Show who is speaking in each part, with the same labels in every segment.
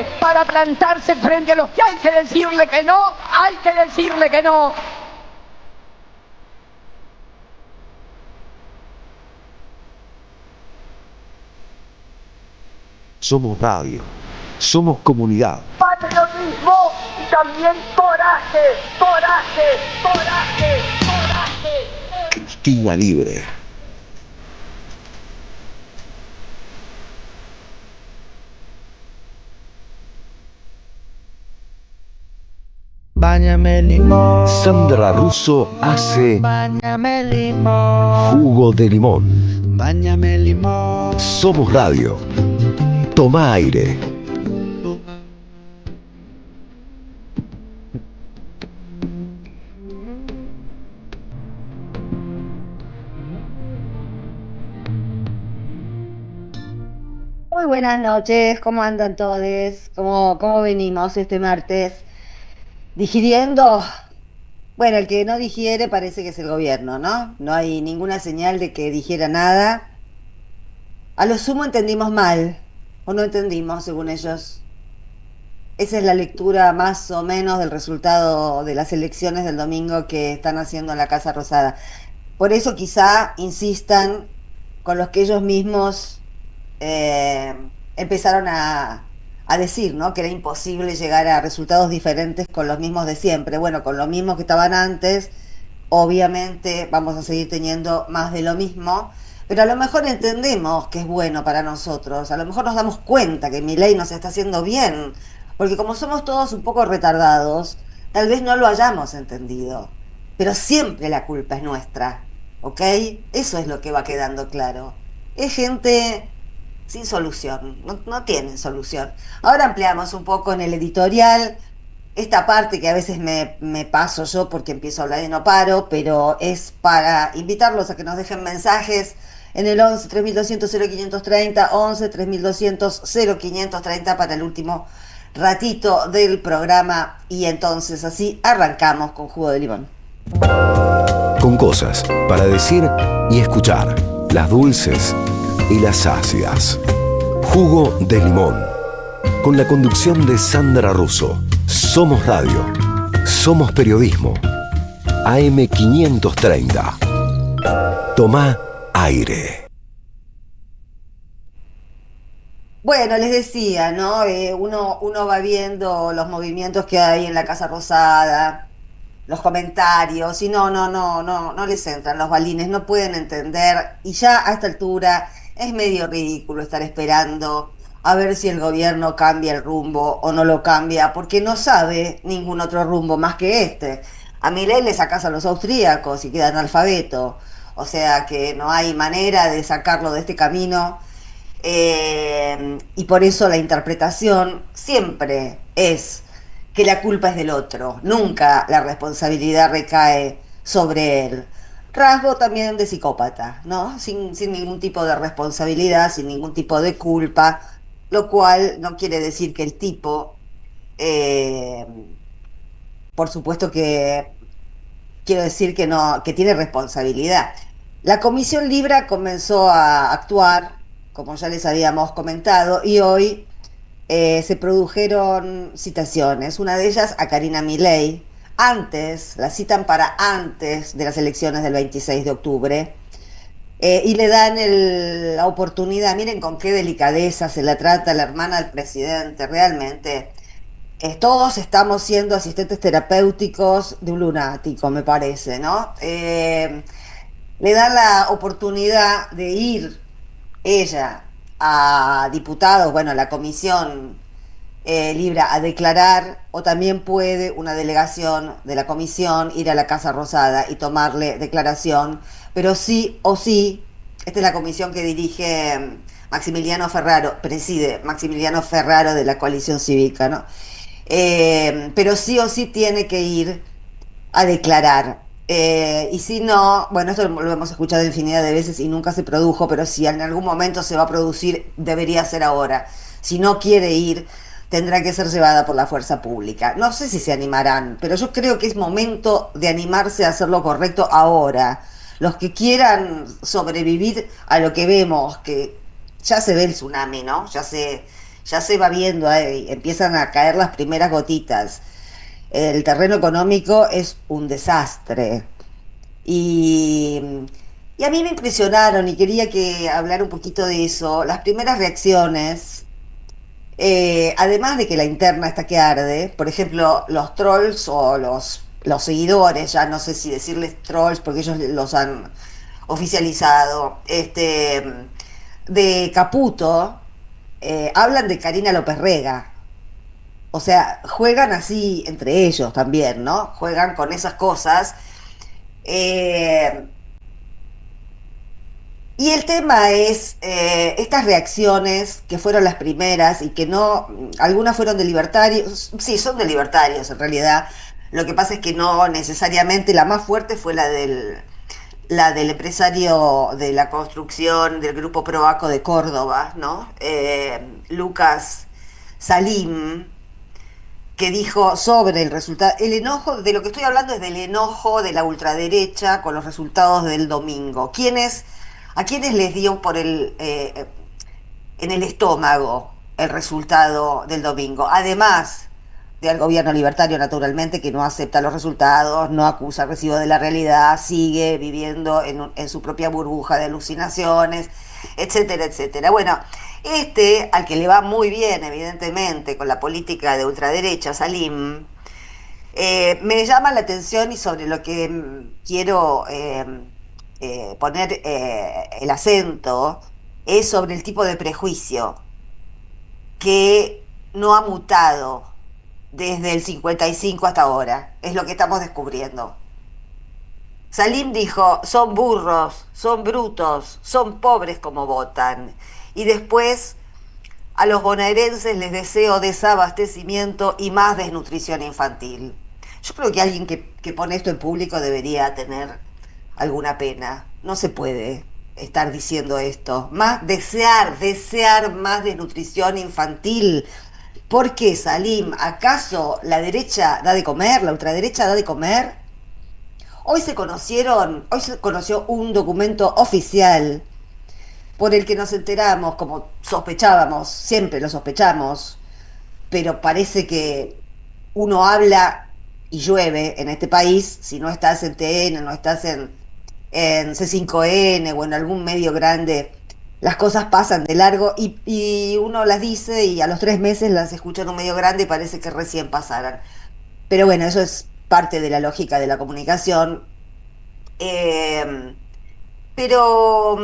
Speaker 1: coraje para plantarse frente a los que hay que decirle que no, hay que decirle que no.
Speaker 2: Somos radio, somos comunidad.
Speaker 1: Patriotismo y también coraje, coraje, coraje, coraje.
Speaker 2: Cristina Libre.
Speaker 3: Báñame limón.
Speaker 2: Sandra Russo hace
Speaker 3: Báñame limón.
Speaker 2: jugo de limón.
Speaker 3: Báñame limón.
Speaker 2: Somos radio. Toma aire.
Speaker 4: Muy buenas noches, ¿cómo andan todos? ¿Cómo venimos este martes? ¿Digiriendo? Bueno, el que no digiere parece que es el gobierno, ¿no? No hay ninguna señal de que digiera nada. A lo sumo entendimos mal, o no entendimos, según ellos. Esa es la lectura más o menos del resultado de las elecciones del domingo que están haciendo en la Casa Rosada. Por eso quizá insistan con los que ellos mismos eh, empezaron a decir, ¿no? Que era imposible llegar a resultados diferentes con los mismos de siempre. Bueno, con los mismos que estaban antes, obviamente vamos a seguir teniendo más de lo mismo, pero a lo mejor entendemos que es bueno para nosotros, a lo mejor nos damos cuenta que Milei nos está haciendo bien, porque como somos todos un poco retardados, tal vez no lo hayamos entendido, pero siempre la culpa es nuestra, ¿ok? Eso es lo que va quedando claro. Es gente sin solución, no tienen solución. Ahora ampliamos un poco en el editorial esta parte que a veces me paso yo porque empiezo a hablar y no paro, pero es para invitarlos a que nos dejen mensajes en el 11 3200 0530, 11 3200 0530 para el último ratito del programa, y entonces así arrancamos con Jugo de Limón.
Speaker 2: Con cosas para decir y escuchar. Las dulces y las ácidas. Jugo de limón. Con la conducción de Sandra Russo. Somos radio. Somos periodismo. AM530. Toma aire.
Speaker 4: Bueno, les decía, ¿no? Uno va viendo los movimientos que hay en la Casa Rosada, los comentarios, y no les entran los balines, no pueden entender, y ya a esta altura es medio ridículo estar esperando a ver si el gobierno cambia el rumbo o no lo cambia, porque no sabe ningún otro rumbo más que este. A Milei le sacás a los austríacos y queda analfabeto, o sea que no hay manera de sacarlo de este camino. Y por eso la interpretación siempre es que la culpa es del otro, nunca la responsabilidad recae sobre él. Rasgo también de psicópata, ¿no? Sin ningún tipo de responsabilidad, sin ningún tipo de culpa, lo cual no quiere decir que el tipo, eh, por supuesto que quiero decir que no, que tiene responsabilidad. La Comisión Libra comenzó a actuar, como ya les habíamos comentado, y hoy se produjeron citaciones, una de ellas a Karina Milei, la citan para antes de las elecciones del 26 de octubre, y le dan la oportunidad, miren con qué delicadeza se la trata a la hermana del presidente, realmente. Todos estamos siendo asistentes terapéuticos de un lunático, me parece, ¿no? Le dan la oportunidad de ir ella a diputados, bueno, a la comisión Libra a declarar, o también puede una delegación de la comisión ir a la Casa Rosada y tomarle declaración, pero sí o sí, esta es la comisión que dirige Maximiliano Ferraro, preside Maximiliano Ferraro de la coalición cívica, ¿no? Pero sí o sí tiene que ir a declarar. Y si no, bueno, esto lo hemos escuchado infinidad de veces y nunca se produjo, pero si en algún momento se va a producir, debería ser ahora. Si no quiere ir, tendrá que ser llevada por la fuerza pública. No sé si se animarán, pero yo creo que es momento de animarse a hacer lo correcto ahora. Los que quieran sobrevivir a lo que vemos, que ya se ve el tsunami, ¿no? ya se va viendo ahí, empiezan a caer las primeras gotitas. El terreno económico es un desastre. Y, y a mí me impresionaron y quería que hablar un poquito de eso. Las primeras reacciones, además de que la interna está que arde, por ejemplo, los trolls o los seguidores, ya no sé si decirles trolls porque ellos los han oficializado, de Caputo, hablan de Karina López Rega. O sea, juegan así entre ellos también, ¿no? Juegan con esas cosas. Eh, y el tema es estas reacciones que fueron las primeras y que no, algunas fueron de libertarios, sí, son de libertarios en realidad. Lo que pasa es que no necesariamente la más fuerte fue la del empresario de la construcción del Grupo Proaco de Córdoba, ¿no? Lucas Salim, que dijo sobre el resultado, el enojo, de lo que estoy hablando es del enojo de la ultraderecha con los resultados del domingo. ¿A quiénes les dio en el estómago el resultado del domingo? Además del gobierno libertario, naturalmente, que no acepta los resultados, no acusa recibo de la realidad, sigue viviendo en su propia burbuja de alucinaciones, etcétera, etcétera. Bueno, al que le va muy bien, evidentemente, con la política de ultraderecha, Salim, me llama la atención y sobre lo que quiero poner el acento es sobre el tipo de prejuicio que no ha mutado desde el 55 hasta ahora. Es lo que estamos descubriendo. Salim dijo, son burros, son brutos, son pobres como votan. Y después, a los bonaerenses les deseo desabastecimiento y más desnutrición infantil. Yo creo que alguien que pone esto en público debería tener alguna pena. No se puede estar diciendo esto. Más desear más desnutrición infantil. ¿Por qué, Salim? ¿Acaso la derecha da de comer, la ultraderecha da de comer? Hoy se conoció un documento oficial por el que nos enteramos, como sospechábamos, siempre lo sospechamos, pero parece que uno habla y llueve en este país, si no estás en TN, no estás en C5N o en algún medio grande, las cosas pasan de largo y uno las dice y a los 3 meses las escucha en un medio grande y parece que recién pasaran. Pero bueno, eso es parte de la lógica de la comunicación. Eh, pero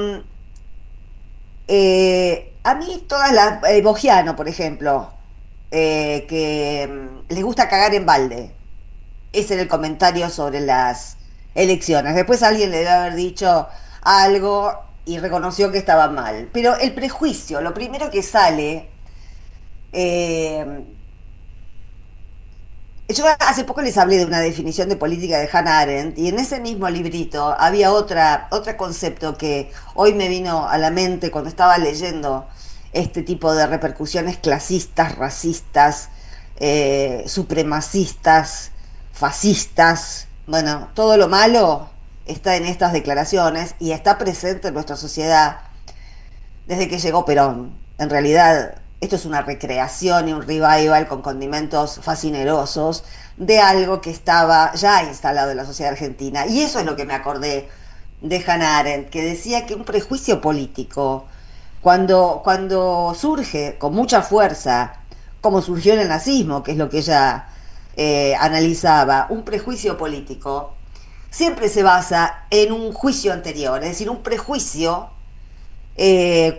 Speaker 4: a mí todas las, Bogiano, por ejemplo, que les gusta cagar en balde. Ese era el comentario sobre las elecciones. Después alguien le debe haber dicho algo y reconoció que estaba mal. Pero el prejuicio, lo primero que sale, eh, yo hace poco les hablé de una definición de política de Hannah Arendt y en ese mismo librito había otro concepto que hoy me vino a la mente cuando estaba leyendo este tipo de repercusiones clasistas, racistas, supremacistas, fascistas. Bueno, todo lo malo está en estas declaraciones y está presente en nuestra sociedad desde que llegó Perón. En realidad, esto es una recreación y un revival con condimentos fascinerosos de algo que estaba ya instalado en la sociedad argentina. Y eso es lo que me acordé de Hannah Arendt, que decía que un prejuicio político, cuando surge con mucha fuerza, como surgió en el nazismo, que es lo que ella analizaba, un prejuicio político, siempre se basa en un juicio anterior, es decir, un prejuicio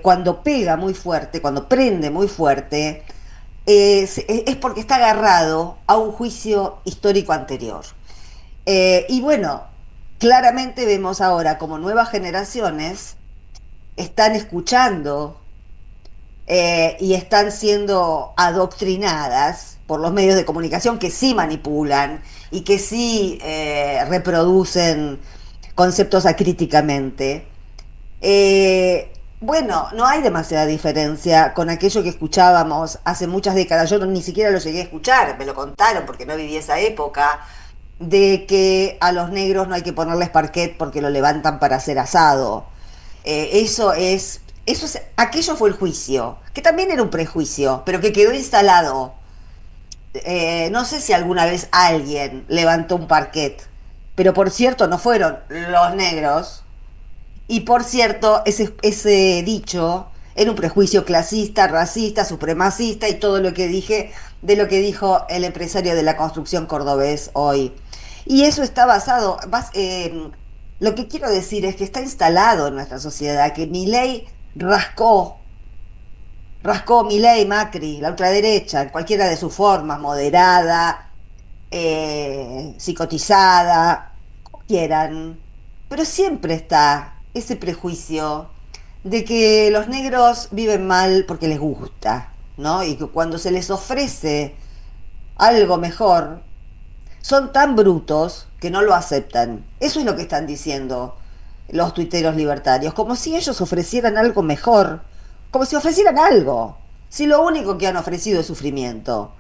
Speaker 4: cuando pega muy fuerte, cuando prende muy fuerte, es porque está agarrado a un juicio histórico anterior. Y bueno, claramente vemos ahora como nuevas generaciones están escuchando y están siendo adoctrinadas por los medios de comunicación que sí manipulan y que sí reproducen conceptos acríticamente. Bueno, no hay demasiada diferencia con aquello que escuchábamos hace muchas décadas. Yo ni siquiera lo llegué a escuchar, me lo contaron porque no viví esa época, de que a los negros no hay que ponerles parquet porque lo levantan para hacer asado. Eso es aquello fue el juicio, que también era un prejuicio, pero que quedó instalado. No sé si alguna vez alguien levantó un parquet, pero por cierto no fueron los negros, y por cierto ese dicho era un prejuicio clasista, racista, supremacista y todo lo que dije de lo que dijo el empresario de la construcción cordobés hoy. Y eso está basado, lo que quiero decir es que está instalado en nuestra sociedad, que Milei rascó Milei, Macri, la ultraderecha, en cualquiera de sus formas, moderada, psicotizada, como quieran, pero siempre está ese prejuicio de que los negros viven mal porque les gusta, ¿no? Y que cuando se les ofrece algo mejor, son tan brutos que no lo aceptan. Eso es lo que están diciendo los tuiteros libertarios, como si ellos ofrecieran algo mejor, como si ofrecieran algo, si lo único que han ofrecido es sufrimiento.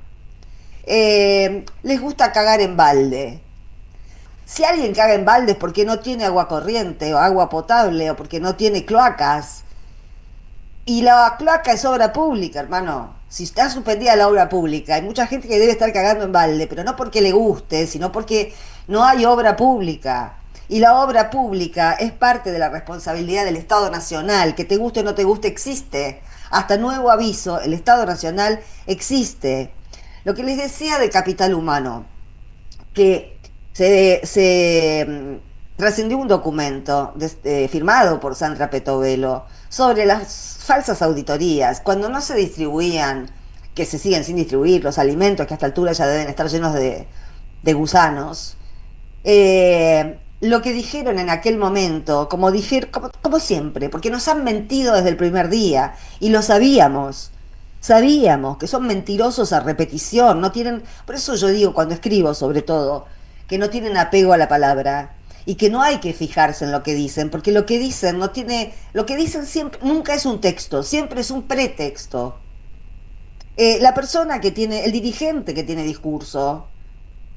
Speaker 4: Les gusta cagar en balde. Si alguien caga en balde es porque no tiene agua corriente o agua potable o porque no tiene cloacas. Y la cloaca es obra pública, hermano. Si está suspendida la obra pública, hay mucha gente que debe estar cagando en balde, pero no porque le guste, sino porque no hay obra pública. Y la obra pública es parte de la responsabilidad del Estado Nacional. Que te guste o no te guste, existe. Hasta nuevo aviso, el Estado Nacional existe. Lo que les decía de capital humano, que trascendió un documento firmado por Sandra Petovelo sobre las falsas auditorías, cuando no se distribuían, que se siguen sin distribuir los alimentos, que a esta altura ya deben estar llenos de gusanos. Lo que dijeron en aquel momento, como siempre, porque nos han mentido desde el primer día, y lo sabíamos que son mentirosos a repetición, no tienen, por eso yo digo cuando escribo sobre todo, que no tienen apego a la palabra, y que no hay que fijarse en lo que dicen, porque lo que dicen no tiene, lo que dicen siempre, nunca es un texto, siempre es un pretexto. La persona que tiene, el dirigente que tiene discurso,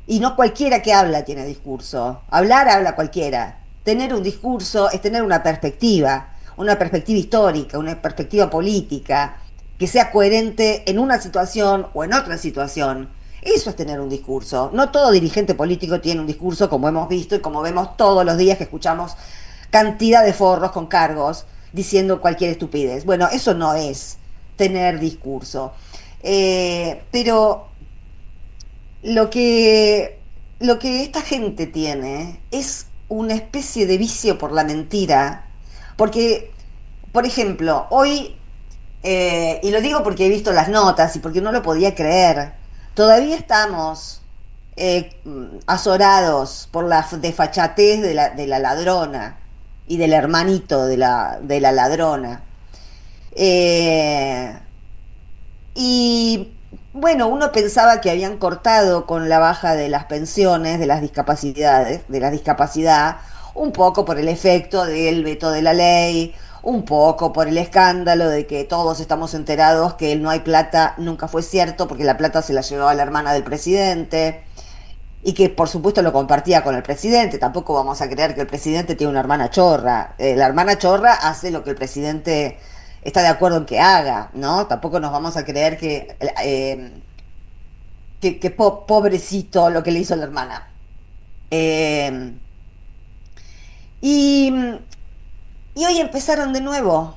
Speaker 4: y no cualquiera que habla tiene discurso. Habla cualquiera. Tener un discurso es tener una perspectiva histórica, una perspectiva política, que sea coherente en una situación o en otra situación. Eso es tener un discurso. No todo dirigente político tiene un discurso, como hemos visto y como vemos todos los días que escuchamos cantidad de forros con cargos diciendo cualquier estupidez. Bueno, eso no es tener discurso. Pero lo que esta gente tiene es una especie de vicio por la mentira. Porque, por ejemplo, hoy, y lo digo porque he visto las notas y porque no lo podía creer, todavía estamos azorados por la desfachatez de la ladrona y del hermanito de la ladrona. Eh, y bueno, uno pensaba que habían cortado con la baja de las pensiones, de la discapacidad, un poco por el efecto del veto de la ley, un poco por el escándalo de que todos estamos enterados que el no hay plata nunca fue cierto, porque la plata se la llevaba la hermana del presidente, y que por supuesto lo compartía con el presidente. Tampoco vamos a creer que el presidente tiene una hermana chorra. La hermana chorra hace lo que el presidente está de acuerdo en que haga, ¿no? Tampoco nos vamos a creer que pobrecito lo que le hizo la hermana. Eh, y, y hoy empezaron de nuevo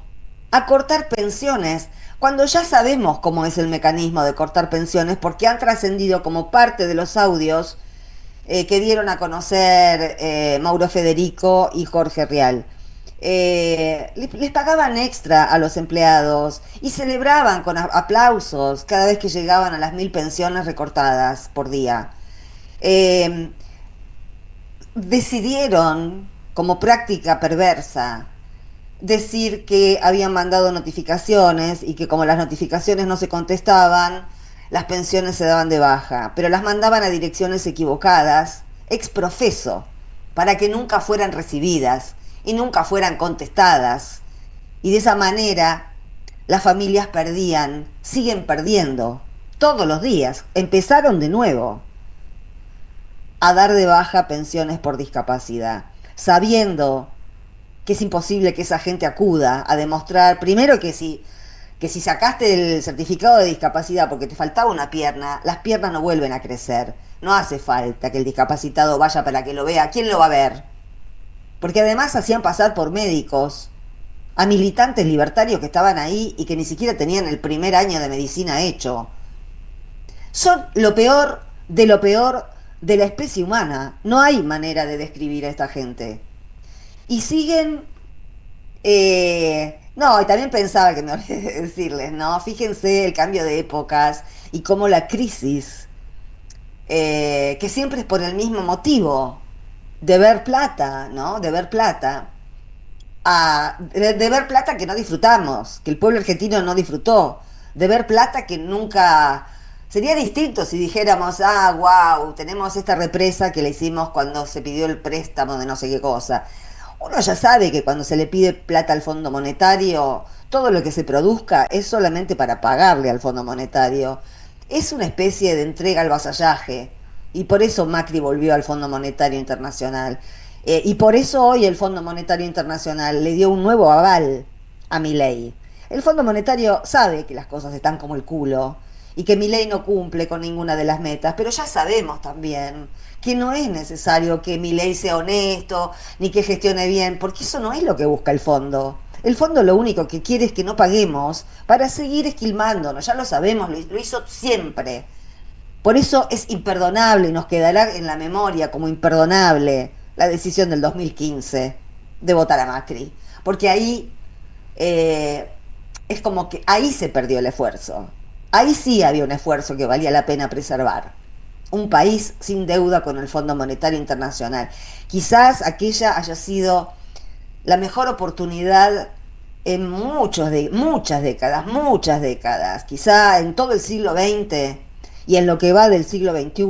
Speaker 4: a cortar pensiones, cuando ya sabemos cómo es el mecanismo de cortar pensiones, porque han trascendido como parte de los audios que dieron a conocer Mauro Federico y Jorge Rial. Les pagaban extra a los empleados y celebraban con aplausos cada vez que llegaban a las 1000 pensiones recortadas por día. Eh, Decidieron, como práctica perversa, decir que habían mandado notificaciones y que como las notificaciones no se contestaban, las pensiones se daban de baja, pero las mandaban a direcciones equivocadas, ex profeso, para que nunca fueran recibidas y nunca fueran contestadas. Y de esa manera las familias perdían, siguen perdiendo, todos los días. Empezaron de nuevo a dar de baja pensiones por discapacidad, sabiendo que es imposible que esa gente acuda a demostrar, primero que si sacaste el certificado de discapacidad porque te faltaba una pierna, las piernas no vuelven a crecer. No hace falta que el discapacitado vaya para que lo vea. ¿Quién lo va a ver? Porque además hacían pasar por médicos a militantes libertarios que estaban ahí y que ni siquiera tenían el primer año de medicina hecho. Son lo peor de la especie humana. No hay manera de describir a esta gente. Y siguen. No, y también pensaba que me olvidé de decirles, ¿no? Fíjense el cambio de épocas y cómo la crisis, que siempre es por el mismo motivo, de ver plata, ¿no? De ver plata. De ver plata que no disfrutamos, que el pueblo argentino no disfrutó, de ver plata que nunca. Sería distinto si dijéramos, ah, wow, tenemos esta represa que le hicimos cuando se pidió el préstamo de no sé qué cosa. Uno ya sabe que cuando se le pide plata al Fondo Monetario, todo lo que se produzca es solamente para pagarle al Fondo Monetario. Es una especie de entrega al vasallaje. Y por eso Macri volvió al Fondo Monetario Internacional. Y por eso hoy el Fondo Monetario Internacional le dio un nuevo aval a Milei. El Fondo Monetario sabe que las cosas están como el culo y que Milei no cumple con ninguna de las metas, pero ya sabemos también que no es necesario que Milei sea honesto ni que gestione bien, porque eso no es lo que busca el fondo. El fondo lo único que quiere es que no paguemos para seguir esquilmándonos, ya lo sabemos, lo hizo siempre. Por eso es imperdonable y nos quedará en la memoria como imperdonable la decisión del 2015 de votar a Macri. Porque ahí eh, es como que ahí se perdió el esfuerzo. Ahí sí había un esfuerzo que valía la pena preservar. Un país sin deuda con el Fondo Monetario Internacional. Quizás aquella haya sido la mejor oportunidad en muchas décadas, quizá en todo el siglo XX y en lo que va del siglo XXI,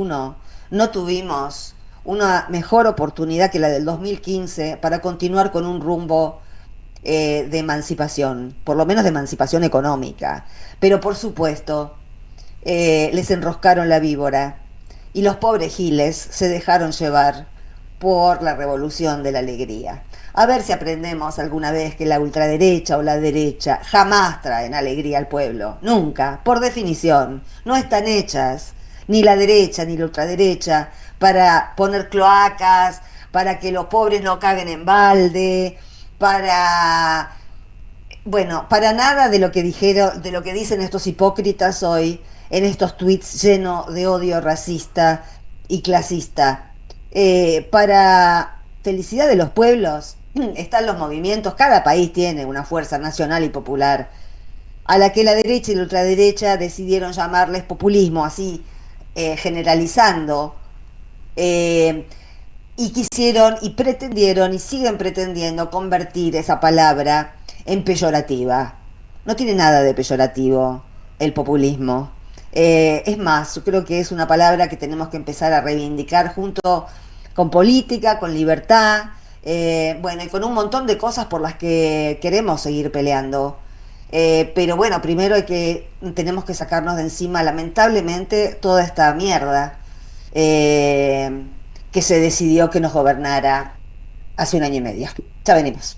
Speaker 4: no tuvimos una mejor oportunidad que la del 2015 para continuar con un rumbo de emancipación, por lo menos de emancipación económica. Pero por supuesto, les enroscaron la víbora y los pobres giles se dejaron llevar por la revolución de la alegría. A ver si aprendemos alguna vez que la ultraderecha o la derecha jamás traen alegría al pueblo. Nunca, por definición. No están hechas ni la derecha ni la ultraderecha para poner cloacas, para que los pobres no caguen en balde, para bueno, para nada de lo que dijeron, de lo que dicen estos hipócritas hoy en estos tweets llenos de odio racista y clasista. Para felicidad de los pueblos están los movimientos, cada país tiene una fuerza nacional y popular, a la que la derecha y la ultraderecha decidieron llamarles populismo, así generalizando, eh, y quisieron y pretendieron y siguen pretendiendo convertir esa palabra en peyorativa. No tiene nada de peyorativo el populismo. Es más, yo creo que es una palabra que tenemos que empezar a reivindicar junto con política, con libertad, bueno, y con un montón de cosas por las que queremos seguir peleando. Pero bueno, primero tenemos que sacarnos de encima, lamentablemente, toda esta mierda eh, que se decidió que nos gobernara hace un año y medio. Ya venimos.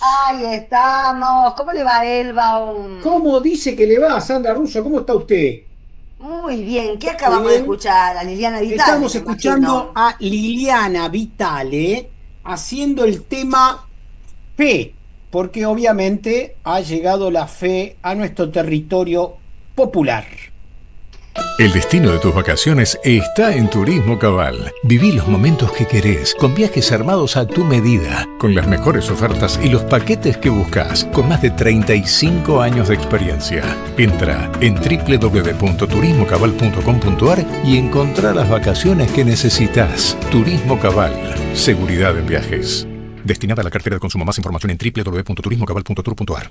Speaker 4: Ahí estamos. ¿Cómo le va, Elba?
Speaker 5: ¿Cómo dice que le va, Sandra Russo? ¿Cómo está usted?
Speaker 4: Muy bien. ¿Qué
Speaker 5: Muy
Speaker 4: acabamos de
Speaker 5: bien.
Speaker 4: escuchar? A Liliana Vitale,
Speaker 5: Estamos
Speaker 4: me
Speaker 5: escuchando
Speaker 4: imagino.
Speaker 5: a Liliana Vitale haciendo el tema fe, porque obviamente ha llegado la fe a nuestro territorio popular.
Speaker 6: El destino de tus vacaciones está en Turismo Cabal. Viví los momentos que querés, con viajes armados a tu medida, con las mejores ofertas y los paquetes que buscas, con más de 35 años de experiencia. Entra en www.turismocabal.com.ar y encontrá las vacaciones que necesitas. Turismo Cabal. Seguridad en viajes. Destinada a la cartera de consumo. Más información en www.turismocabal.tour.ar.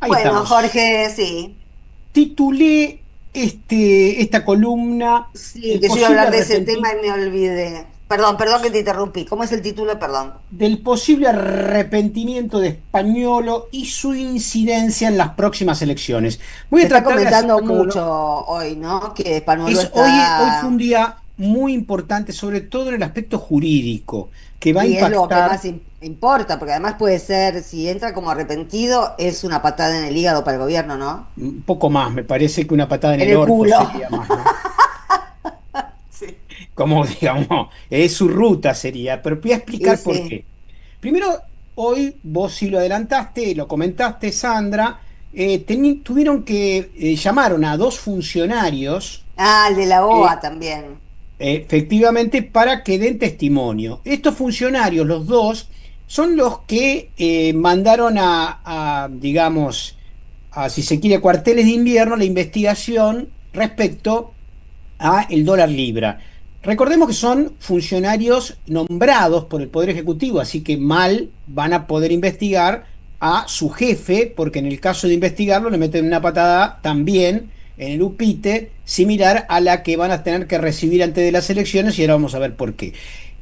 Speaker 5: Ahí
Speaker 4: Bueno,
Speaker 5: estamos.
Speaker 4: Jorge, sí.
Speaker 5: Titulé esta columna
Speaker 4: Sí,
Speaker 5: El
Speaker 4: que yo iba a
Speaker 5: posible
Speaker 4: hablar de ese tema y
Speaker 5: arrepentimiento.
Speaker 4: me olvidé. Perdón que te interrumpí. ¿Cómo es el título? Perdón.
Speaker 5: Del posible arrepentimiento de Españolo y su incidencia en las próximas elecciones. Voy
Speaker 4: Se
Speaker 5: a
Speaker 4: está
Speaker 5: tratar de
Speaker 4: comentando
Speaker 5: hacerlo
Speaker 4: mucho hoy, ¿no? Que Panuelo
Speaker 5: hoy fue un
Speaker 4: está...
Speaker 5: día muy importante, sobre todo en el aspecto jurídico, que va a
Speaker 4: Y es lo que
Speaker 5: impactar
Speaker 4: más importa, porque además puede ser, si entra como arrepentido, es una patada en el hígado para el gobierno, ¿no?
Speaker 5: un poco más. Me parece que una patada en
Speaker 4: En
Speaker 5: el
Speaker 4: el
Speaker 5: orto
Speaker 4: culo.
Speaker 5: sería más, ¿no?
Speaker 4: Sí.
Speaker 5: Como, digamos, es su ruta sería, pero voy a
Speaker 4: Y
Speaker 5: explicar por
Speaker 4: sí.
Speaker 5: qué. Primero, hoy vos sí lo adelantaste, lo comentaste, Sandra, tuvieron que, llamaron a dos funcionarios,
Speaker 4: Ah, el de la
Speaker 5: eh,
Speaker 4: OA también.
Speaker 5: efectivamente, para que den testimonio. Estos funcionarios, los dos, son los que mandaron digamos, si se quiere, cuarteles de invierno, la investigación respecto a el dólar libra. Recordemos que son funcionarios nombrados por el Poder Ejecutivo, así que mal van a poder investigar a su jefe, porque en el caso de investigarlo le meten una patada también en el upite, similar a la que van a tener que recibir antes de las elecciones, y ahora vamos a ver por qué.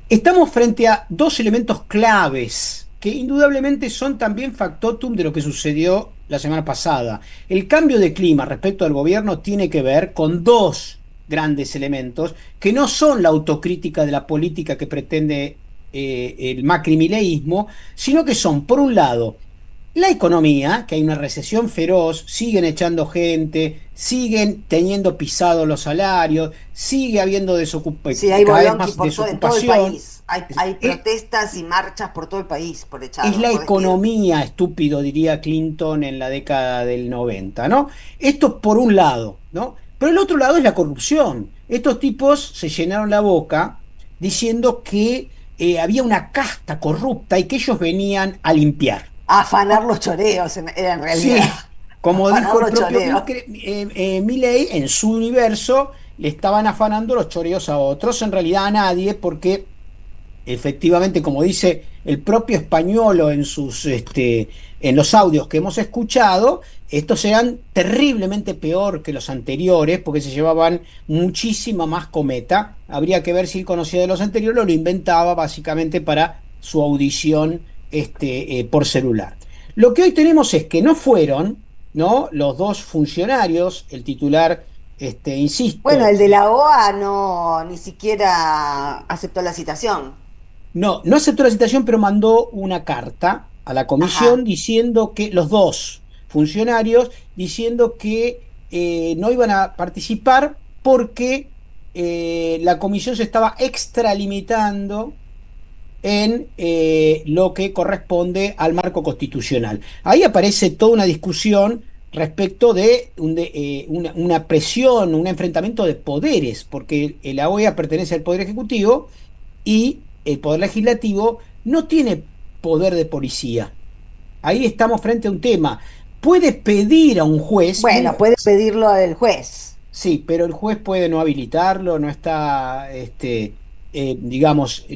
Speaker 5: Estamos frente a dos elementos claves que indudablemente son también factotum de lo que sucedió la semana pasada. El cambio de clima respecto al gobierno tiene que ver con dos grandes elementos que no son la autocrítica de la política que pretende el macrimileísmo, sino que son, por un lado, la economía, que hay una recesión feroz, siguen echando gente, siguen teniendo pisados los salarios, sigue habiendo
Speaker 4: Sí, hay
Speaker 5: cada vez
Speaker 4: bolonqui
Speaker 5: más
Speaker 4: por en todo el
Speaker 5: desocupación.
Speaker 4: país. Hay protestas y marchas por todo el país por
Speaker 5: Es
Speaker 4: echarlo,
Speaker 5: la
Speaker 4: por despido.
Speaker 5: economía, estúpido, diría Clinton en la década del 90, ¿no? Esto por un lado, ¿no? Pero el otro lado es la corrupción. Estos tipos se llenaron la boca diciendo que había una casta corrupta y que ellos venían a limpiar.
Speaker 4: A afanar los choreos, era en realidad.
Speaker 5: Sí, como
Speaker 4: Afanar
Speaker 5: dijo el
Speaker 4: los
Speaker 5: propio
Speaker 4: choreos.
Speaker 5: Milei, en su universo le estaban afanando los choreos a otros, en realidad a nadie, porque efectivamente, como dice el propio Españolo en los audios que hemos escuchado, estos eran terriblemente peor que los anteriores porque se llevaban muchísima más cometa. Habría que ver si él conocía de los anteriores o lo inventaba básicamente para su audición por celular. Lo que hoy tenemos es que no fueron, ¿no? Los dos funcionarios, el titular,
Speaker 4: Bueno,
Speaker 5: insisto.
Speaker 4: el de la OA no, ni siquiera aceptó la citación.
Speaker 5: No, no aceptó la citación, pero mandó una carta a la comisión
Speaker 4: Ajá.
Speaker 5: diciendo que los dos funcionarios diciendo que no iban a participar porque la comisión se estaba extralimitando en lo que corresponde al marco constitucional. Ahí aparece toda una discusión respecto de, una presión, un enfrentamiento de poderes, porque la OEA pertenece al Poder Ejecutivo y el Poder Legislativo no tiene poder de policía. Ahí estamos frente a un tema. Puede pedir a un juez, y un
Speaker 4: Bueno, puede
Speaker 5: juez,
Speaker 4: pedirlo el juez.
Speaker 5: sí, pero el juez puede no habilitarlo, no está, digamos,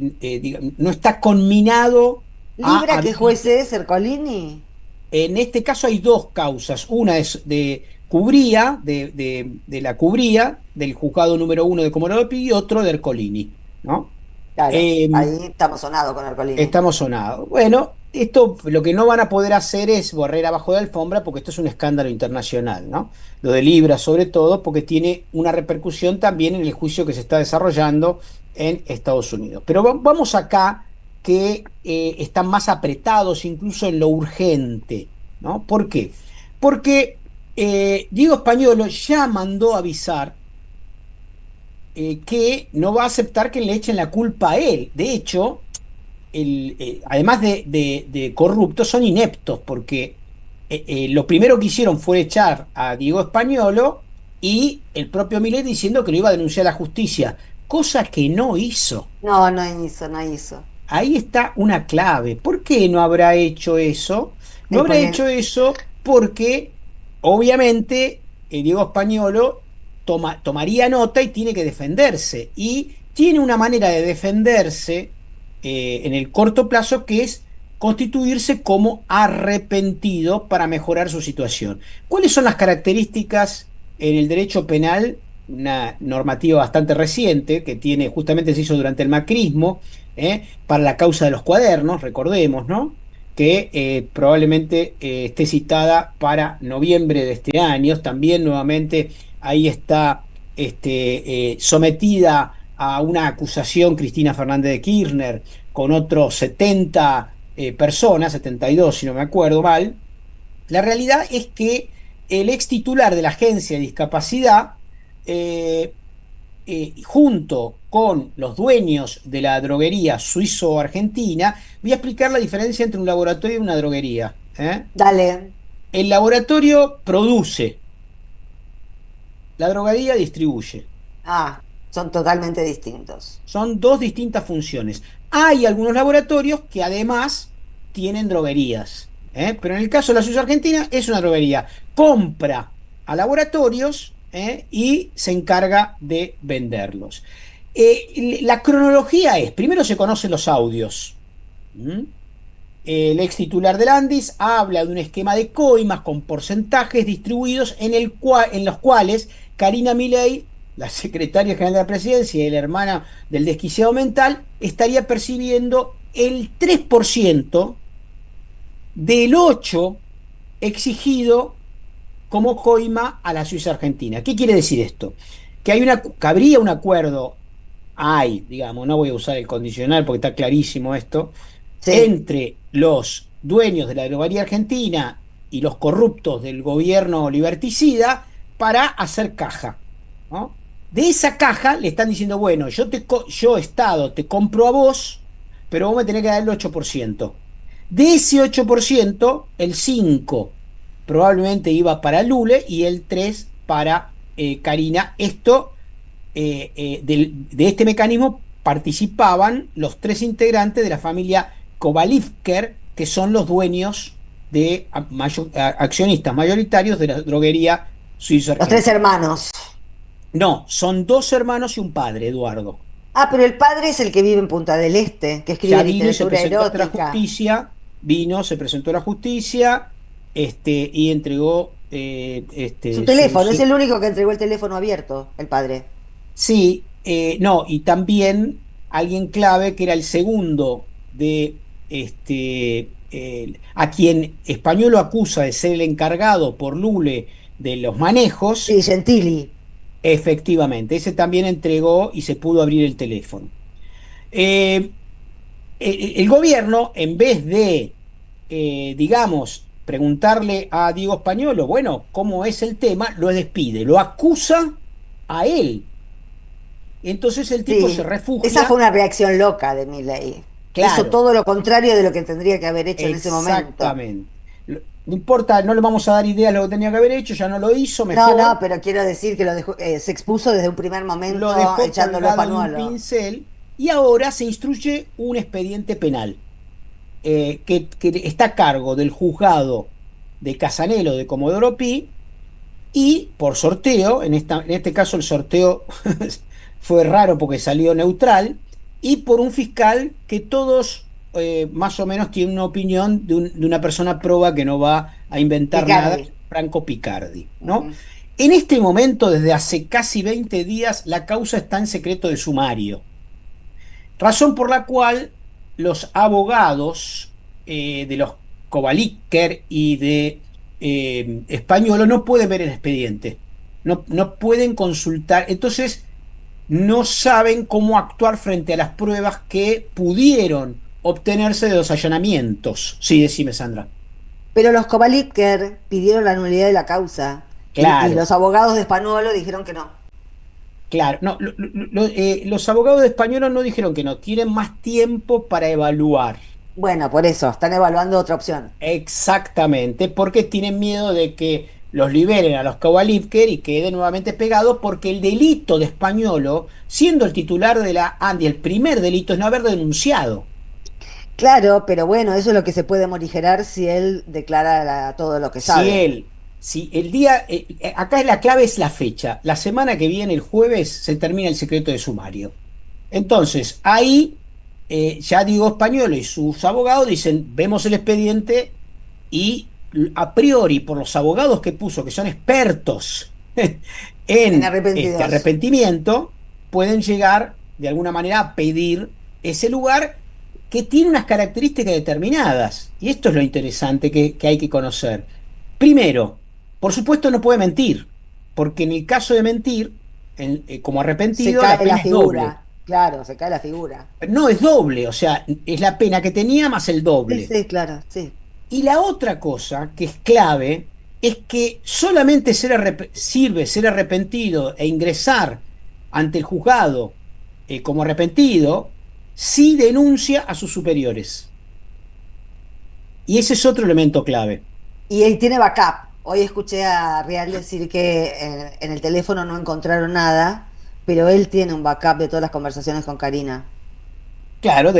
Speaker 5: no está conminado a
Speaker 4: ¿Libra qué juez
Speaker 5: habilitar.
Speaker 4: es, Ercolini?
Speaker 5: En este caso hay dos causas. Una es de Cubría, de la Cubría, del juzgado número uno de Comodoro Pi, y otro de Ercolini, ¿no?
Speaker 4: Claro,
Speaker 5: Eh,
Speaker 4: ahí estamos sonados con Ercolini.
Speaker 5: Estamos sonados. Bueno, esto lo que no van a poder hacer es borrar abajo de la alfombra porque esto es un escándalo internacional, ¿no? Lo de Libra sobre todo porque tiene una repercusión también en el juicio que se está desarrollando en Estados Unidos. Pero vamos acá que están más apretados incluso en lo urgente, ¿no? ¿Por qué? Porque Diego Españolo ya mandó avisar que no va a aceptar que le echen la culpa a él. De hecho, además de corruptos, son ineptos, porque lo primero que hicieron fue echar a Diego Españolo y el propio Milei diciendo que lo iba a denunciar a la justicia, cosa que no hizo.
Speaker 4: No, no hizo, no hizo.
Speaker 5: Ahí está una clave. ¿Por qué no habrá hecho eso? No
Speaker 4: Y
Speaker 5: habrá
Speaker 4: porque
Speaker 5: hecho eso porque, obviamente, Diego Españolo tomaría nota y tiene que defenderse. Y tiene una manera de defenderse en el corto plazo, que es constituirse como arrepentido para mejorar su situación. ¿Cuáles son las características en el derecho penal? Una normativa bastante reciente que tiene, justamente se hizo durante el macrismo, para la causa de los cuadernos, recordemos, ¿no? Que probablemente esté citada para noviembre de este año. También nuevamente ahí está sometida a una acusación Cristina Fernández de Kirchner con otros 70 personas, 72 si no me acuerdo mal. La realidad es que el ex titular de la Agencia de Discapacidad, junto con los dueños de la droguería suizo-argentina, voy a explicar la diferencia entre un laboratorio y una droguería.
Speaker 4: dale.
Speaker 5: El laboratorio produce, la droguería distribuye.
Speaker 4: Ah, son totalmente distintos.
Speaker 5: Son dos distintas funciones. Hay algunos laboratorios que además tienen droguerías, pero en el caso de la Suiza Argentina es una droguería. Compra a laboratorios y se encarga de venderlos. La cronología es, primero se conocen los audios. El ex titular del Andis habla de un esquema de coimas con porcentajes distribuidos en los cuales Karina Milei, la secretaria general de la presidencia y la hermana del desquiciado mental, estaría percibiendo el 3% del 8% exigido como coima a la Suiza Argentina. ¿Qué quiere decir esto? Que habría un acuerdo, digamos, no voy a usar el condicional porque está clarísimo esto,
Speaker 4: Sí.
Speaker 5: entre los dueños de la droguería argentina y los corruptos del gobierno liberticida para hacer caja, ¿no? De esa caja le están diciendo, bueno, yo Estado te compro a vos, pero vos me tenés que dar el 8%. De ese 8%, el 5% probablemente iba para Lule y el 3% para Karina. Esto, de este mecanismo participaban los 3 integrantes de la familia Kovalivker, que son los dueños de accionistas mayoritarios de la droguería suizo
Speaker 4: Los 3 hermanos.
Speaker 5: No, son 2 hermanos y un padre, Eduardo.
Speaker 4: Ah, pero el padre es el que vive en Punta del Este, que escribe
Speaker 5: Ya vino y se
Speaker 4: literatura
Speaker 5: presentó ante la
Speaker 4: erótica.
Speaker 5: justicia, se presentó a la justicia, y entregó
Speaker 4: Su teléfono,
Speaker 5: su-
Speaker 4: es el único que entregó el teléfono abierto, el padre.
Speaker 5: Sí, no, y también alguien clave que era el segundo de a quien Españolo acusa de ser el encargado por Lule de los manejos.
Speaker 4: Sí, Gentili.
Speaker 5: Efectivamente, ese también entregó y se pudo abrir el teléfono. Eh, el gobierno, en vez de, digamos, preguntarle a Diego Españolo, bueno, ¿cómo es el tema? Lo despide, lo acusa a él. Entonces el tipo se
Speaker 4: Sí,
Speaker 5: refugia.
Speaker 4: esa fue una reacción loca de Milei.
Speaker 5: Claro.
Speaker 4: Hizo todo lo contrario de lo que tendría que haber hecho en ese momento.
Speaker 5: Exactamente. No importa, no le vamos a dar ideas de lo que tenía que haber hecho, ya no lo hizo,
Speaker 4: No,
Speaker 5: mejor.
Speaker 4: no, pero quiero decir que se expuso desde un primer
Speaker 5: Lo
Speaker 4: momento
Speaker 5: dejó
Speaker 4: echándolo a
Speaker 5: colgado en un
Speaker 4: pañuelo.
Speaker 5: pincel y ahora se instruye un expediente penal que está a cargo del juzgado de Casanelo de Comodoro Pi y por sorteo, en este caso el sorteo fue raro porque salió neutral, y por un fiscal que todos más o menos tienen una opinión de una persona proba que no va a inventar nada,
Speaker 4: Picardi.
Speaker 5: Franco Picardi, ¿no?
Speaker 4: Ujú.
Speaker 5: En este momento, desde hace casi 20 días, la causa está en secreto de sumario, razón por la cual los abogados de los Kovaliker y de Españolo no pueden ver el expediente, no pueden consultar, entonces no saben cómo actuar frente a las pruebas que pudieron obtenerse de los allanamientos. Sí, decime, Sandra.
Speaker 4: Pero los Kovalipker pidieron la nulidad de la causa. Y
Speaker 5: Claro,
Speaker 4: los abogados de Spanuolo dijeron que no.
Speaker 5: claro. No, los abogados de españoles no dijeron que no, tienen más tiempo para evaluar.
Speaker 4: Bueno, por eso, están evaluando otra opción.
Speaker 5: Exactamente, porque tienen miedo de que los liberen a los Kovalipker y quede nuevamente pegado, porque el delito de Españolo, siendo el titular de la ANDI, el primer delito es no haber denunciado.
Speaker 4: Claro, pero bueno, eso es lo que se puede morigerar si él declara todo lo que
Speaker 5: Si
Speaker 4: sabe.
Speaker 5: él, si el día, acá la clave es la fecha, la semana que viene, el jueves, se termina el secreto de sumario. Entonces, ahí, ya digo, Españolo y sus abogados dicen, vemos el expediente y a priori, por los abogados que puso, que son expertos
Speaker 4: En
Speaker 5: en este
Speaker 4: arrepentidos.
Speaker 5: arrepentimiento, pueden llegar de alguna manera a pedir ese lugar que tiene unas características determinadas. Y esto es lo interesante que hay que conocer. Primero, por supuesto no puede mentir, porque en el caso de mentir, como
Speaker 4: Se
Speaker 5: arrepentido, la
Speaker 4: cae la
Speaker 5: pena es doble.
Speaker 4: figura. Claro, se cae la figura.
Speaker 5: No es doble, o sea, es la pena que tenía más el
Speaker 4: Sí,
Speaker 5: doble.
Speaker 4: sí, claro, sí.
Speaker 5: Y la otra cosa que es clave es que solamente sirve ser arrepentido e ingresar ante el juzgado como arrepentido si denuncia a sus superiores. Y ese es otro elemento clave.
Speaker 4: Y él tiene backup. Hoy escuché a Real decir que en el teléfono no encontraron nada, pero él tiene un backup de todas las conversaciones con Karina.
Speaker 5: Claro,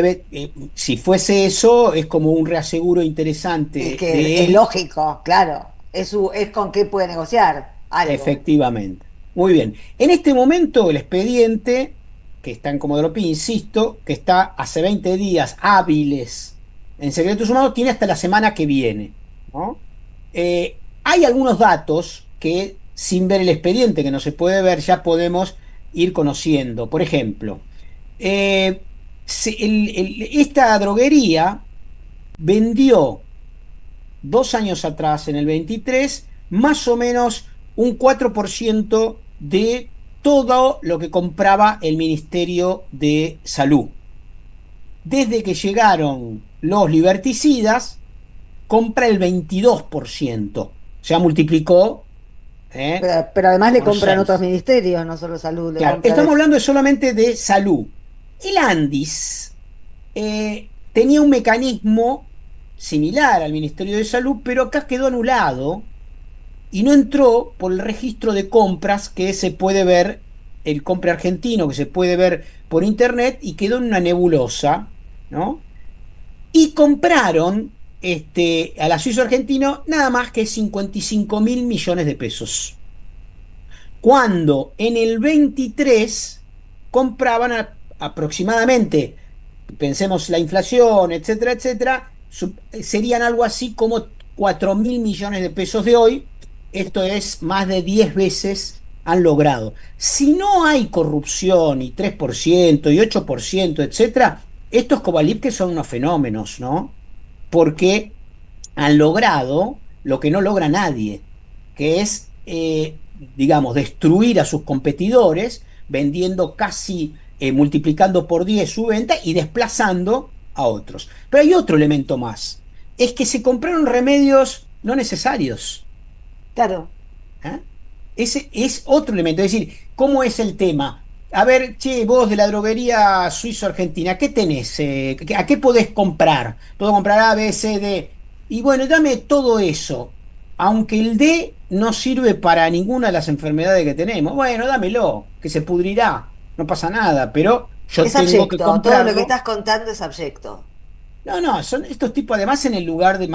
Speaker 5: si fuese eso, es como un reaseguro
Speaker 4: Es
Speaker 5: interesante
Speaker 4: que
Speaker 5: de
Speaker 4: es
Speaker 5: él.
Speaker 4: lógico, claro. Es con qué puede negociar algo.
Speaker 5: Efectivamente. Muy bien. En este momento el expediente, que está en Comodoro Pi, insisto, que está hace 20 días hábiles en secretos humanos, tiene hasta la semana que viene, ¿no? Hay algunos datos que sin ver el expediente, que no se puede ver, ya podemos ir conociendo. Por ejemplo, eh, esta droguería vendió 2 años atrás, en el 23, más o menos un 4% de todo lo que compraba el Ministerio de Salud. Desde que llegaron los liberticidas, compra el 22%. O sea, multiplicó
Speaker 4: Pero además le
Speaker 5: por
Speaker 4: compran otros
Speaker 5: 6.
Speaker 4: ministerios, no solo salud, le
Speaker 5: Claro,
Speaker 4: compran.
Speaker 5: estamos hablando solamente de salud. El Andis tenía un mecanismo similar al Ministerio de Salud, pero acá quedó anulado y no entró por el registro de compras que se puede ver, el compra argentino que se puede ver por internet, y quedó en una nebulosa, ¿no? Y compraron a la Suizo Argentino nada más que 55.000 millones de pesos, cuando en el 23 compraban aproximadamente, pensemos la inflación, etcétera, etcétera, serían algo así como 4.000 millones de pesos de hoy. Esto es más de 10 veces han logrado. Si no hay corrupción y 3% y 8%, etcétera, estos Kovalip son unos fenómenos, ¿no? Porque han logrado lo que no logra nadie, que es, digamos, destruir a sus competidores, vendiendo casi, multiplicando por 10 su venta y desplazando a otros. Pero hay otro elemento más, es que se compraron remedios no necesarios.
Speaker 4: Claro.
Speaker 5: ¿Eh? Ese es otro elemento, es decir, ¿cómo es el tema? A ver, che, vos de la droguería suizo-argentina, ¿qué tenés? ¿A qué podés comprar? Puedo comprar A, B, C, D. Y bueno, dame todo eso. Aunque el D no sirve para ninguna de las enfermedades que tenemos. Bueno, dámelo, que se pudrirá. No pasa nada, pero yo
Speaker 4: Es
Speaker 5: tengo que
Speaker 4: abyecto. Todo lo que
Speaker 5: comprarlo.
Speaker 4: estás contando es abyecto.
Speaker 5: No, no, son estos tipos, además, en el lugar de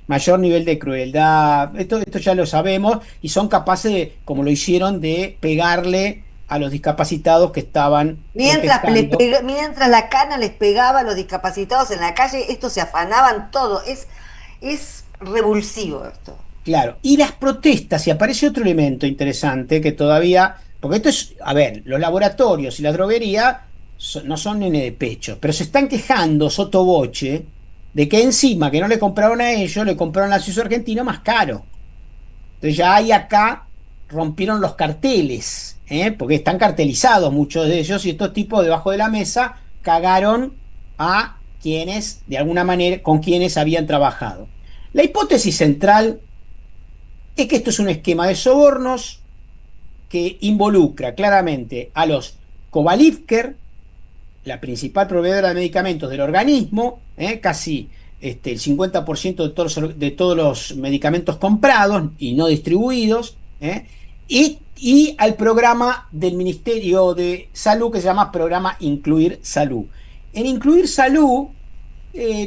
Speaker 5: mayor nivel de crueldad. Esto ya lo sabemos, y son capaces de, como lo hicieron, de pegarle a los discapacitados que estaban protestando.
Speaker 4: Mientras la cana les pegaba a los discapacitados en la calle, estos se afanaban todo. Es revulsivo esto.
Speaker 5: Claro, y las protestas, y aparece otro elemento interesante que todavía, porque esto es, a ver, los laboratorios y la droguería no son nene de pecho, pero se están quejando sotoboche de que encima que no le compraron a ellos, le compraron a Suizo Argentino más caro. Entonces ya hay acá, rompieron los carteles, porque están cartelizados muchos de ellos, y estos tipos debajo de la mesa cagaron a quienes, de alguna manera, con quienes habían trabajado. La hipótesis central es que esto es un esquema de sobornos que involucra claramente a los Kovalivker, la principal proveedora de medicamentos del organismo, casi el 50% de todos los medicamentos comprados y no distribuidos, y al programa del Ministerio de Salud que se llama Programa Incluir Salud. En Incluir Salud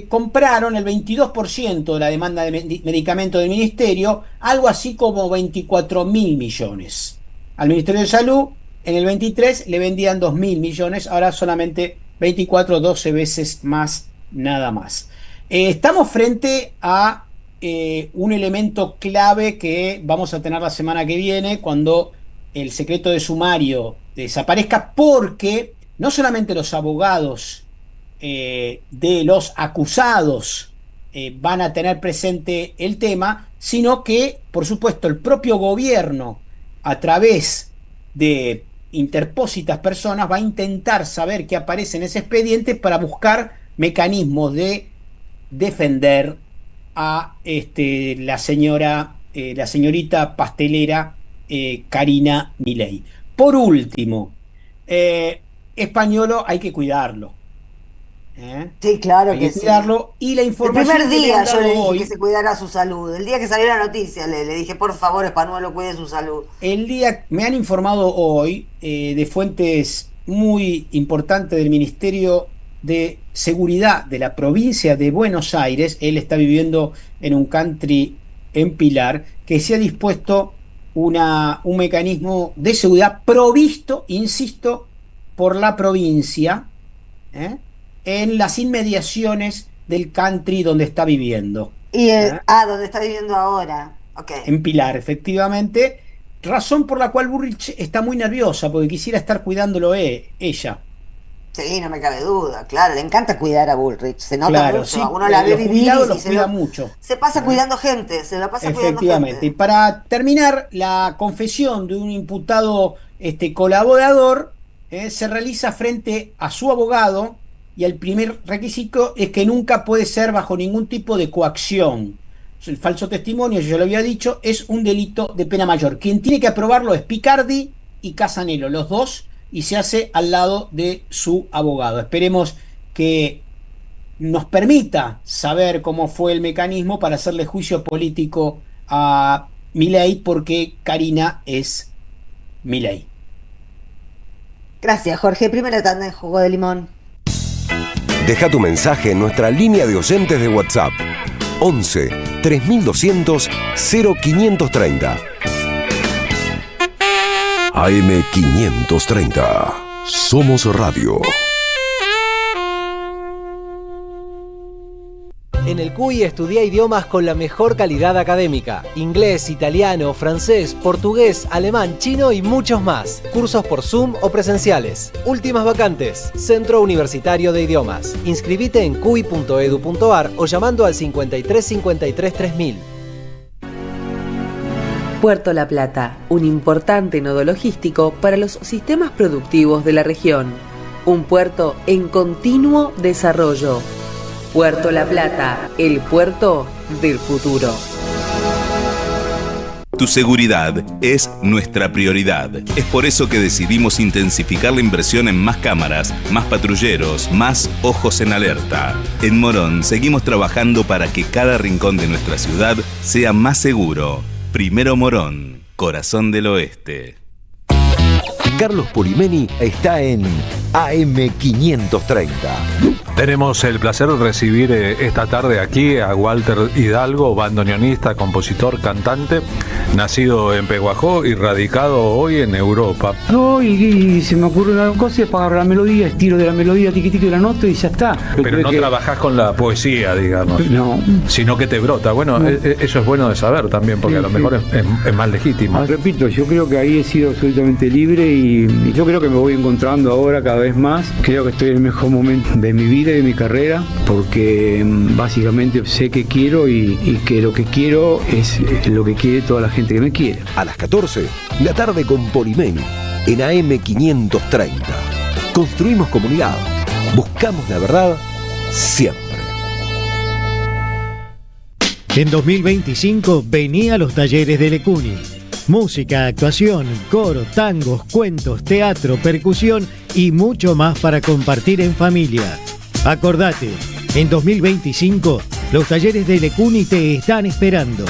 Speaker 5: compraron el 22% de la demanda de medicamentos del Ministerio, algo así como 24.000 millones. Al Ministerio de Salud en el 23 le vendían 2.000 millones, ahora solamente 24, 12 veces más, nada más. Estamos frente a un elemento clave que vamos a tener la semana que viene cuando el secreto de sumario desaparezca, porque no solamente los abogados de los acusados van a tener presente el tema, sino que, por supuesto, el propio gobierno, a través de interpósitas personas, va a intentar saber qué aparece en ese expediente para buscar mecanismos de defender a la señorita pastelera Karina Milei. Por último, Españolo hay que cuidarlo.
Speaker 4: Sí, claro
Speaker 5: Hay
Speaker 4: que
Speaker 5: que
Speaker 4: sí.
Speaker 5: cuidarlo. Y la
Speaker 4: El
Speaker 5: información
Speaker 4: primer
Speaker 5: que le
Speaker 4: día
Speaker 5: han
Speaker 4: yo
Speaker 5: dado
Speaker 4: le dije
Speaker 5: hoy,
Speaker 4: que se cuidara su salud. El día que salió la noticia le dije, por favor, Españuelo, cuide su salud.
Speaker 5: me han informado hoy de fuentes muy importantes del Ministerio de Seguridad de la provincia de Buenos Aires. Él está viviendo en un country en Pilar, que se ha dispuesto un mecanismo de seguridad provisto, insisto, por la provincia, en las inmediaciones del country donde está viviendo.
Speaker 4: Y donde está viviendo ahora. Ok.
Speaker 5: En Pilar, efectivamente, razón por la cual Bullrich está muy nerviosa, porque quisiera estar cuidándolo ella.
Speaker 4: Sí, no me cabe duda, claro, le encanta cuidar a Bullrich, se nota
Speaker 5: Claro,
Speaker 4: mucho,
Speaker 5: sí,
Speaker 4: uno la ve
Speaker 5: los
Speaker 4: vivir
Speaker 5: jubilados
Speaker 4: y
Speaker 5: los cuida mucho.
Speaker 4: se pasa cuidando gente, se la pasa cuidando
Speaker 5: Efectivamente. Y
Speaker 4: gente.
Speaker 5: para terminar, la confesión de un imputado colaborador se realiza frente a su abogado, y el primer requisito es que nunca puede ser bajo ningún tipo de coacción. El falso testimonio, yo lo había dicho, es un delito de pena mayor. Quien tiene que aprobarlo es Picardi y Casanello, los dos, y se hace al lado de su abogado. Esperemos que nos permita saber cómo fue el mecanismo para hacerle juicio político a Milei, porque Karina es Milei.
Speaker 4: Gracias, Jorge. Primera tanda en Jugo de Limón.
Speaker 2: Deja tu mensaje en nuestra línea de oyentes de WhatsApp 11 3200 0530. AM 530. Somos Radio.
Speaker 7: En el CUI estudia idiomas con la mejor calidad académica. Inglés, italiano, francés, portugués, alemán, chino y muchos más. Cursos por Zoom o presenciales. Últimas vacantes. Centro Universitario de Idiomas. Inscribite en cui.edu.ar o llamando al 53 53 3000.
Speaker 8: Puerto La Plata, un importante nodo logístico para los sistemas productivos de la región. Un puerto en continuo desarrollo. Puerto La Plata, el puerto del futuro.
Speaker 9: Tu seguridad es nuestra prioridad. Es por eso que decidimos intensificar la inversión en más cámaras, más patrulleros, más ojos en alerta. En Morón seguimos trabajando para que cada rincón de nuestra ciudad sea más seguro. Primero Morón, corazón del oeste.
Speaker 2: Carlos Purimeni está en AM 530.
Speaker 10: Tenemos el placer de recibir esta tarde aquí a Walter Hidalgo, bandoneonista, compositor, cantante, nacido en Peguajó y radicado hoy en Europa.
Speaker 11: No, y se me ocurre una cosa, es para agarrar la melodía, estiro de la melodía, tiquitico de la nota y ya está.
Speaker 10: Pero no trabajás con la poesía, digamos.
Speaker 11: No.
Speaker 10: Sino que te brota. Bueno, no. Eso es bueno de saber también, porque sí, a lo mejor es más legítimo.
Speaker 11: Repito, yo creo que ahí he sido absolutamente libre y yo creo que me voy encontrando ahora cada vez más. Creo que estoy en el mejor momento de mi vida y de mi carrera, porque básicamente sé que quiero y que lo que quiero es lo que quiere toda la gente que me quiere.
Speaker 2: A las 14, la tarde con Purimeni en AM 530. Construimos comunidad, buscamos la verdad siempre.
Speaker 12: En 2025 venía a los talleres de Lecuni. Música, actuación, coro, tangos, cuentos, teatro, percusión y mucho más para compartir en familia. Acordate, en 2025 los talleres de Lecuni te están esperando.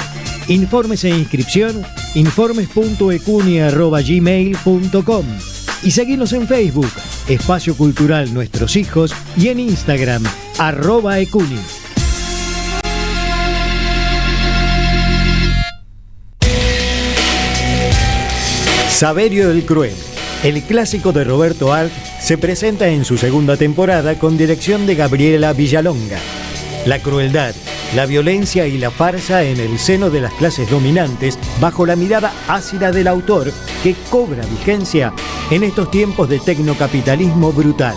Speaker 12: Informes e inscripción, informes.ecuni@gmail.com y seguinos en Facebook, Espacio Cultural Nuestros Hijos, y en Instagram, @ecuni. Saverio el Cruel, el clásico de Roberto Arlt, se presenta en su segunda temporada con dirección de Gabriela Villalonga. La crueldad, la violencia y la farsa en el seno de las clases dominantes bajo la mirada ácida del autor que cobra vigencia en estos tiempos de tecnocapitalismo brutal.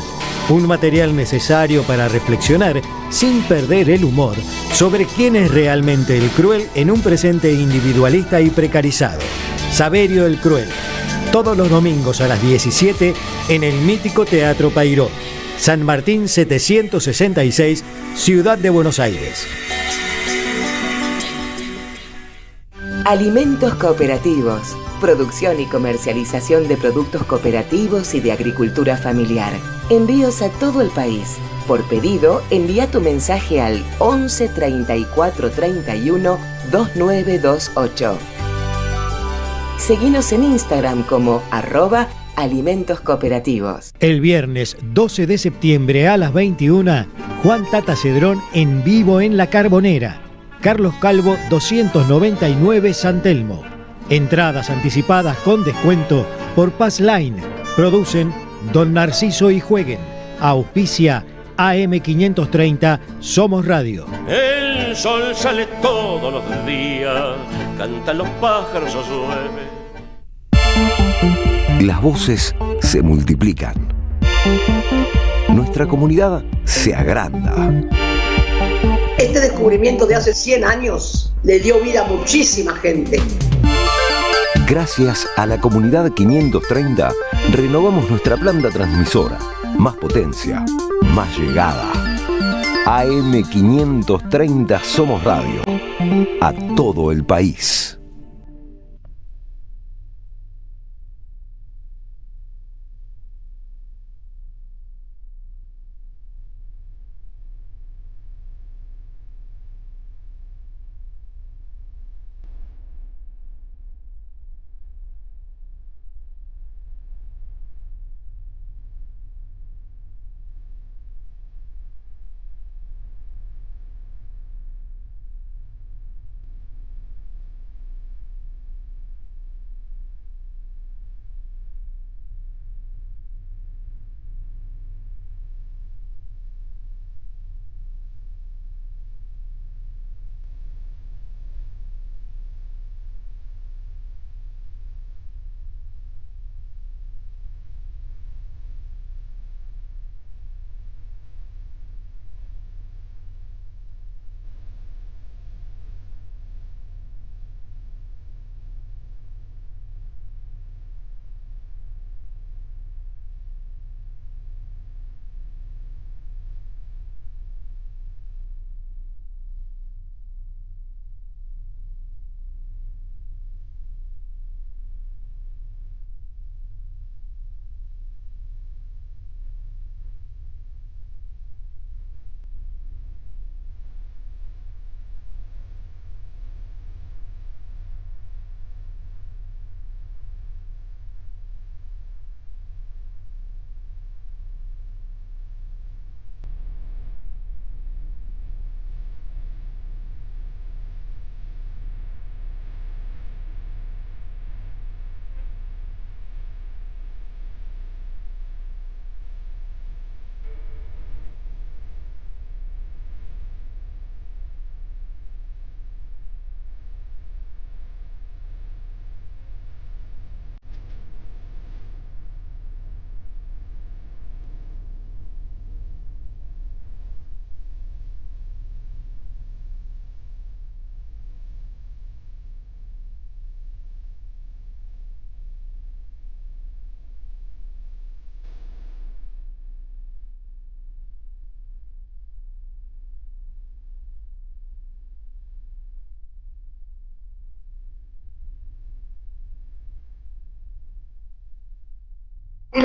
Speaker 12: Un material necesario para reflexionar sin perder el humor sobre quién es realmente el cruel en un presente individualista y precarizado. Saverio el Cruel, todos los domingos a las 17 en el mítico Teatro Pairó, San Martín 766, Ciudad de Buenos Aires.
Speaker 8: Alimentos cooperativos. Producción y comercialización de productos cooperativos y de agricultura familiar. Envíos a todo el país. Por pedido, envía tu mensaje al 11 34 31 2928. Seguinos en Instagram como @alimentos cooperativos.
Speaker 12: El viernes 12 de septiembre a las 21, Juan Tata Cedrón en vivo en La Carbonera. Carlos Calvo 299 San Telmo. Entradas anticipadas con descuento por Pass Line. Producen Don Narciso y Jueguen. Auspicia AM530 Somos Radio.
Speaker 13: El sol sale todos los días, cantan los pájaros o llueve.
Speaker 2: Las voces se multiplican. Nuestra comunidad se agranda.
Speaker 14: Este descubrimiento de hace 100 años le dio vida a muchísima gente.
Speaker 2: Gracias a la comunidad 530, renovamos nuestra planta transmisora. Más potencia, más llegada. AM530 Somos Radio. A todo el país.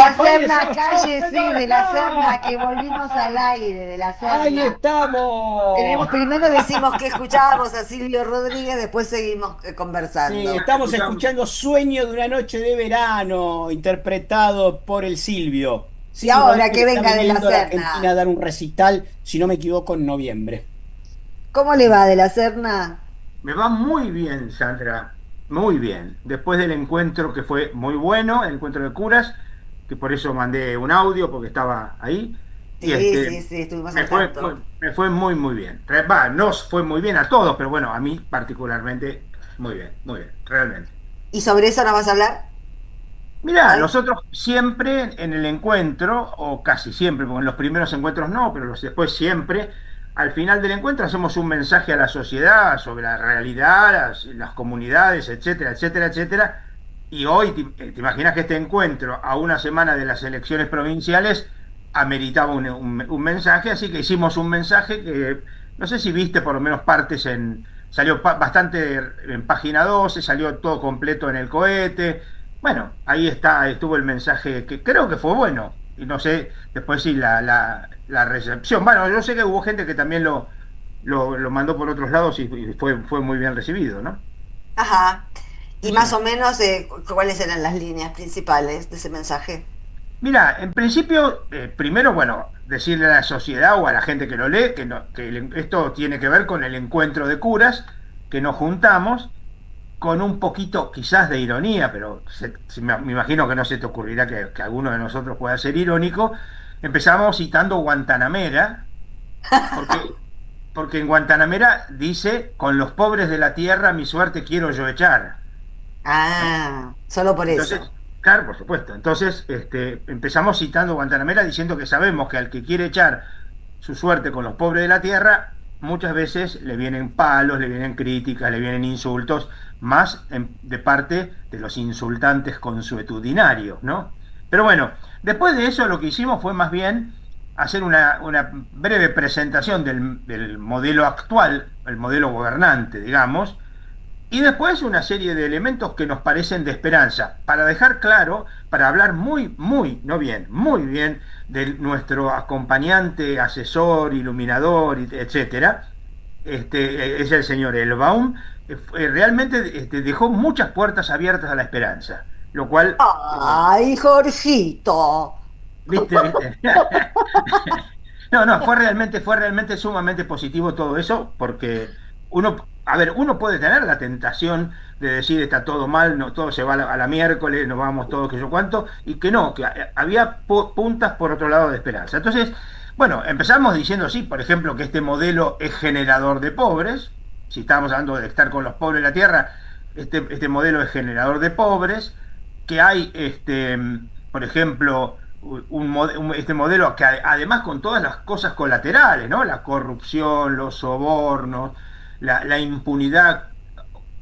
Speaker 4: la Serna, cállese, de la Serna, que volvimos al aire, de la Serna.
Speaker 5: ¡Ahí estamos!
Speaker 4: Primero decimos que escuchábamos a Silvio Rodríguez, después seguimos conversando.
Speaker 5: Sí, estamos escuchando Sueño de una noche de verano, interpretado por el Silvio.
Speaker 4: Y ahora
Speaker 5: Rodríguez
Speaker 4: que venga
Speaker 5: está
Speaker 4: de la
Speaker 5: viniendo a
Speaker 4: Serna.
Speaker 5: Argentina a dar un recital, si no me equivoco, en noviembre.
Speaker 4: ¿Cómo le va de la Serna?
Speaker 15: Me va muy bien, Sandra, muy bien. Después del encuentro que fue muy bueno, el encuentro de curas, que por eso mandé un audio porque estaba ahí.
Speaker 4: Sí, sí, estuvimos al tanto.
Speaker 15: Me fue muy, muy bien. Nos fue muy bien a todos, pero bueno, a mí particularmente muy bien, realmente.
Speaker 4: ¿Y sobre eso nos vas a hablar?
Speaker 15: Mirá, nosotros siempre en el encuentro, o casi siempre, porque en los primeros encuentros no, pero los después siempre, al final del encuentro hacemos un mensaje a la sociedad sobre la realidad, las comunidades, etcétera, etcétera, etcétera. Y hoy, te imaginas que este encuentro, a una semana de las elecciones provinciales, ameritaba un mensaje, así que hicimos un mensaje que, no sé si viste por lo menos partes salió bastante en página 12, salió todo completo en el cohete. Bueno, ahí estuvo el mensaje que creo que fue bueno. Y no sé después si la recepción. Bueno, yo sé que hubo gente que también lo mandó por otros lados y fue muy bien recibido, ¿no?
Speaker 4: Ajá. Y más o menos, ¿cuáles eran las líneas principales de ese mensaje?
Speaker 15: Mira, en principio, primero, bueno, decirle a la sociedad o a la gente que lo lee esto tiene que ver con el encuentro de curas, que nos juntamos con un poquito quizás de ironía, pero me imagino que no se te ocurrirá que alguno de nosotros pueda ser irónico. Empezamos citando Guantanamera, porque en Guantanamera dice: con los pobres de la tierra mi suerte quiero yo echar.
Speaker 4: Ah, solo por eso.
Speaker 15: Claro, por supuesto. Entonces, empezamos citando Guantanamera diciendo que sabemos que al que quiere echar su suerte con los pobres de la tierra, muchas veces le vienen palos, le vienen críticas, le vienen insultos, más de parte de los insultantes consuetudinarios, ¿no? Pero bueno, después de eso lo que hicimos fue más bien hacer una breve presentación del modelo actual, el modelo gobernante, digamos, y después una serie de elementos que nos parecen de esperanza, para dejar claro, para hablar muy bien de nuestro acompañante, asesor, iluminador, etcétera. Es el señor Elbaum. Realmente dejó muchas puertas abiertas a la esperanza, lo cual...
Speaker 4: ¡Ay, Jorgito!
Speaker 15: ¿Viste? No, fue realmente sumamente positivo todo eso, porque uno puede tener la tentación de decir está todo mal, no, todo se va a la miércoles, nos vamos todos, que yo cuánto, y que no, que había puntas por otro lado de esperanza. Entonces, bueno, empezamos diciendo sí, por ejemplo, que este modelo es generador de pobres. Si estábamos hablando de estar con los pobres de la tierra, este modelo es generador de pobres, que hay, por ejemplo, este modelo que además con todas las cosas colaterales, ¿no? La corrupción, los sobornos, la impunidad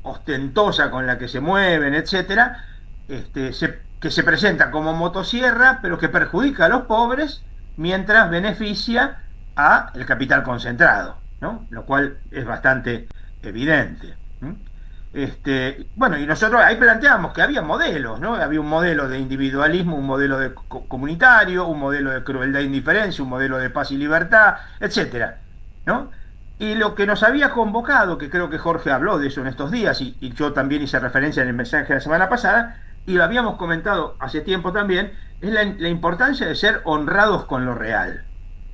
Speaker 15: ostentosa con la que se mueven, etcétera, que se presenta como motosierra, pero que perjudica a los pobres mientras beneficia a el capital concentrado, ¿no? Lo cual es bastante evidente. Bueno, y nosotros ahí planteamos que había modelos, ¿no? Había un modelo de individualismo, un modelo de comunitario, un modelo de crueldad e indiferencia, un modelo de paz y libertad, etcétera, ¿no? Y lo que nos había convocado, que creo que Jorge habló de eso en estos días, y yo también hice referencia en el mensaje de la semana pasada, y lo habíamos comentado hace tiempo también, es la importancia de ser honrados con lo real.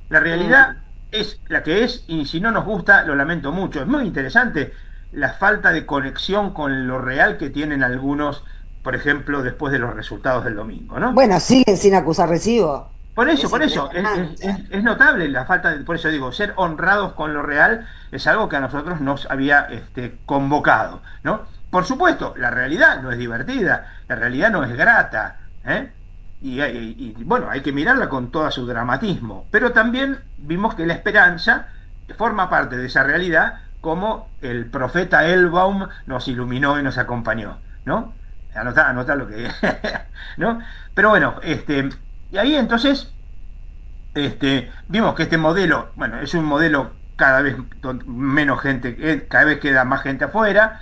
Speaker 15: La realidad es la que es, y si no nos gusta, lo lamento mucho. Es muy interesante la falta de conexión con lo real que tienen algunos, por ejemplo, después de los resultados del domingo, ¿no?
Speaker 4: Bueno, siguen sin acusar recibo.
Speaker 15: Por eso, es notable la falta de, por eso digo, ser honrados con lo real es algo que a nosotros nos había convocado, ¿no? Por supuesto, la realidad no es divertida, la realidad no es grata, ¿eh? Y bueno, hay que mirarla con todo su dramatismo, pero también vimos que la esperanza forma parte de esa realidad, como el profeta Elbaum nos iluminó y nos acompañó, ¿no? Anotá lo que... ¿no? Pero bueno, y ahí entonces vimos que este modelo, bueno, es un modelo cada vez menos gente, cada vez queda más gente afuera,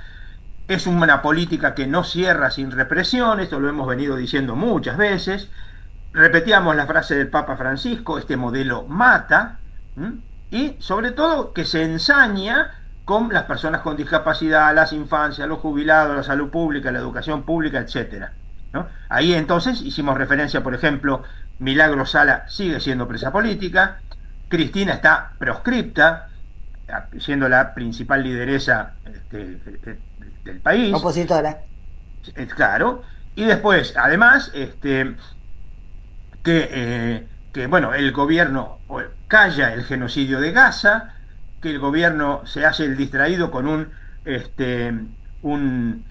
Speaker 15: es una política que no cierra sin represión, esto lo hemos venido diciendo muchas veces, repetíamos la frase del Papa Francisco, este modelo mata, ¿m? Y sobre todo que se ensaña con las personas con discapacidad, las infancias, los jubilados, la salud pública, la educación pública, etcétera, ¿no? Ahí entonces hicimos referencia, por ejemplo, Milagro Sala sigue siendo presa política, Cristina está proscripta, siendo la principal lideresa del país.
Speaker 4: Opositora.
Speaker 15: Claro. Y después, además, que bueno, el gobierno calla el genocidio de Gaza, que el gobierno se hace el distraído con un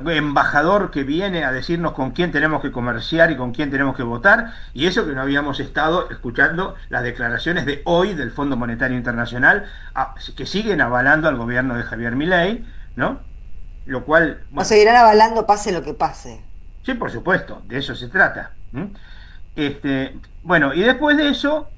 Speaker 15: embajador que viene a decirnos con quién tenemos que comerciar y con quién tenemos que votar, y eso que no habíamos estado escuchando las declaraciones de hoy del Fondo Monetario Internacional, que siguen avalando al gobierno de Javier Milei, ¿no? Lo cual...
Speaker 4: Bueno, seguirán avalando pase lo que pase.
Speaker 15: Sí, por supuesto, de eso se trata. Bueno, y después de eso,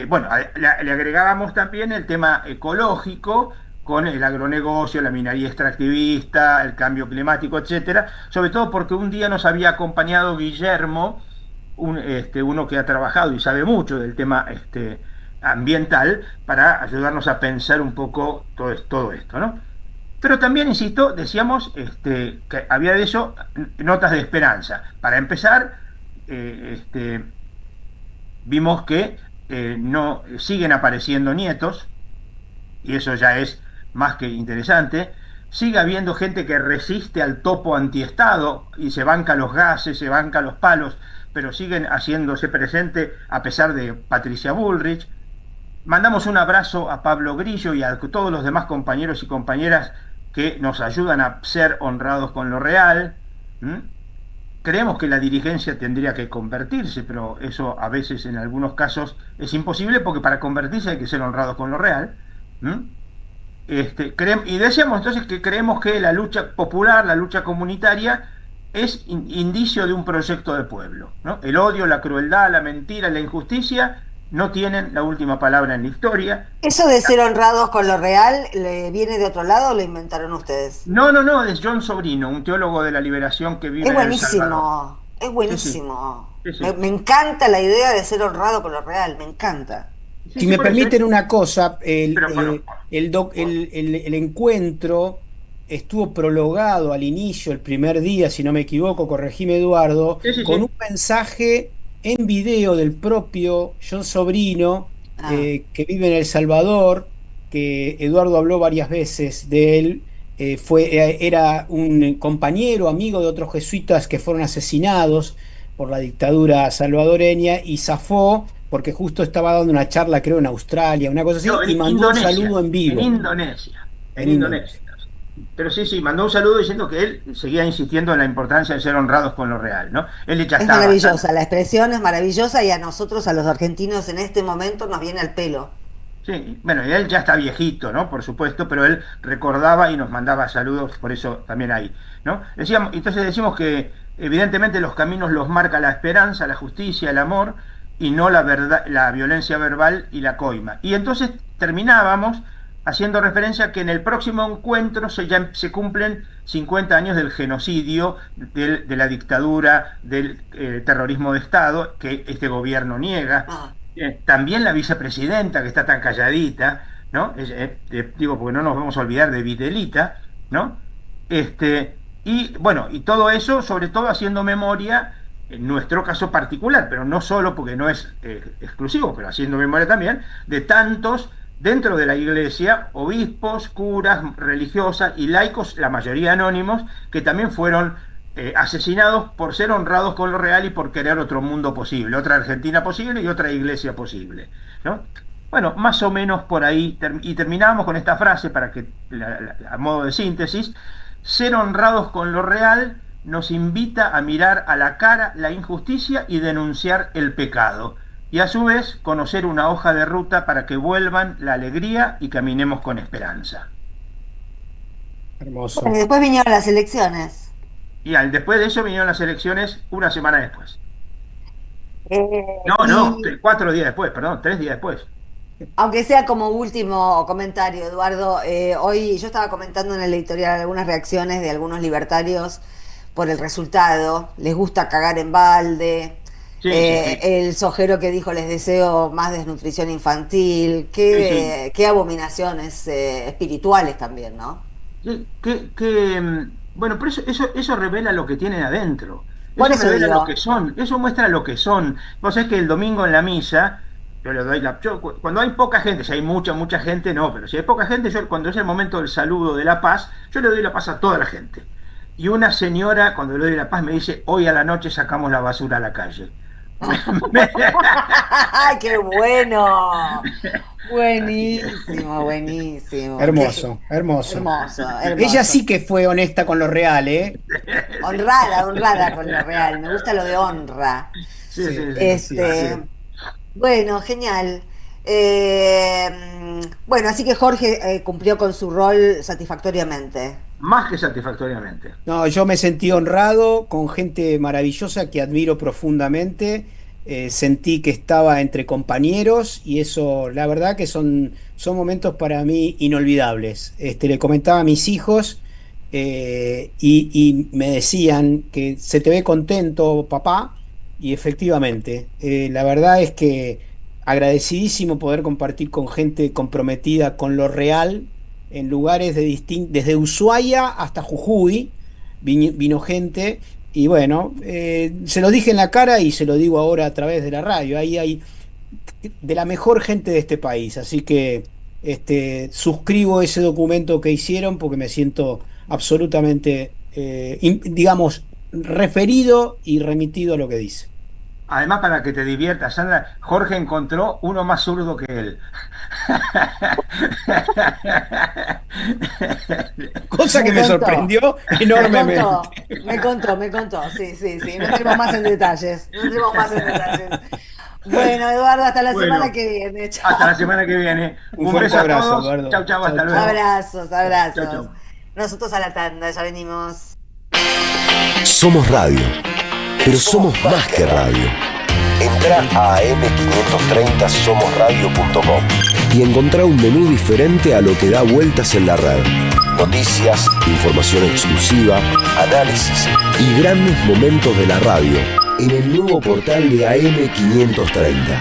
Speaker 15: bueno, le agregábamos también el tema ecológico, con el agronegocio, la minería extractivista, el cambio climático, etcétera, sobre todo porque un día nos había acompañado Guillermo, uno que ha trabajado y sabe mucho del tema ambiental, para ayudarnos a pensar un poco todo esto, ¿no? Pero también, insisto, decíamos que había de eso notas de esperanza. Para empezar, vimos que no siguen apareciendo nietos, y eso ya es más que interesante. Sigue habiendo gente que resiste al topo antiestado y se banca los gases, se banca los palos, pero siguen haciéndose presente a pesar de Patricia Bullrich. Mandamos un abrazo a Pablo Grillo y a todos los demás compañeros y compañeras que nos ayudan a ser honrados con lo real. Creemos que la dirigencia tendría que convertirse, pero eso a veces en algunos casos es imposible, porque para convertirse hay que ser honrados con lo real. Y decíamos entonces que creemos que la lucha popular, la lucha comunitaria, es indicio de un proyecto de pueblo, ¿no? El odio, la crueldad, la mentira, la injusticia no tienen la última palabra en la historia.
Speaker 4: ¿Eso de ser honrados con lo real ¿le viene de otro lado o lo inventaron ustedes?
Speaker 15: No, es John Sobrino, un teólogo de la liberación que vive
Speaker 4: en El Salvador. Es buenísimo, es buenísimo. Sí. Me encanta la idea de ser honrado con lo real, me encanta.
Speaker 5: Si me permiten una cosa, el encuentro estuvo prologado al inicio, el primer día, si no me equivoco, corregime Eduardo, con un mensaje en video del propio John Sobrino, que vive en El Salvador, que Eduardo habló varias veces de él. Era un compañero, amigo de otros jesuitas que fueron asesinados por la dictadura salvadoreña, y zafó porque justo estaba dando una charla, creo, en Australia, una cosa así, y mandó un saludo en vivo.
Speaker 15: En Indonesia. Pero sí, mandó un saludo diciendo que él seguía insistiendo en la importancia de ser honrados con lo real, ¿no? Él ya
Speaker 4: es maravillosa, la expresión es maravillosa, y a nosotros, a los argentinos, en este momento nos viene al pelo.
Speaker 15: Sí, bueno, y él ya está viejito, ¿no? Por supuesto, pero él recordaba y nos mandaba saludos, por eso también ahí, ¿no? Entonces decimos que evidentemente los caminos los marca la esperanza, la justicia, el amor, y no la verdad, la violencia verbal y la coima. Y entonces terminábamos haciendo referencia a que en el próximo encuentro se cumplen 50 años del genocidio, de la dictadura, del terrorismo de Estado, que este gobierno niega. También la vicepresidenta, que está tan calladita, ¿no? Digo, porque no nos vamos a olvidar de Videlita, ¿no? Y bueno, y todo eso, sobre todo haciendo memoria, en nuestro caso particular, pero no solo porque no es exclusivo, pero haciendo memoria también, de tantos dentro de la iglesia, obispos, curas, religiosas y laicos, la mayoría anónimos, que también fueron asesinados por ser honrados con lo real y por querer otro mundo posible, otra Argentina posible y otra iglesia posible, ¿no? Bueno, más o menos por ahí, y terminamos con esta frase para que, a modo de síntesis: ser honrados con lo real nos invita a mirar a la cara la injusticia y denunciar el pecado, y a su vez conocer una hoja de ruta para que vuelvan la alegría y caminemos con esperanza.
Speaker 5: Hermoso.
Speaker 4: Bueno, y después vinieron las elecciones.
Speaker 15: Y después de eso vinieron las elecciones una semana después. 4 días después, perdón, 3 días después.
Speaker 4: Aunque sea como último comentario, Eduardo, hoy yo estaba comentando en el editorial algunas reacciones de algunos libertarios por el resultado. Les gusta cagar en balde,
Speaker 15: Sí,
Speaker 4: El sojero que dijo les deseo más desnutrición infantil, qué abominaciones espirituales también, ¿no?
Speaker 15: Bueno, pero eso revela lo que tienen adentro.
Speaker 4: Por
Speaker 15: Eso
Speaker 4: eso
Speaker 15: revela
Speaker 4: digo.
Speaker 15: lo que son. Eso muestra lo que son. Vos sabés que el domingo en la misa, yo le doy cuando hay poca gente, si hay mucha gente, no, pero si hay poca gente, yo cuando es el momento del saludo de la paz, yo le doy la paz a toda la gente. Y una señora, cuando le doy la paz, me dice, hoy a la noche sacamos la basura a la calle.
Speaker 4: ¡Ay, qué bueno! Buenísimo, buenísimo.
Speaker 5: Hermoso.
Speaker 4: Hermoso.
Speaker 5: Ella sí que fue honesta con lo real, ¿eh?
Speaker 4: Honrada con lo real. Me gusta lo de honra.
Speaker 15: Sí.
Speaker 4: Bueno, genial. Bueno, así que Jorge cumplió con su rol satisfactoriamente.
Speaker 15: Más que satisfactoriamente.
Speaker 5: No, yo me sentí honrado con gente maravillosa que admiro profundamente. Sentí que estaba entre compañeros y eso, la verdad que son momentos para mí inolvidables. Le comentaba a mis hijos y me decían que se te ve contento, papá, y efectivamente, la verdad es que agradecidísimo poder compartir con gente comprometida con lo real en lugares desde Ushuaia hasta Jujuy, vino gente. Y bueno, se lo dije en la cara y se lo digo ahora a través de la radio. Ahí hay de la mejor gente de este país. Así que suscribo ese documento que hicieron porque me siento absolutamente, digamos, referido y remitido a lo que dice.
Speaker 15: Además, para que te diviertas, Sandra, Jorge encontró uno más zurdo que él.
Speaker 5: Cosa que me sorprendió enormemente.
Speaker 4: Me contó. Sí. No entremos más en detalles. Bueno, Eduardo, hasta la semana que viene. Chao.
Speaker 15: Hasta la semana que viene.
Speaker 5: Un fuerte abrazo,
Speaker 15: todos.
Speaker 5: Eduardo.
Speaker 15: Chau, hasta luego.
Speaker 4: Abrazos.
Speaker 15: Chau.
Speaker 4: Nosotros a la tanda, ya venimos.
Speaker 2: Somos radio, pero somos más que radio. Entra a am530somosradio.com y encontrá un menú diferente a lo que da vueltas en la red. Noticias, información exclusiva, análisis y grandes momentos de la radio en el nuevo portal de AM530.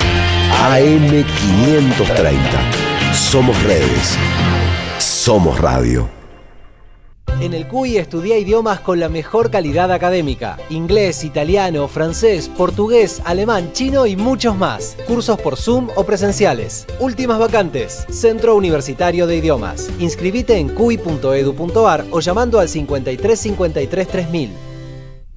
Speaker 2: AM530. Somos redes. Somos radio.
Speaker 7: En el CUI estudia idiomas con la mejor calidad académica. Inglés, italiano, francés, portugués, alemán, chino y muchos más. Cursos por Zoom o presenciales. Últimas vacantes. Centro Universitario de Idiomas. Inscribite en cui.edu.ar o llamando al 53 53 3000.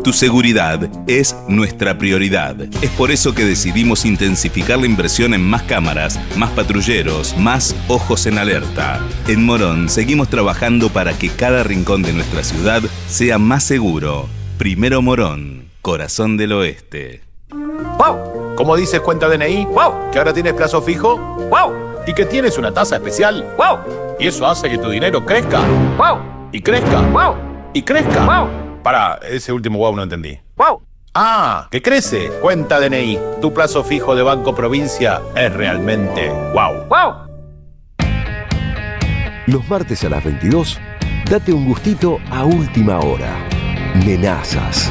Speaker 9: Tu seguridad es nuestra prioridad. Es por eso que decidimos intensificar la inversión en más cámaras, más patrulleros, más ojos en alerta. En Morón seguimos trabajando para que cada rincón de nuestra ciudad sea más seguro. Primero Morón, corazón del oeste.
Speaker 16: ¡Wow! ¿Cómo dices cuenta DNI? ¡Wow! ¿Que ahora tienes plazo fijo? ¡Wow! ¿Y que tienes una tasa especial? ¡Wow! Y eso hace que tu dinero crezca. ¡Wow! Y crezca. ¡Wow! Y crezca. ¡Wow! Pará, ese último wow no entendí. ¡Wow! Ah, que crece. Cuenta DNI. Tu plazo fijo de Banco Provincia es realmente wow. ¡Wow!
Speaker 2: Los martes a las 22, date un gustito a última hora. Nenazas.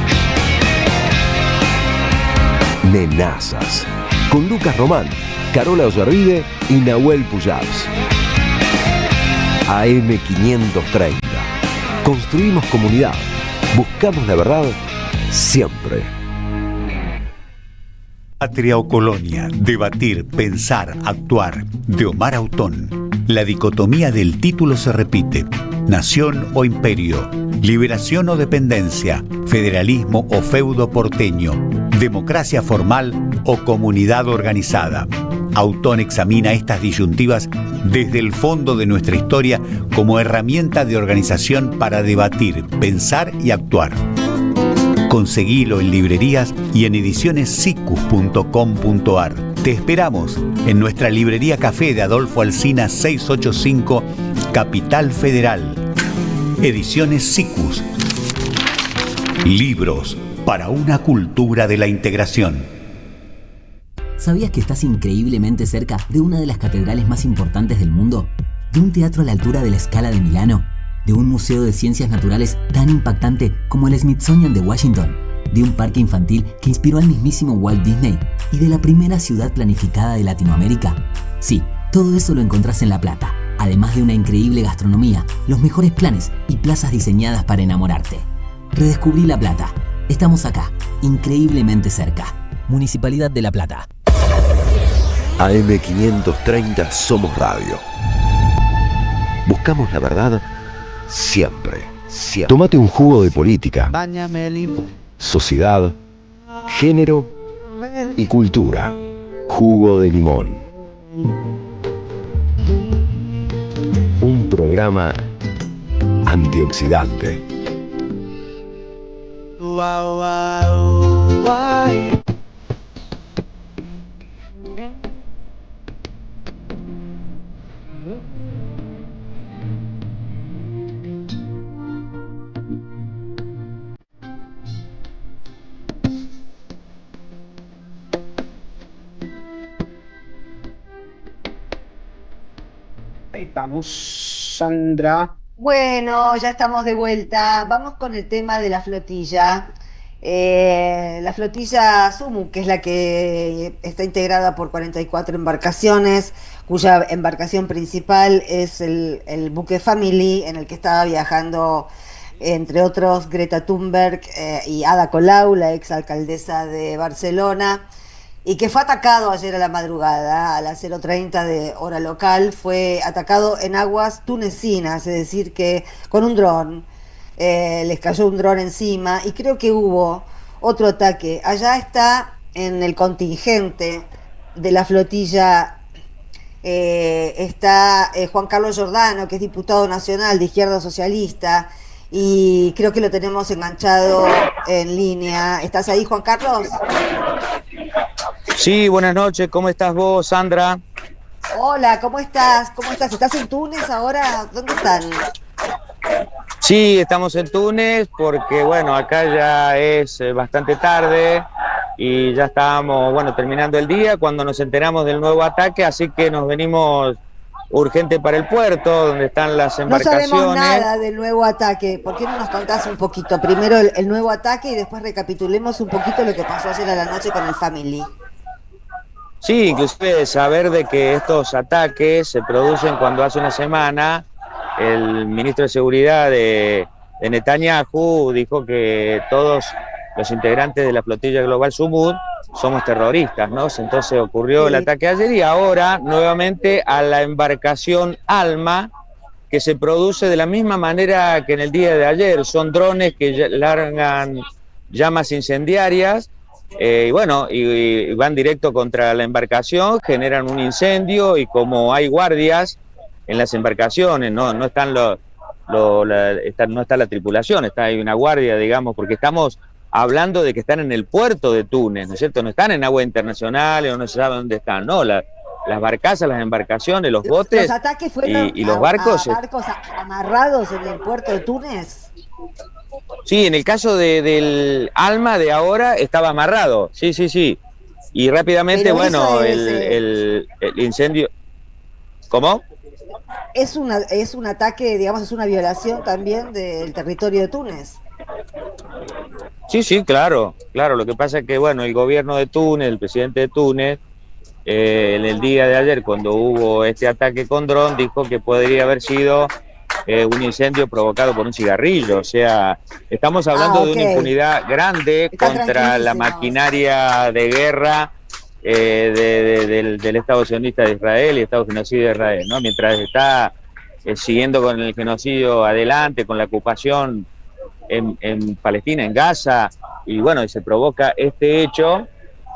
Speaker 2: Nenazas. Con Lucas Román, Carola Ollarvide y Nahuel Pujals. AM530. Construimos comunidad. Buscamos la verdad siempre.
Speaker 17: Patria o colonia, debatir, pensar, actuar. De Omar Autón. La dicotomía del título se repite. Nación o imperio. Liberación o dependencia. Federalismo o feudo porteño. Democracia formal o comunidad organizada. Autón examina estas disyuntivas desde el fondo de nuestra historia como herramienta de organización para debatir, pensar y actuar. Conseguilo en librerías y en edicionessicus.com.ar. Te esperamos en nuestra librería Café de Adolfo Alsina 685, Capital Federal. Ediciones Sicus. Libros para una cultura de la integración.
Speaker 18: ¿Sabías que estás increíblemente cerca de una de las catedrales más importantes del mundo? ¿De un teatro a la altura de la Scala de Milano? ¿De un museo de ciencias naturales tan impactante como el Smithsonian de Washington? de un parque infantil que inspiró al mismísimo Walt Disney y de la primera ciudad planificada de Latinoamérica. Sí, todo eso lo encontrás en La Plata, además de una increíble gastronomía, los mejores planes y plazas diseñadas para enamorarte. Redescubrí La Plata. Estamos acá, increíblemente cerca. Municipalidad de La Plata.
Speaker 2: AM530 Somos Radio. Buscamos la verdad siempre, siempre. Tómate un jugo de política,
Speaker 3: Báñame limón.
Speaker 2: sociedad, género y cultura. Jugo de limón. Un programa antioxidante.
Speaker 5: Ahí estamos, Sandra.
Speaker 4: Bueno, ya estamos de vuelta. Vamos con el tema de la flotilla. La flotilla Sumu, que es la que está integrada por 44 embarcaciones, cuya embarcación principal es el buque Family, en el que estaba viajando, entre otros, Greta Thunberg y Ada Colau, la ex alcaldesa de Barcelona, y que fue atacado ayer a la madrugada, a las 0:30 de hora local. Fue atacado en aguas tunecinas, es decir, que con un dron. Les cayó un dron encima, y creo que hubo otro ataque. Allá está en el contingente de la flotilla, está Juan Carlos Giordano, que es diputado nacional de Izquierda Socialista, y creo que lo tenemos enganchado en línea. ¿Estás ahí, Juan Carlos?
Speaker 19: Sí, buenas noches. ¿Cómo estás vos, Sandra?
Speaker 4: Hola, ¿cómo estás? ¿Cómo estás? ¿Estás en Túnez ahora? ¿Dónde están?
Speaker 19: Sí, estamos en Túnez porque, bueno, acá ya es bastante tarde y ya estábamos, bueno, terminando el día cuando nos enteramos del nuevo ataque, así que nos venimos urgente para el puerto, donde están las embarcaciones.
Speaker 4: No sabemos nada del nuevo ataque. ¿Por qué no nos contás un poquito? Primero el nuevo ataque y después recapitulemos un poquito lo que pasó ayer a la noche con el Family.
Speaker 19: Sí, inclusive saber de que estos ataques se producen cuando hace una semana el ministro de Seguridad de Netanyahu dijo que todos los integrantes de la flotilla global Sumud somos terroristas, ¿no? Entonces ocurrió el ataque ayer y ahora nuevamente a la embarcación Alma, que se produce de la misma manera que en el día de ayer. Son drones que largan llamas incendiarias y bueno, y van directo contra la embarcación, generan un incendio, y como hay guardias en las embarcaciones, no están no está la tripulación, hay una guardia, digamos, porque estamos hablando de que están en el puerto de Túnez, ¿no es cierto? No están en agua internacional o no se sabe dónde están, no, las barcazas, las embarcaciones, los botes
Speaker 4: ¿Los ataques fueron
Speaker 19: y los barcos.
Speaker 4: a barcos amarrados en el puerto de Túnez?
Speaker 19: Sí, en el caso del Alma de ahora estaba amarrado, sí. Y rápidamente,
Speaker 4: Pero
Speaker 19: bueno,
Speaker 4: es,
Speaker 19: el incendio... ¿Cómo?
Speaker 4: Es un ataque, digamos, es una violación también del territorio de Túnez.
Speaker 19: Sí, claro. Lo que pasa es que, bueno, el gobierno de Túnez, el presidente de Túnez, en el día de ayer, cuando hubo este ataque con dron, dijo que podría haber sido un incendio provocado por un cigarrillo. O sea, estamos hablando de una impunidad grande contra la maquinaria de guerra del Estado sionista de Israel y Estado genocida de Israel, ¿no? Mientras está siguiendo con el genocidio adelante, con la ocupación en Palestina, en Gaza, y bueno, y se provoca este hecho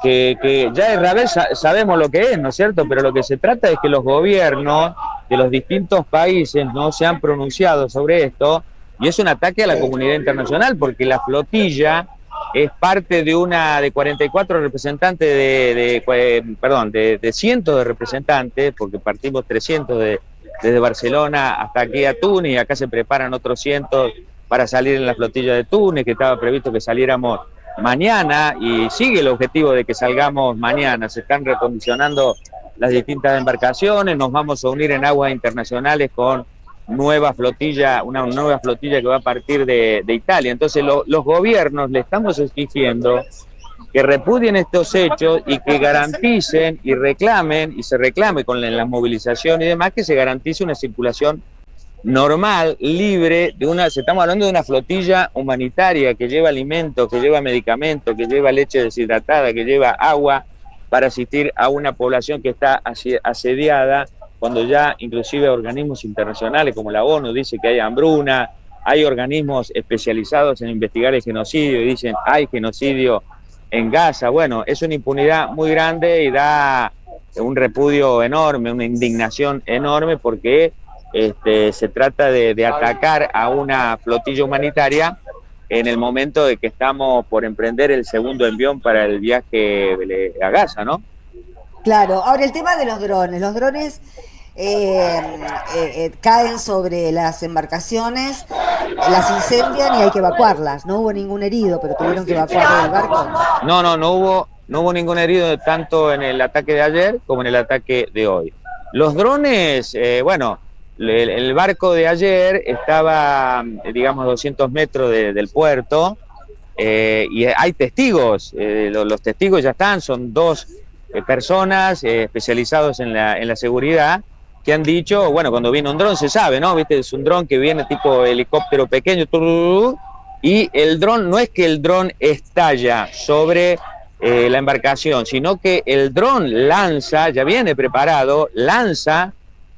Speaker 19: que ya Israel sabemos lo que es, ¿no es cierto? Pero lo que se trata es que los gobiernos de los distintos países no se han pronunciado sobre esto, y es un ataque a la comunidad internacional, porque la flotilla es parte de 44 representantes de cientos de representantes, porque partimos 300 desde Barcelona hasta aquí a Túnez, y acá se preparan otros cientos para salir en la flotilla de Túnez, que estaba previsto que saliéramos mañana, y sigue el objetivo de que salgamos mañana. Se están recondicionando las distintas embarcaciones, nos vamos a unir en aguas internacionales con nueva flotilla, una nueva flotilla que va a partir de Italia. Entonces los gobiernos le estamos exigiendo que repudien estos hechos y que garanticen y reclamen, y se reclame con la movilización y demás, que se garantice una circulación normal, libre, estamos hablando de una flotilla humanitaria que lleva alimentos, que lleva medicamentos, que lleva leche deshidratada, que lleva agua para asistir a una población que está asediada, cuando ya inclusive organismos internacionales como la ONU dice que hay hambruna, hay organismos especializados en investigar el genocidio y dicen hay genocidio en Gaza. Bueno, es una impunidad muy grande y da un repudio enorme, una indignación enorme, porque se trata de atacar a una flotilla humanitaria en el momento de que estamos por emprender el segundo envión para el viaje a Gaza, ¿no?
Speaker 4: Claro, ahora el tema de los drones caen sobre las embarcaciones, las incendian y hay que evacuarlas. No hubo ningún herido, pero tuvieron que evacuar el barco.
Speaker 19: No hubo ningún herido tanto en el ataque de ayer como en el ataque de hoy. Los drones, el barco de ayer estaba, digamos, 200 metros del puerto, y hay testigos, los testigos ya están, son dos personas especializados en la seguridad, que han dicho, cuando viene un dron se sabe, ¿no? ¿Viste? Es un dron que viene tipo helicóptero pequeño, y el dron, no es que el dron estalla sobre la embarcación, sino que el dron lanza, ya viene preparado, lanza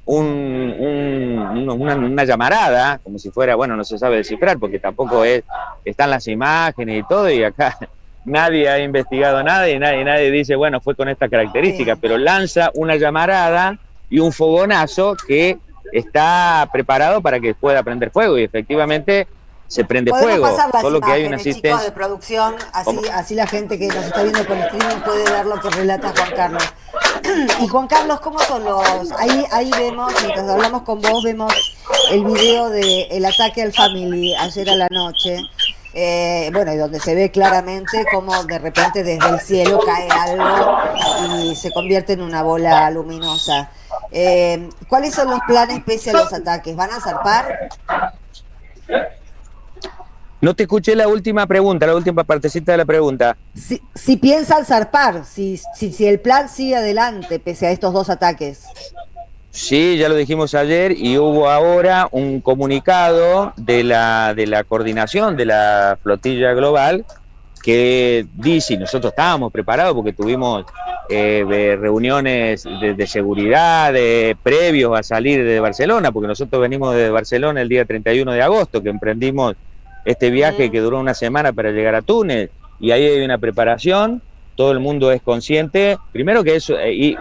Speaker 19: una llamarada, como si fuera, no se sabe descifrar porque tampoco están las imágenes y todo, y acá nadie ha investigado nada y nadie dice, fue con esta característica, pero lanza una llamarada y un fogonazo que está preparado para que pueda prender fuego, y efectivamente se prende fuego, solo que hay una asistencia.
Speaker 4: Chicos de producción, así la gente que nos está viendo por streaming puede ver lo que relata Juan Carlos. Y Juan Carlos, ¿cómo son ahí vemos, mientras hablamos con vos, vemos el video del ataque al Family ayer a la noche, y donde se ve claramente cómo de repente desde el cielo cae algo y se convierte en una bola luminosa. ¿Cuáles son los planes pese a los ataques? ¿Van a zarpar?
Speaker 19: No te escuché la última pregunta, la última partecita de la pregunta.
Speaker 4: Si piensan zarpar, si el plan sigue adelante pese a estos dos ataques.
Speaker 19: Sí, ya lo dijimos ayer, y hubo ahora un comunicado de la coordinación de la flotilla global que dice, y nosotros estábamos preparados porque tuvimos reuniones de seguridad previos a salir de Barcelona, porque nosotros venimos de Barcelona el día 31 de agosto, que emprendimos este viaje que duró una semana para llegar a Túnez, y ahí hay una preparación, todo el mundo es consciente, primero que eso, y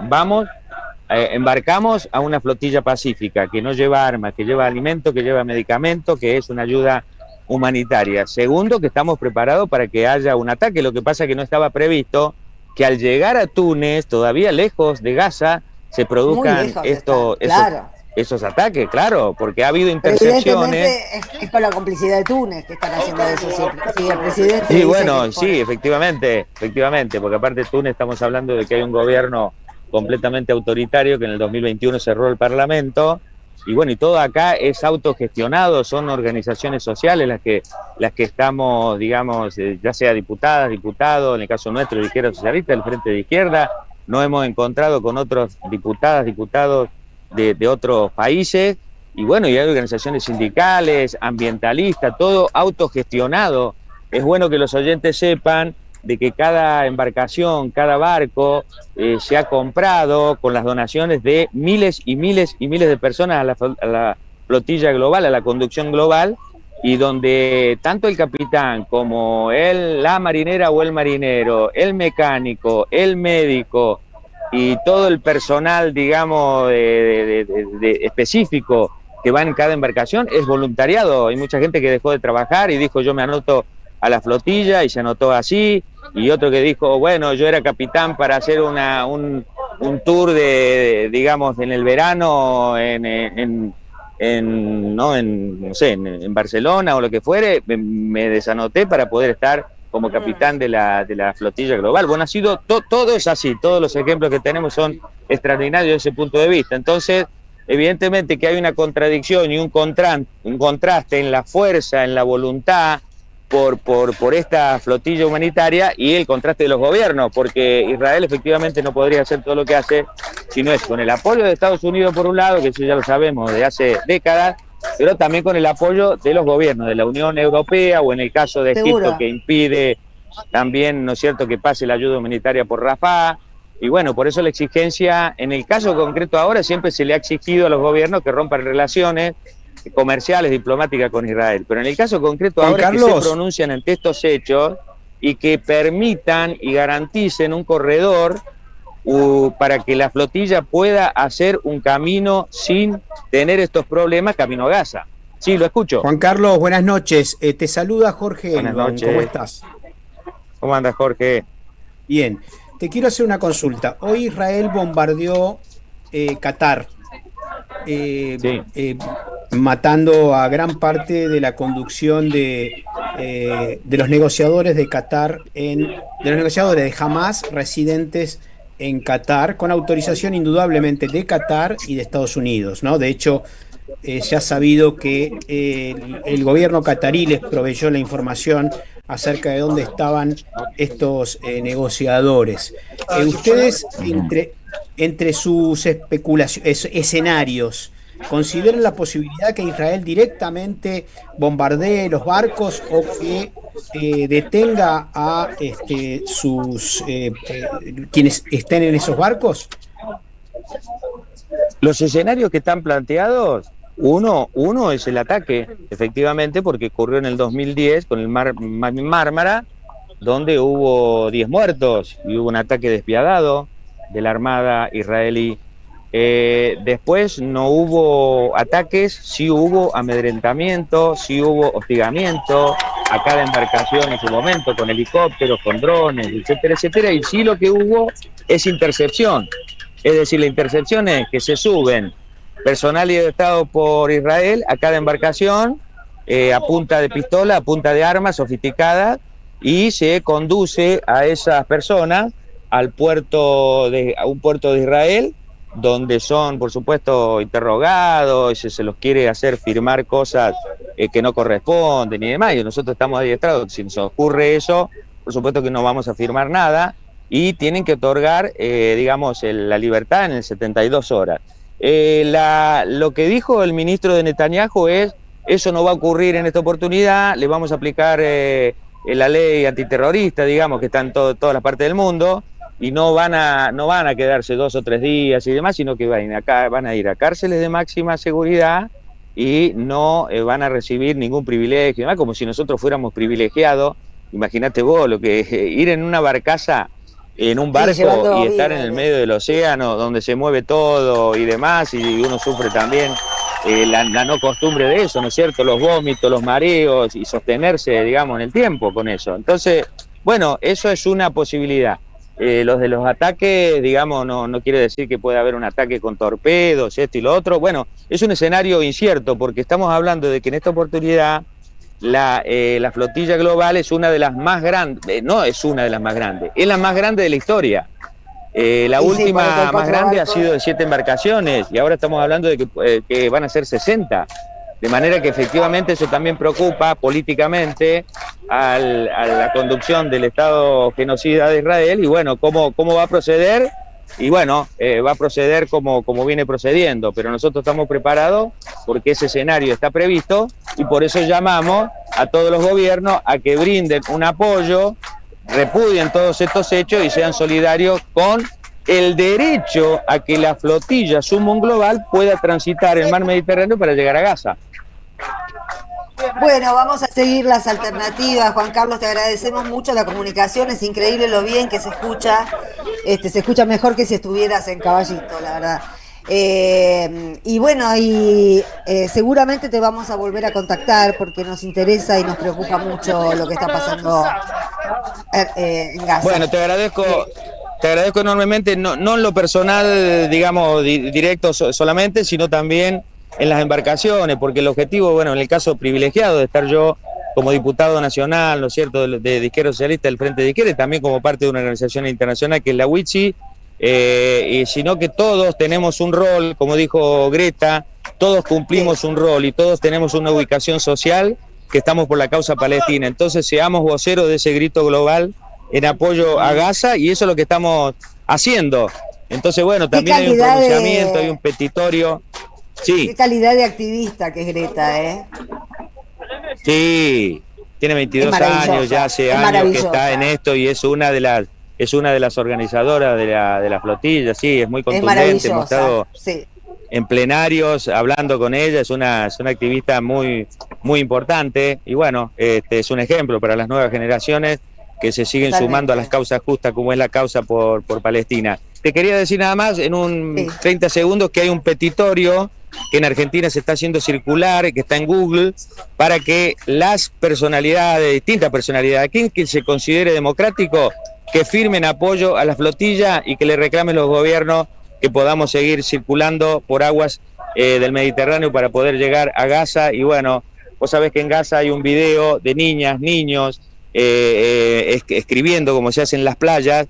Speaker 19: embarcamos a una flotilla pacífica, que no lleva armas, que lleva alimentos, que lleva medicamentos, que es una ayuda humanitaria. Segundo, que estamos preparados para que haya un ataque, lo que pasa es que no estaba previsto que al llegar a Túnez, todavía lejos de Gaza, se produzcan esos ataques, claro, porque ha habido intercepciones.
Speaker 4: Es con la complicidad de Túnez que están haciendo eso siempre. Sí, el presidente
Speaker 19: sí, efectivamente, porque aparte de Túnez estamos hablando de que hay un gobierno completamente autoritario que en el 2021 cerró el Parlamento, y todo acá es autogestionado, son organizaciones sociales las que estamos, digamos, ya sea diputadas, diputados, en el caso nuestro de Izquierda Socialista, el Frente de Izquierda, nos hemos encontrado con otros diputadas, diputados de otros países, y hay organizaciones sindicales, ambientalistas, todo autogestionado. Es bueno que los oyentes sepan de que cada embarcación, cada barco se ha comprado con las donaciones de miles y miles y miles de personas a la flotilla global, a la conducción global, y donde tanto el capitán como la marinera o el marinero, el mecánico, el médico y todo el personal, digamos, de específico que va en cada embarcación es voluntariado. Hay mucha gente que dejó de trabajar y dijo, yo me anoto a la flotilla, y se anotó así, y otro que dijo, yo era capitán para hacer un tour digamos, en el verano en Barcelona o lo que fuere, me desanoté para poder estar como capitán de la flotilla global. Ha sido todo es así, todos los ejemplos que tenemos son extraordinarios desde ese punto de vista. Entonces, evidentemente que hay una contradicción y un contraste en la fuerza, en la voluntad por esta flotilla humanitaria y el contraste de los gobiernos, porque Israel efectivamente no podría hacer todo lo que hace si no es con el apoyo de Estados Unidos por un lado, que eso ya lo sabemos de hace décadas, pero también con el apoyo de los gobiernos, de la Unión Europea, o en el caso de Egipto, que impide también, ¿no es cierto?, que pase la ayuda humanitaria por Rafah. Y bueno, por eso la exigencia, en el caso concreto ahora, siempre se le ha exigido a los gobiernos que rompan relaciones comerciales, diplomáticas con Israel. Pero en el caso concreto ahora es que se pronuncian ante estos hechos y que permitan y garanticen un corredor para que la flotilla pueda hacer un camino sin tener estos problemas camino a Gaza. Sí, lo escucho.
Speaker 5: Juan Carlos, buenas noches. Te saluda Jorge.
Speaker 19: Buenas noches.
Speaker 5: ¿Cómo estás?
Speaker 19: ¿Cómo andas, Jorge?
Speaker 5: Bien. Te quiero hacer una consulta. Hoy Israel bombardeó Qatar, matando a gran parte de la conducción de los negociadores de Qatar, de los negociadores de Hamas residentes en Qatar, con autorización indudablemente de Qatar y de Estados Unidos, ¿no? De hecho, se ha sabido que el gobierno qatarí les proveyó la información acerca de dónde estaban estos negociadores. Ustedes, entre sus escenarios, ¿consideran la posibilidad que Israel directamente bombardee los barcos o que detenga a quienes estén en esos barcos?
Speaker 19: Los escenarios que están planteados, uno es el ataque, efectivamente, porque ocurrió en el 2010 con el Mármara, donde hubo 10 muertos y hubo un ataque despiadado de la Armada israelí. Después no hubo ataques, sí hubo amedrentamiento, sí hubo hostigamiento a cada embarcación en su momento, con helicópteros, con drones, etcétera, etcétera, y sí lo que hubo es intercepción. Es decir, la intercepción es que se suben personal y Estado por Israel a cada embarcación a punta de pistola, a punta de armas sofisticadas, y se conduce a esas personas a un puerto de Israel, donde son, por supuesto, interrogados, se los quiere hacer firmar cosas que no corresponden y demás, y nosotros estamos adiestrados, si nos ocurre eso, por supuesto que no vamos a firmar nada, y tienen que otorgar, la libertad en 72 horas. Lo que dijo el ministro de Netanyahu es, eso no va a ocurrir en esta oportunidad, le vamos a aplicar la ley antiterrorista, digamos, que está en todas las partes del mundo, y no van a quedarse 2 o 3 días y demás, sino que van a ir a cárceles de máxima seguridad y no van a recibir ningún privilegio, y demás, como si nosotros fuéramos privilegiados. Imagínate vos, lo que ir en una barcaza, en un barco, y estar en el medio del océano, donde se mueve todo y demás, y uno sufre también la no costumbre de eso, ¿no es cierto? Los vómitos, los mareos, y sostenerse, digamos, en el tiempo con eso. Entonces, bueno, eso es una posibilidad. Los de los ataques, digamos, no quiere decir que pueda haber un ataque con torpedos, esto y lo otro. Bueno, es un escenario incierto, porque estamos hablando de que en esta oportunidad la flotilla global es una de las más grandes, no es una de las más grandes, es la más grande de la historia. La última más grande ha sido de 7 embarcaciones, y ahora estamos hablando de que van a ser 60. De manera que efectivamente eso también preocupa políticamente a la conducción del Estado genocida de Israel, y bueno, cómo va a proceder, y bueno, va a proceder como viene procediendo, pero nosotros estamos preparados porque ese escenario está previsto, y por eso llamamos a todos los gobiernos a que brinden un apoyo, repudien todos estos hechos y sean solidarios con el derecho a que la flotilla Summum Global pueda transitar el mar Mediterráneo para llegar a Gaza.
Speaker 4: Bueno, vamos a seguir las alternativas. Juan Carlos, te agradecemos mucho la comunicación, es increíble lo bien que se escucha, se escucha mejor que si estuvieras en Caballito, la verdad. Y bueno, seguramente te vamos a volver a contactar porque nos interesa y nos preocupa mucho lo que está pasando en Gaza.
Speaker 19: Bueno, te agradezco enormemente, no en lo personal, digamos, directo solamente, sino también en las embarcaciones, porque el objetivo, bueno, en el caso privilegiado de estar yo como diputado nacional, ¿no es cierto?, de Izquierda Socialista del Frente de Izquierda, y también como parte de una organización internacional que es la WICI, sino que todos tenemos un rol, como dijo Greta, todos cumplimos un rol y todos tenemos una ubicación social que estamos por la causa palestina. Entonces seamos voceros de ese grito global en apoyo a Gaza, y eso es lo que estamos haciendo. Entonces, bueno, también hay un pronunciamiento, hay un petitorio. Sí.
Speaker 4: Qué calidad de activista que es Greta, ¿eh?
Speaker 19: Sí, tiene 22 años, ya hace años que está en esto, y es una de las organizadoras de la flotilla. Sí, es muy contundente, hemos estado en plenarios hablando con ella, es una activista muy importante, y bueno, es un ejemplo para las nuevas generaciones que se siguen sumando a las causas justas, como es la causa por Palestina. Te quería decir nada más, en un 30 segundos, que hay un petitorio que en Argentina se está haciendo circular, que está en Google, para que las personalidades, distintas personalidades, quien que se considere democrático, que firmen apoyo a la flotilla y que le reclamen los gobiernos que podamos seguir circulando por aguas del Mediterráneo para poder llegar a Gaza. Y bueno, vos sabés que en Gaza hay un video de niñas, niños, escribiendo como se hace en las playas,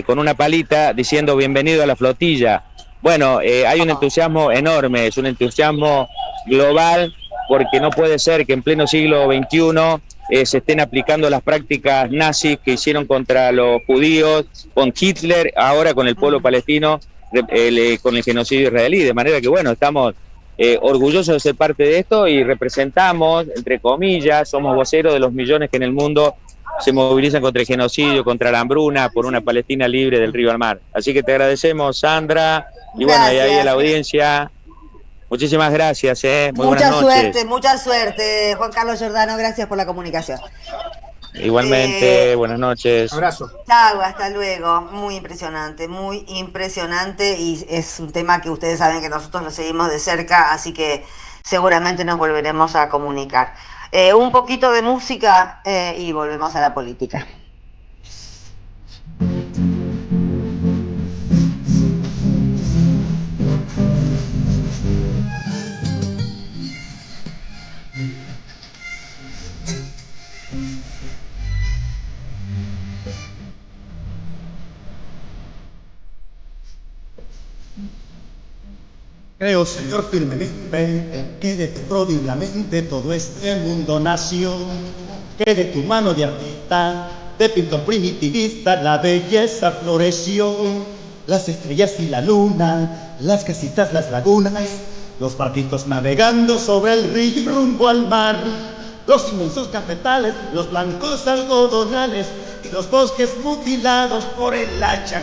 Speaker 19: con una palita diciendo bienvenido a la flotilla. Bueno, hay un entusiasmo enorme, es un entusiasmo global, porque no puede ser que en pleno siglo XXI se estén aplicando las prácticas nazis que hicieron contra los judíos, con Hitler, ahora con el pueblo palestino, con el genocidio israelí. De manera que, bueno, estamos orgullosos de ser parte de esto y representamos, entre comillas, somos voceros de los millones que en el mundo se movilizan contra el genocidio, contra la hambruna, por una Palestina libre del río al mar. Así que te agradecemos, Sandra, y bueno, y ahí a la audiencia, muchísimas gracias, muy buenas noches.
Speaker 4: Mucha suerte, Juan Carlos Giordano, gracias por la comunicación.
Speaker 19: Igualmente, buenas noches.
Speaker 15: Abrazo.
Speaker 4: Chao, hasta luego. Muy impresionante, y es un tema que ustedes saben que nosotros lo seguimos de cerca, así que seguramente nos volveremos a comunicar. Un poquito de música y volvemos a la política.
Speaker 20: Creo, Señor, firmemente que de tu prodigamente todo este mundo nació, que de tu mano de artista, de pintor primitivista, la belleza floreció. Las estrellas y la luna, las casitas, las lagunas, los barquitos navegando sobre el río rumbo al mar, los inmensos cafetales, los blancos algodonales y los bosques mutilados por el hacha.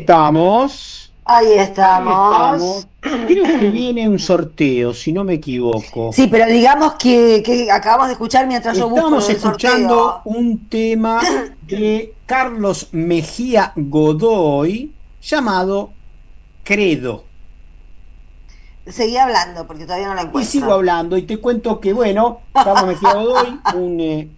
Speaker 5: Estamos.
Speaker 4: Ahí estamos.
Speaker 5: Creo que viene un sorteo, si no me equivoco.
Speaker 4: Sí, pero digamos que acabamos de escuchar mientras yo busco
Speaker 5: Estamos
Speaker 4: el
Speaker 5: escuchando
Speaker 4: sorteo.
Speaker 5: un tema de Carlos Mejía Godoy llamado Credo.
Speaker 4: Seguí hablando porque todavía no la
Speaker 5: Y
Speaker 4: encuentro.
Speaker 5: sigo hablando y te cuento que, bueno, Carlos Mejía Godoy, un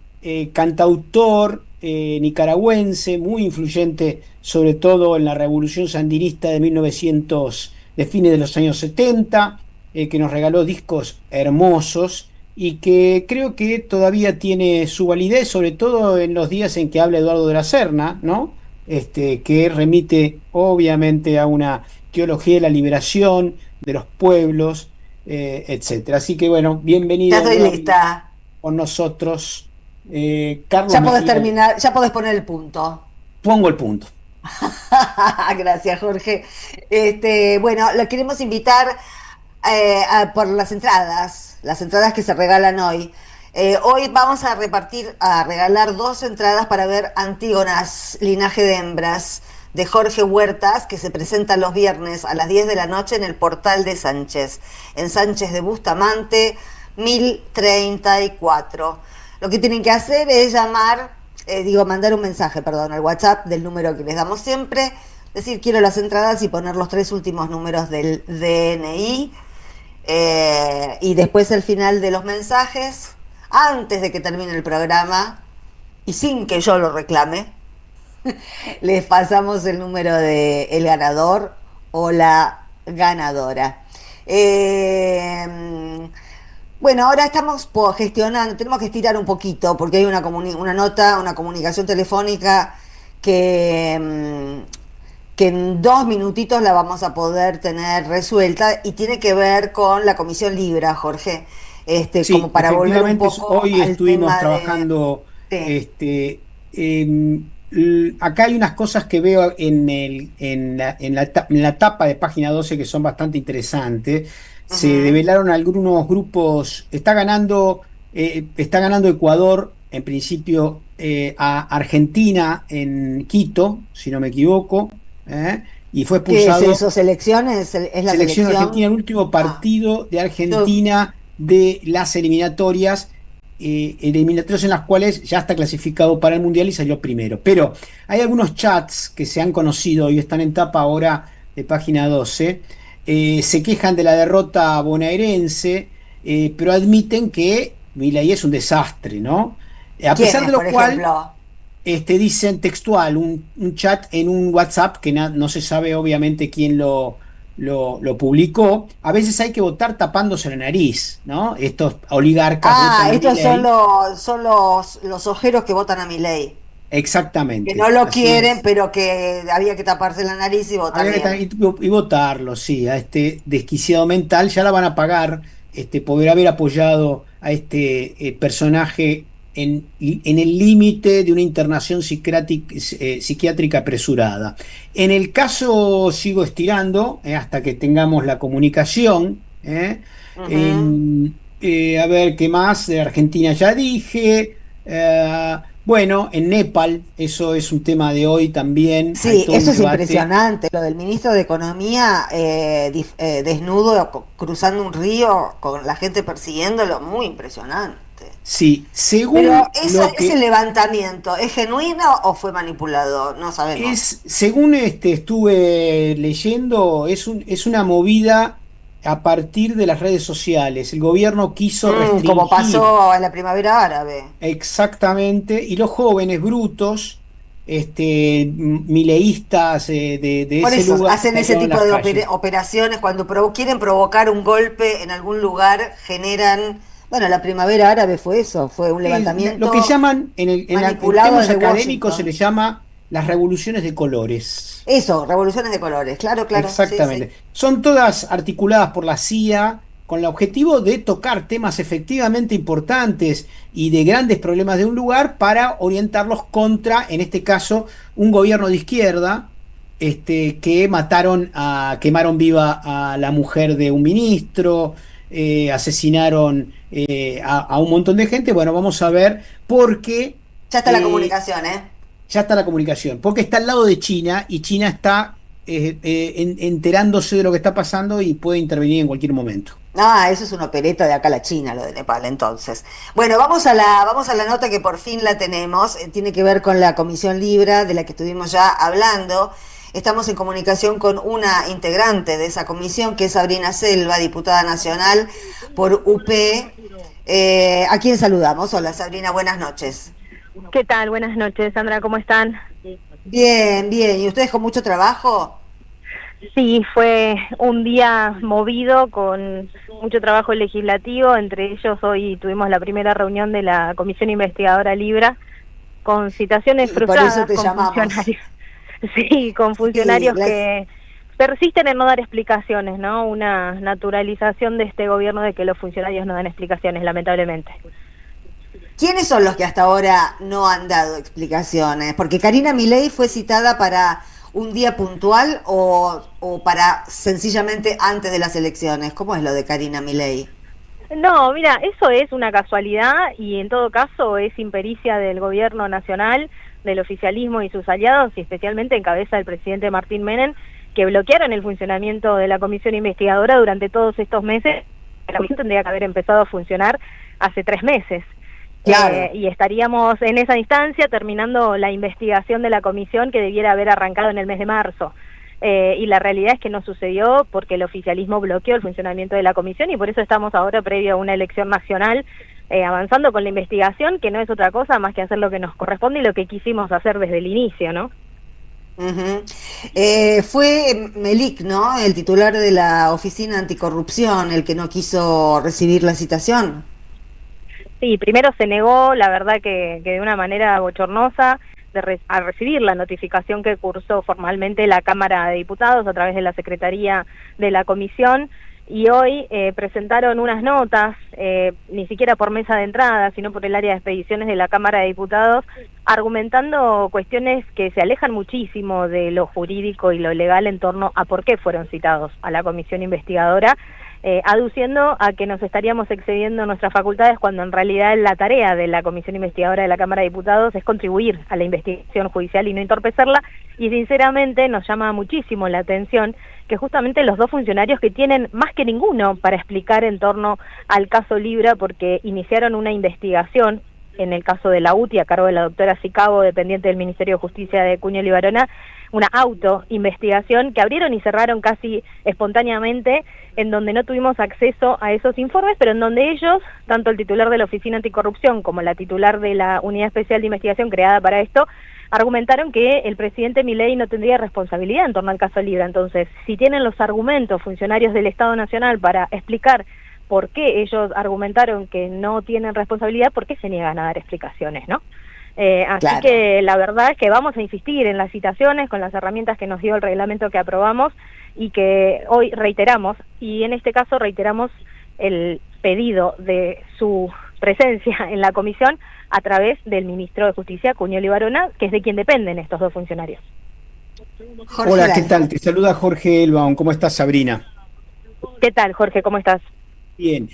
Speaker 5: cantautor nicaragüense muy influyente, sobre todo en la revolución sandinista de 1900, de fines de los años 70, que nos regaló discos hermosos y que creo que todavía tiene su validez, sobre todo en los días en que habla Eduardo de la Serna, ¿no? Que remite obviamente a una teología de la liberación de los pueblos, etcétera. Así que bueno, bienvenido.
Speaker 4: Ya estoy lista.
Speaker 5: Con nosotros, Carlos.
Speaker 4: Ya podés
Speaker 5: Mejía.
Speaker 4: terminar, ya podés poner el punto.
Speaker 5: Pongo el punto.
Speaker 4: Gracias, Jorge. Bueno, lo queremos invitar por las entradas que se regalan hoy. Hoy vamos a regalar 2 entradas para ver Antígonas, linaje de hembras, de Jorge Huertas, que se presenta los viernes a las 10 de la noche en el Portal de Sánchez, en Sánchez de Bustamante, 1034. Lo que tienen que hacer es mandar un mensaje, al WhatsApp del número que les damos siempre, decir quiero las entradas y poner los 3 últimos números del DNI, y después al final de los mensajes, antes de que termine el programa, y sin que yo lo reclame, les pasamos el número del ganador o la ganadora. Bueno, ahora estamos gestionando, tenemos que estirar un poquito porque hay una comunicación telefónica que en 2 minutitos la vamos a poder resuelta y tiene que ver con la Comisión Libra, Jorge.
Speaker 5: Sí,
Speaker 4: como para volver un poco
Speaker 5: hoy
Speaker 4: al
Speaker 5: estuvimos
Speaker 4: tema
Speaker 5: trabajando.
Speaker 4: Sí.
Speaker 5: Acá hay unas cosas que veo en la tapa de página 12 que son bastante interesantes. Se develaron algunos grupos. Está ganando Ecuador, en principio, a Argentina en Quito, si no me equivoco, y fue expulsado.
Speaker 4: ¿Qué es eso? ¿Selecciones? ¿Es la
Speaker 5: Selección
Speaker 4: selección?
Speaker 5: Argentina, el último partido de Argentina de las eliminatorias en las cuales ya está clasificado para el Mundial y salió primero. Pero hay algunos chats que se han conocido y están en tapa ahora de página 12. Se quejan de la derrota bonaerense, pero admiten que Milei es un desastre, ¿no? A pesar de lo cual, dicen textual, un chat en un WhatsApp que no se sabe obviamente quién lo publicó. A veces hay que votar tapándose la nariz, ¿no? Estos oligarcas.
Speaker 4: Estos son los ojeros que votan a Milei.
Speaker 5: Exactamente.
Speaker 4: Que no lo
Speaker 5: Así
Speaker 4: quieren,
Speaker 5: es.
Speaker 4: pero que había que taparse la nariz y votar bien.
Speaker 5: Y votarlo, sí, a este desquiciado mental. Ya la van a pagar por haber apoyado a este personaje en el límite de una internación psiquiátrica apresurada. En el caso, sigo estirando hasta que tengamos la comunicación. A ver, ¿qué más? De Argentina ya dije. Bueno, en Nepal, eso es un tema de hoy también.
Speaker 4: Sí, eso es impresionante. Lo del ministro de Economía desnudo cruzando un río con la gente persiguiéndolo, muy impresionante.
Speaker 5: Sí, según
Speaker 4: Pero ese levantamiento, ¿es genuino o fue manipulado? No sabemos.
Speaker 5: Según estuve leyendo, es una movida a partir de las redes sociales. El gobierno quiso restringir.
Speaker 4: Como pasó en la primavera árabe.
Speaker 5: Exactamente, y los jóvenes brutos, mileístas de
Speaker 4: Por
Speaker 5: ese
Speaker 4: eso
Speaker 5: lugar,
Speaker 4: hacen ese
Speaker 5: salieron
Speaker 4: tipo
Speaker 5: a
Speaker 4: de
Speaker 5: las calles.
Speaker 4: operaciones cuando quieren provocar un golpe en algún lugar, generan. Bueno, la primavera árabe fue eso, fue un levantamiento.
Speaker 5: Lo que llaman, en
Speaker 4: manipulado
Speaker 5: términos
Speaker 4: desde
Speaker 5: académicos,
Speaker 4: Washington.
Speaker 5: se le llama las revoluciones de colores.
Speaker 4: Eso, revoluciones de colores, claro.
Speaker 5: Exactamente.
Speaker 4: Sí, sí.
Speaker 5: Son todas articuladas por la CIA con el objetivo de tocar temas efectivamente importantes y de grandes problemas de un lugar para orientarlos contra, en este caso, un gobierno de izquierda que quemaron viva a la mujer de un ministro, asesinaron a un montón de gente. Bueno, vamos a ver por qué.
Speaker 4: Ya está la comunicación,
Speaker 5: Ya está la comunicación, porque está al lado de China y China está enterándose de lo que está pasando y puede intervenir en cualquier momento.
Speaker 4: Ah, eso es una opereta de acá a la China, lo de Nepal, entonces. Bueno, vamos a la nota que por fin la tenemos. Tiene que ver con la Comisión Libra, de la que estuvimos ya hablando. Estamos en comunicación con una integrante de esa comisión, que es Sabrina Selva, diputada nacional por UP. ¿A quién saludamos? Hola, Sabrina, buenas noches.
Speaker 21: ¿Qué tal? Buenas noches, Sandra, ¿cómo están?
Speaker 4: Bien, bien. ¿Y ustedes con mucho trabajo?
Speaker 21: Sí, fue un día movido con mucho trabajo legislativo. Entre ellos hoy tuvimos la primera reunión de la Comisión Investigadora Libra con citaciones frustradas
Speaker 4: por eso te
Speaker 21: con
Speaker 4: llamamos.
Speaker 21: funcionarios. Sí, con funcionarios que persisten en no dar explicaciones, ¿no? Una naturalización de este gobierno de que los funcionarios no dan explicaciones, lamentablemente.
Speaker 4: ¿Quiénes son los que hasta ahora no han dado explicaciones? Porque Karina Milei fue citada para un día puntual o para sencillamente antes de las elecciones. ¿Cómo es lo de Karina Milei?
Speaker 21: No, mira, eso es una casualidad y en todo caso es impericia del gobierno nacional, del oficialismo y sus aliados, y especialmente en cabeza del presidente Martín Menem, que bloquearon el funcionamiento de la comisión investigadora durante todos estos meses. La comisión tendría que haber empezado a funcionar hace 3 meses.
Speaker 4: Claro.
Speaker 21: Y estaríamos en esa instancia terminando la investigación de la comisión que debiera haber arrancado en el mes de marzo. Y la realidad es que no sucedió porque el oficialismo bloqueó el funcionamiento de la comisión y por eso estamos ahora previo a una elección nacional avanzando con la investigación, que no es otra cosa más que hacer lo que nos corresponde y lo que quisimos hacer desde el inicio, ¿no?
Speaker 4: Fue Melik, ¿no?, el titular de la Oficina Anticorrupción, el que no quiso recibir la citación.
Speaker 21: Sí, primero se negó, la verdad que de una manera bochornosa, a recibir la notificación que cursó formalmente la Cámara de Diputados a través de la Secretaría de la Comisión, y hoy presentaron unas notas, ni siquiera por mesa de entrada, sino por el área de expediciones de la Cámara de Diputados, argumentando cuestiones que se alejan muchísimo de lo jurídico y lo legal en torno a por qué fueron citados a la comisión investigadora, aduciendo a que nos estaríamos excediendo nuestras facultades cuando en realidad la tarea de la Comisión Investigadora de la Cámara de Diputados es contribuir a la investigación judicial y no entorpecerla, y sinceramente nos llama muchísimo la atención que justamente los dos funcionarios que tienen más que ninguno para explicar en torno al caso Libra, porque iniciaron una investigación en el caso de la UTI a cargo de la doctora Sicabo, dependiente del Ministerio de Justicia de Cuño Libarona, una autoinvestigación que abrieron y cerraron casi espontáneamente, en donde no tuvimos acceso a esos informes, pero en donde ellos, tanto el titular de la Oficina Anticorrupción como la titular de la Unidad Especial de Investigación creada para esto, argumentaron que el presidente Milei no tendría responsabilidad en torno al caso Libra. Entonces, si tienen los argumentos funcionarios del Estado Nacional para explicar por qué ellos argumentaron que no tienen responsabilidad, ¿por qué se niegan a dar explicaciones, no? Así
Speaker 4: Claro.
Speaker 21: que la verdad es que vamos a insistir en las citaciones con las herramientas que nos dio el reglamento que aprobamos y que hoy reiteramos, y en este caso reiteramos el pedido de su presencia en la comisión a través del ministro de Justicia, Cuño Libarona, que es de quien dependen estos dos funcionarios.
Speaker 4: Jorge
Speaker 5: Hola,
Speaker 4: Lal.
Speaker 5: ¿qué tal? Te saluda Jorge Elbaum. ¿Cómo estás, Sabrina?
Speaker 21: ¿Qué tal, Jorge? ¿Cómo estás?
Speaker 5: Bien.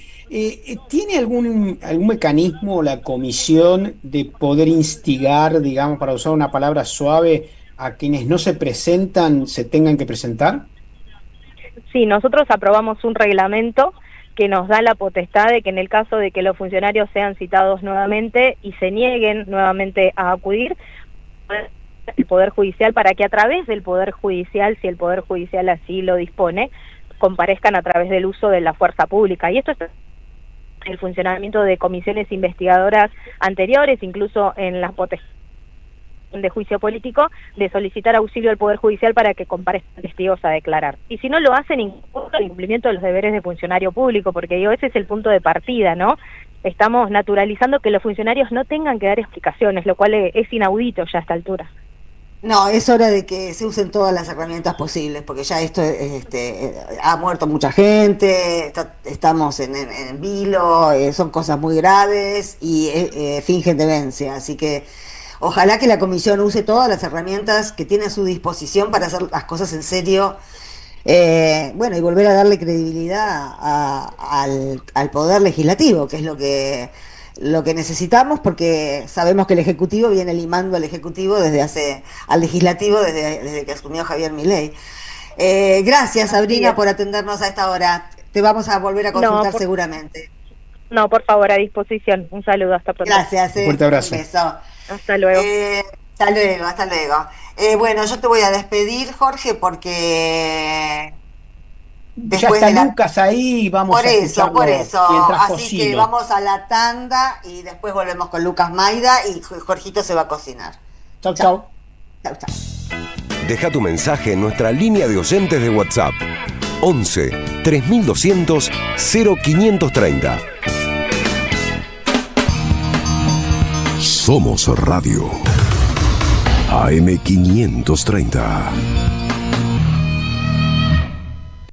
Speaker 5: ¿Tiene algún mecanismo la comisión de poder instigar, digamos, para usar una palabra suave, a quienes no se presentan, se tengan que presentar?
Speaker 21: Sí, nosotros aprobamos un reglamento que nos da la potestad de que en el caso de que los funcionarios sean citados nuevamente y se nieguen nuevamente a acudir, el Poder Judicial, para que a través del Poder Judicial, si el Poder Judicial así lo dispone, comparezcan a través del uso de la fuerza pública. Y esto es el funcionamiento de comisiones investigadoras anteriores, incluso en las potestades de juicio político, de solicitar auxilio al Poder Judicial para que comparezcan testigos a declarar. Y si no lo hacen, incluso el incumplimiento de los deberes de funcionario público, porque digo, ese es el punto de partida, ¿no? Estamos naturalizando que los funcionarios no tengan que dar explicaciones, lo cual es inaudito ya a esta altura.
Speaker 4: No, es hora de que se usen todas las herramientas posibles, porque ya esto ha muerto mucha gente, estamos en vilo, son cosas muy graves y fingen demencia, así que ojalá que la comisión use todas las herramientas que tiene a su disposición para hacer las cosas en serio, bueno, y volver a darle credibilidad al poder legislativo, que es lo que necesitamos, porque sabemos que el Ejecutivo viene limando al Ejecutivo al Legislativo desde que asumió Javier Milei. Gracias, Sabrina, por atendernos a esta hora. Te vamos a volver a consultar seguramente.
Speaker 21: No, por favor, a disposición. Un saludo, hasta pronto.
Speaker 4: Gracias.
Speaker 5: Un fuerte abrazo.
Speaker 4: Un beso.
Speaker 21: Hasta luego.
Speaker 4: Hasta luego. Bueno, yo te voy a despedir, Jorge, porque
Speaker 5: después ya está Lucas ahí, vamos
Speaker 4: por
Speaker 5: a
Speaker 4: eso. Así
Speaker 5: cocino.
Speaker 4: que vamos a la tanda y después volvemos con Lucas Maida y Jorgito se va a cocinar.
Speaker 5: Chau.
Speaker 2: Deja tu mensaje en nuestra línea de oyentes de WhatsApp 11 3200 0530. Somos Radio AM530.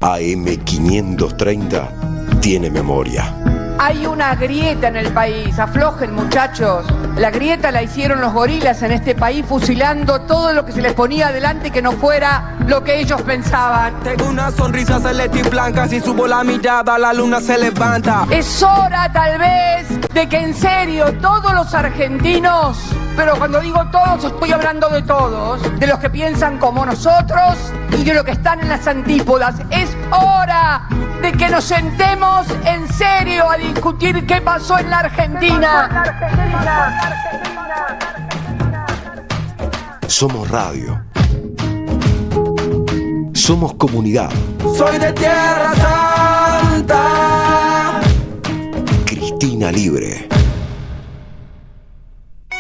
Speaker 2: AM530 tiene memoria.
Speaker 1: Hay una grieta en el país, aflojen muchachos. La grieta la hicieron los gorilas en este país, fusilando todo lo que se les ponía adelante que no fuera lo que ellos pensaban.
Speaker 22: Tengo una sonrisa celeste y blanca, si subo la mirada la luna se levanta.
Speaker 1: Es hora tal vez de que en serio todos los argentinos, pero cuando digo todos estoy hablando de todos, de los que piensan como nosotros y de los que están en las antípodas, es hora de que nos sentemos en serio a discutir qué pasó en la Argentina.
Speaker 2: Somos Radio. Somos comunidad.
Speaker 22: Soy de Tierra Santa.
Speaker 2: Cristina Libre.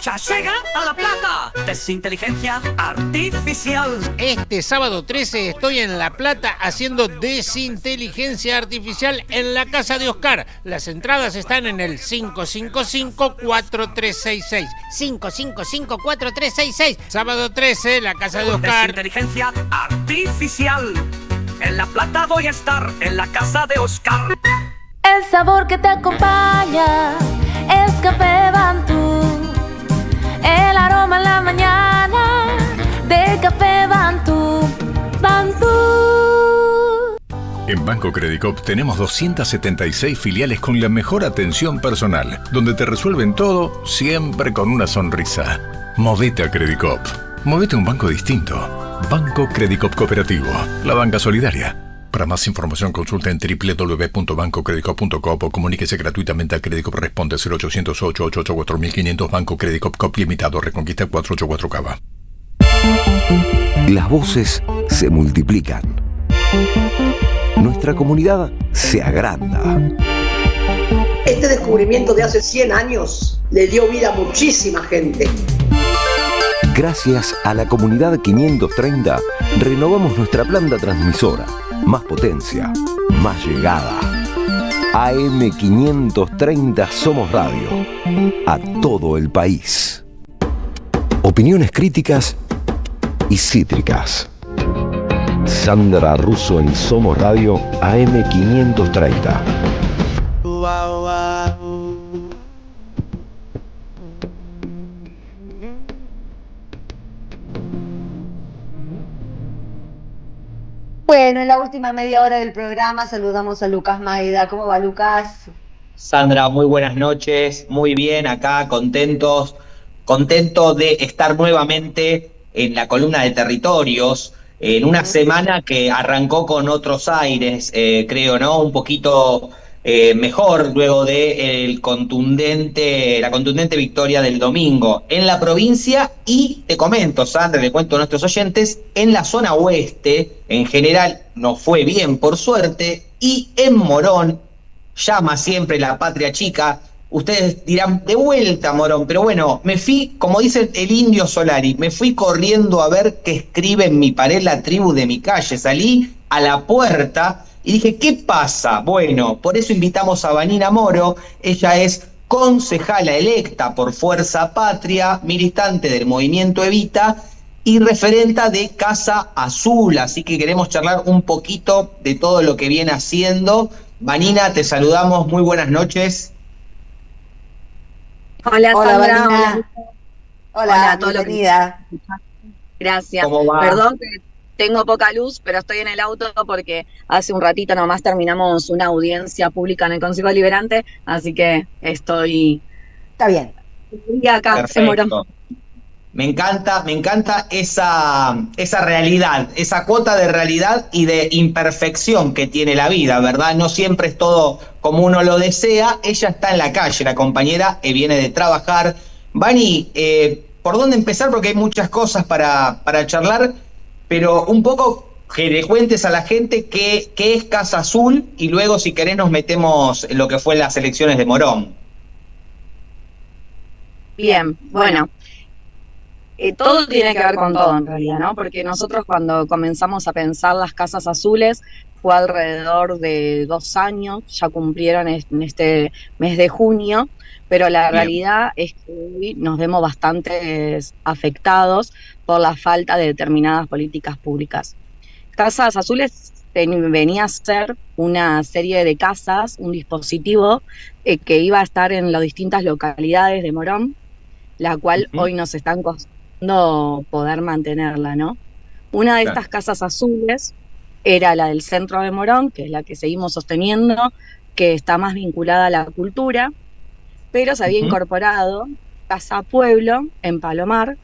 Speaker 23: Ya llega a La Plata, desinteligencia artificial.
Speaker 24: Este sábado 13 estoy en La Plata haciendo desinteligencia artificial en la casa de Oscar. Las entradas están en el 555-4366. 555-4366. Sábado 13, la casa de Oscar.
Speaker 23: Desinteligencia artificial. En La Plata voy a estar, en la casa de Oscar.
Speaker 25: El sabor que te acompaña es Café Bantú. El aroma en la mañana de Café Bantú. Bantú.
Speaker 6: En Banco Credicop tenemos 276 filiales con la mejor atención personal, donde te resuelven todo siempre con una sonrisa. Movete a Credicop. Movete a un banco distinto. Banco Credicop Cooperativo. La banca solidaria. Para más información consulta en www.bancocredicop.com o comuníquese gratuitamente a Credicop. Responde 0800-888-4500. Banco Credicop Cop Limitado. Reconquista 484 Cava.
Speaker 2: Las voces se multiplican. Nuestra comunidad se agranda.
Speaker 14: Este descubrimiento de hace 100 años le dio vida a muchísima gente.
Speaker 2: Gracias a la comunidad 530, renovamos nuestra planta transmisora. Más potencia, más llegada. AM530 Somos Radio. A todo el país. Opiniones críticas y cítricas. Sandra Russo en Somos Radio AM530.
Speaker 4: Bueno, en la última media hora del programa saludamos a Lucas Maida. ¿Cómo va, Lucas?
Speaker 26: Sandra, muy buenas noches, muy bien acá, contento de estar nuevamente en la columna de territorios, en una semana que arrancó con otros aires, creo, ¿no? Un poquito mejor luego de la contundente victoria del domingo en la provincia y te comento, Sandra, le cuento a nuestros oyentes, en la zona oeste en general nos fue bien por suerte y en Morón llama siempre la patria chica. Ustedes dirán, de vuelta Morón, pero bueno, me fui, como dice el Indio Solari, me fui corriendo a ver qué escribe en mi pared la tribu de mi calle, salí a la puerta y dije, ¿qué pasa? Bueno, por eso invitamos a Vanina Moro, ella es concejala electa por Fuerza Patria, militante del movimiento Evita y referenta de Casa Azul, así que queremos charlar un poquito de todo lo que viene haciendo. Vanina, te saludamos, muy buenas noches.
Speaker 27: Hola, Sandra.
Speaker 4: Vanina. Hola, bienvenida.
Speaker 27: Gracias.
Speaker 26: ¿Cómo va?
Speaker 27: Perdón que tengo poca luz, pero estoy en el auto porque hace un ratito nomás terminamos una audiencia pública en el Consejo Deliberante, así que estoy
Speaker 4: Está bien.
Speaker 27: Y acá en Morón.
Speaker 26: Perfecto. Me encanta esa realidad, esa cuota de realidad y de imperfección que tiene la vida, ¿verdad? No siempre es todo como uno lo desea. Ella está en la calle, la compañera viene de trabajar. Vani, ¿por dónde empezar? Porque hay muchas cosas para charlar, pero un poco que le cuentes a la gente qué es Casa Azul y luego, si querés, nos metemos en lo que fue las elecciones de Morón.
Speaker 27: Bien, bueno. Todo tiene que ver con todo en realidad, ¿no? Porque nosotros cuando comenzamos a pensar las casas azules fue alrededor de 2 años, ya cumplieron en este mes de junio, pero la realidad es que hoy nos vemos bastante afectados por la falta de determinadas políticas públicas. Casas Azules venía a ser una serie de casas, un dispositivo que iba a estar en las distintas localidades de Morón, la cual hoy nos están costando poder mantenerla, ¿no? Una de estas casas azules era la del centro de Morón, que es la que seguimos sosteniendo, que está más vinculada a la cultura, pero se había incorporado Casa Pueblo en Palomar,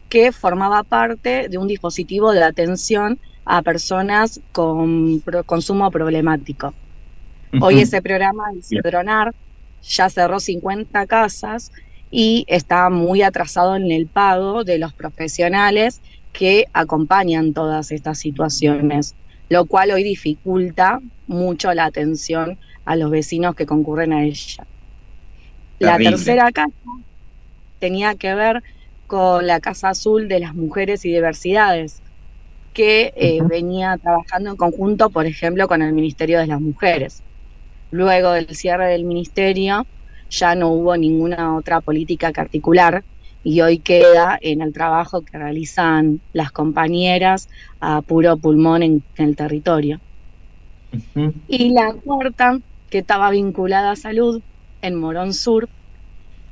Speaker 27: que formaba parte de un dispositivo de atención a personas con consumo problemático. Hoy ese programa, el Cedronar, ya cerró 50 casas y está muy atrasado en el pago de los profesionales que acompañan todas estas situaciones, lo cual hoy dificulta mucho la atención a los vecinos que concurren a ella. La tercera casa tenía que ver con la Casa Azul de las Mujeres y Diversidades, que venía trabajando en conjunto, por ejemplo, con el Ministerio de las Mujeres. Luego del cierre del ministerio, ya no hubo ninguna otra política que articular y hoy queda en el trabajo que realizan las compañeras a puro pulmón en el territorio. Y la cuarta, que estaba vinculada a salud en Morón Sur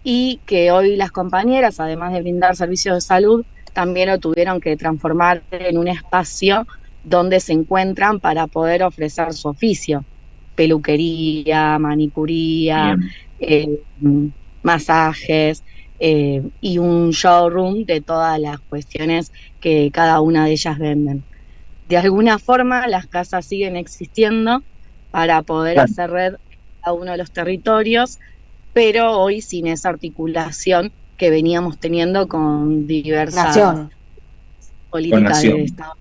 Speaker 27: y que hoy las compañeras, además de brindar servicios de salud, también lo tuvieron que transformar en un espacio donde se encuentran para poder ofrecer su oficio: peluquería, manicuría, masajes y un showroom de todas las cuestiones que cada una de ellas venden. De alguna forma las casas siguen existiendo para poder hacer red a uno de los territorios, pero hoy sin esa articulación que veníamos teniendo con diversas políticas del Estado.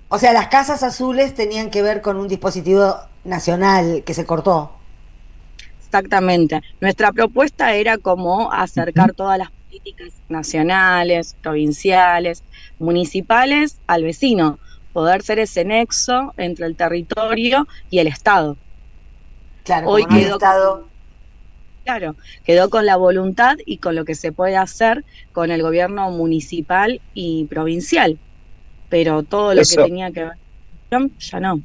Speaker 4: O sea, las casas azules tenían que ver con un dispositivo nacional que se cortó.
Speaker 27: Exactamente. Nuestra propuesta era como acercar todas las políticas nacionales, provinciales, municipales al vecino, poder ser ese nexo entre el territorio y el Estado.
Speaker 4: Claro,
Speaker 27: hoy
Speaker 4: como no
Speaker 27: quedó
Speaker 4: Estado.
Speaker 27: Claro, quedó con la voluntad y con lo que se puede hacer con el gobierno municipal y provincial, pero todo lo que tenía que ver ya no.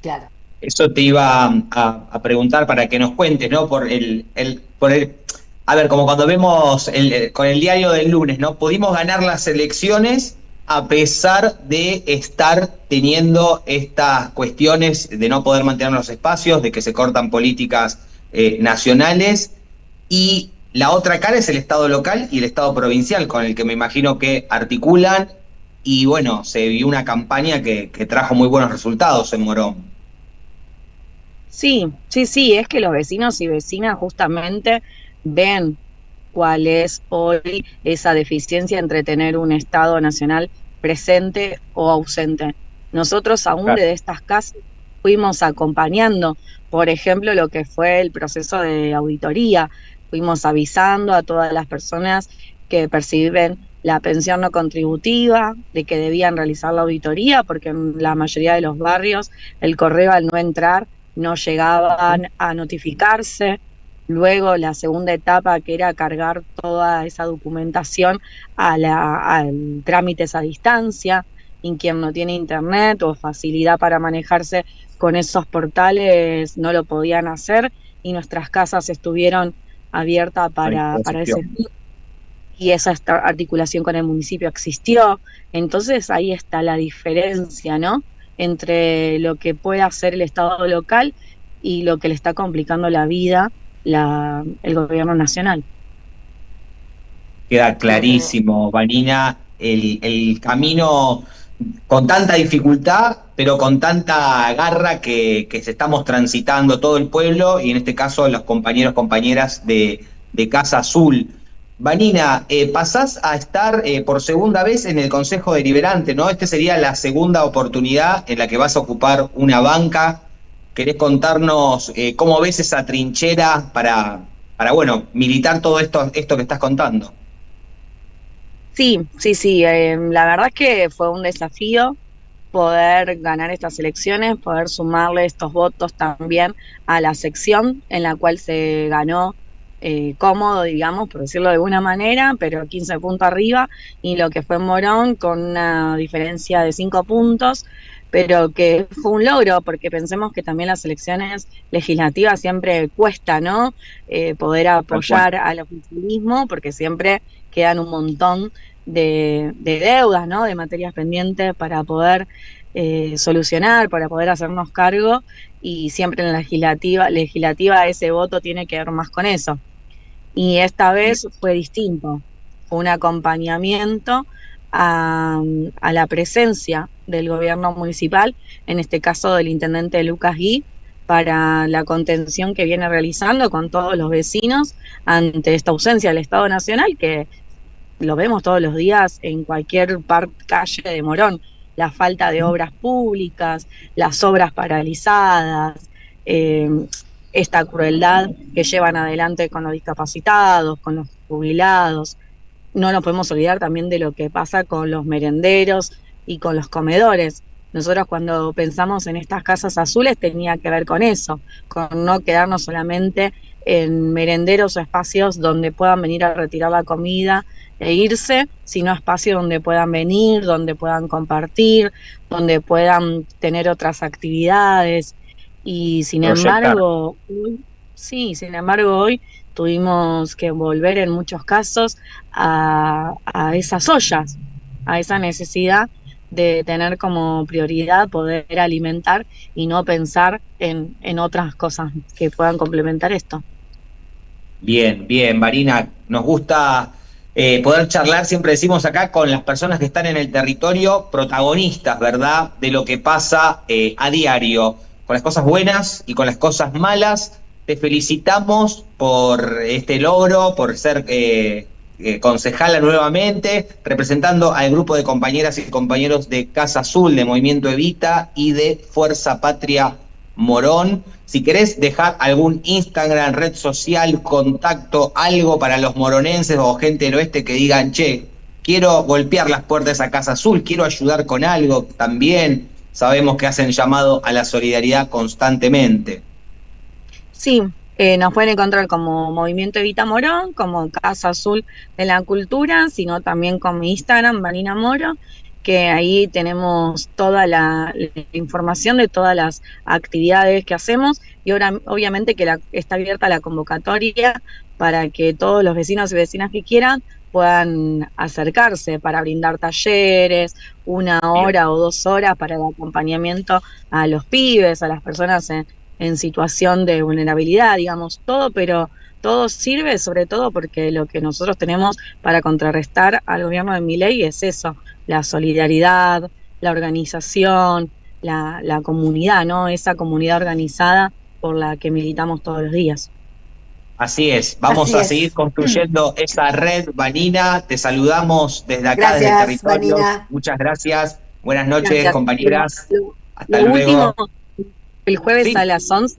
Speaker 4: Claro.
Speaker 26: Eso te iba a preguntar para que nos cuentes, ¿no? A ver, como cuando vemos con el diario del lunes, ¿no? Pudimos ganar las elecciones a pesar de estar teniendo estas cuestiones de no poder mantener los espacios, de que se cortan políticas nacionales, y la otra cara es el Estado local y el Estado provincial, con el que me imagino que articulan, y bueno, se vio una campaña que trajo muy buenos resultados en Morón.
Speaker 27: Sí, es que los vecinos y vecinas justamente ven cuál es hoy esa deficiencia entre tener un Estado nacional presente o ausente. Nosotros aún de estas casas fuimos acompañando, por ejemplo, lo que fue el proceso de auditoría, fuimos avisando a todas las personas que perciben la pensión no contributiva, de que debían realizar la auditoría, porque en la mayoría de los barrios el correo al no entrar no llegaban a notificarse. Luego la segunda etapa, que era cargar toda esa documentación al trámites a distancia, y quien no tiene internet o facilidad para manejarse con esos portales no lo podían hacer, y nuestras casas estuvieron abiertas para ese fin, y esa articulación con el municipio existió. Entonces ahí está la diferencia, ¿no?, entre lo que puede hacer el Estado local y lo que le está complicando la vida el gobierno nacional.
Speaker 26: Queda clarísimo, Vanina, el camino con tanta dificultad, pero con tanta garra que se estamos transitando todo el pueblo y en este caso los compañeros, compañeras de Casa Azul. Vanina, pasás a estar por segunda vez en el Consejo Deliberante, ¿no? Esta sería la segunda oportunidad en la que vas a ocupar una banca. ¿Querés contarnos cómo ves esa trinchera para bueno, militar todo esto que estás contando?
Speaker 27: Sí. La verdad es que fue un desafío poder ganar estas elecciones, poder sumarle estos votos también a la sección en la cual se ganó cómodo, digamos, por decirlo de alguna manera, pero 15 puntos arriba, y lo que fue Morón con una diferencia de 5 puntos, pero que fue un logro, porque pensemos que también las elecciones legislativas siempre cuesta, ¿no? Poder apoyar al oficialismo, porque siempre quedan un montón de deudas, ¿no? De materias pendientes para poder solucionar, para poder hacernos cargo, y siempre en la legislativa ese voto tiene que ver más con eso. Y esta vez fue distinto, fue un acompañamiento a la presencia del gobierno municipal, en este caso del intendente Lucas Gui, para la contención que viene realizando con todos los vecinos ante esta ausencia del Estado Nacional, que lo vemos todos los días en cualquier calle de Morón, la falta de obras públicas, las obras paralizadas, esta crueldad que llevan adelante con los discapacitados, con los jubilados. No nos podemos olvidar también de lo que pasa con los merenderos y con los comedores. Nosotros cuando pensamos en estas casas azules tenía que ver con eso, con no quedarnos solamente en merenderos o espacios donde puedan venir a retirar la comida e irse, sino espacios donde puedan venir, donde puedan compartir, donde puedan tener otras actividades. Y sin embargo, hoy tuvimos que volver en muchos casos a esas ollas, a esa necesidad de tener como prioridad poder alimentar y no pensar en otras cosas que puedan complementar esto.
Speaker 26: Bien, Marina, nos gusta poder charlar, siempre decimos acá, con las personas que están en el territorio, protagonistas, ¿verdad?, de lo que pasa a diario, con las cosas buenas y con las cosas malas. Te felicitamos por este logro, por ser concejala nuevamente, representando al grupo de compañeras y compañeros de Casa Azul, de Movimiento Evita y de Fuerza Patria Morón. Si querés dejar algún Instagram, red social, contacto, algo para los moronenses o gente del oeste que digan, che, quiero golpear las puertas a Casa Azul, quiero ayudar con algo también. Sabemos que hacen llamado a la solidaridad constantemente.
Speaker 27: Sí, nos pueden encontrar como Movimiento Evita Morón, como Casa Azul de la Cultura, sino también con mi Instagram, Vanina Moro, que ahí tenemos toda la información de todas las actividades que hacemos, y ahora obviamente que está abierta la convocatoria para que todos los vecinos y vecinas que quieran puedan acercarse para brindar talleres, 1 hora o 2 horas para el acompañamiento a los pibes, a las personas en situación de vulnerabilidad, digamos, todo, pero todo sirve sobre todo porque lo que nosotros tenemos para contrarrestar al gobierno de Milei es eso, la solidaridad, la organización, la comunidad, ¿no? Esa comunidad organizada por la que militamos todos los días.
Speaker 26: Así es, vamos a seguir construyendo esa red, Vanina, te saludamos desde acá,
Speaker 4: Gracias,
Speaker 26: desde el territorio.
Speaker 4: Vanina.
Speaker 26: Muchas gracias, buenas noches,
Speaker 27: Gracias,
Speaker 26: compañeras. Hasta
Speaker 27: lo
Speaker 26: luego.
Speaker 27: último, el jueves
Speaker 26: Sí.
Speaker 27: a las 11,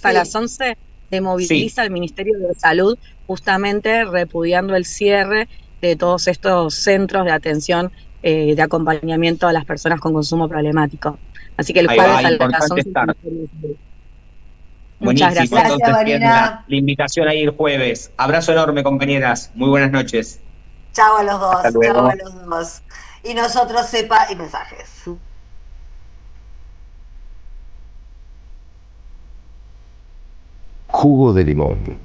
Speaker 27: a las 11 se moviliza el Ministerio de Salud, justamente repudiando el cierre de todos estos centros de atención, de acompañamiento a las personas con consumo problemático. Así que el
Speaker 26: Ahí
Speaker 27: jueves
Speaker 26: va,
Speaker 27: a las
Speaker 26: importante
Speaker 27: 11.
Speaker 26: estar.
Speaker 27: Muchas
Speaker 26: Buenísimo,
Speaker 27: gracias.
Speaker 26: entonces tienen
Speaker 4: Vanina.
Speaker 26: la invitación ahí el jueves. Abrazo enorme, compañeras. Muy buenas noches.
Speaker 4: Chao a los dos,
Speaker 26: Hasta luego.
Speaker 4: chao a los dos. Y nosotros sepa y mensajes.
Speaker 2: Jugo de limón.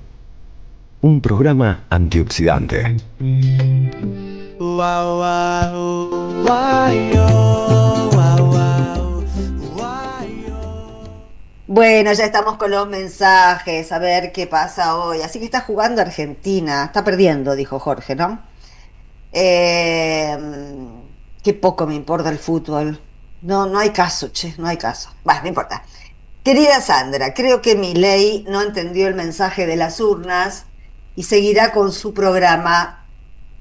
Speaker 2: Un programa antioxidante.
Speaker 4: Bueno, ya estamos con los mensajes, a ver qué pasa hoy. Así que está jugando Argentina, está perdiendo, dijo Jorge, ¿no? Eh, qué poco me importa el fútbol. No, no hay caso, che, no hay caso. Bueno, no importa. Querida Sandra, creo que Milei no entendió el mensaje de las urnas y seguirá con su programa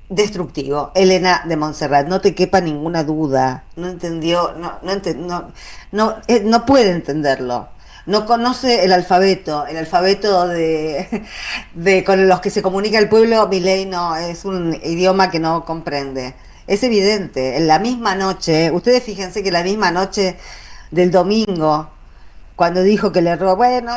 Speaker 4: destructivo. Elena de Montserrat, no te quepa ninguna duda. No entendió, no puede entenderlo. No conoce el alfabeto de con los que se comunica el pueblo. Milei no, es un idioma que no comprende. Es evidente, en la misma noche, ustedes fíjense que la misma noche del domingo, cuando dijo que el error, bueno,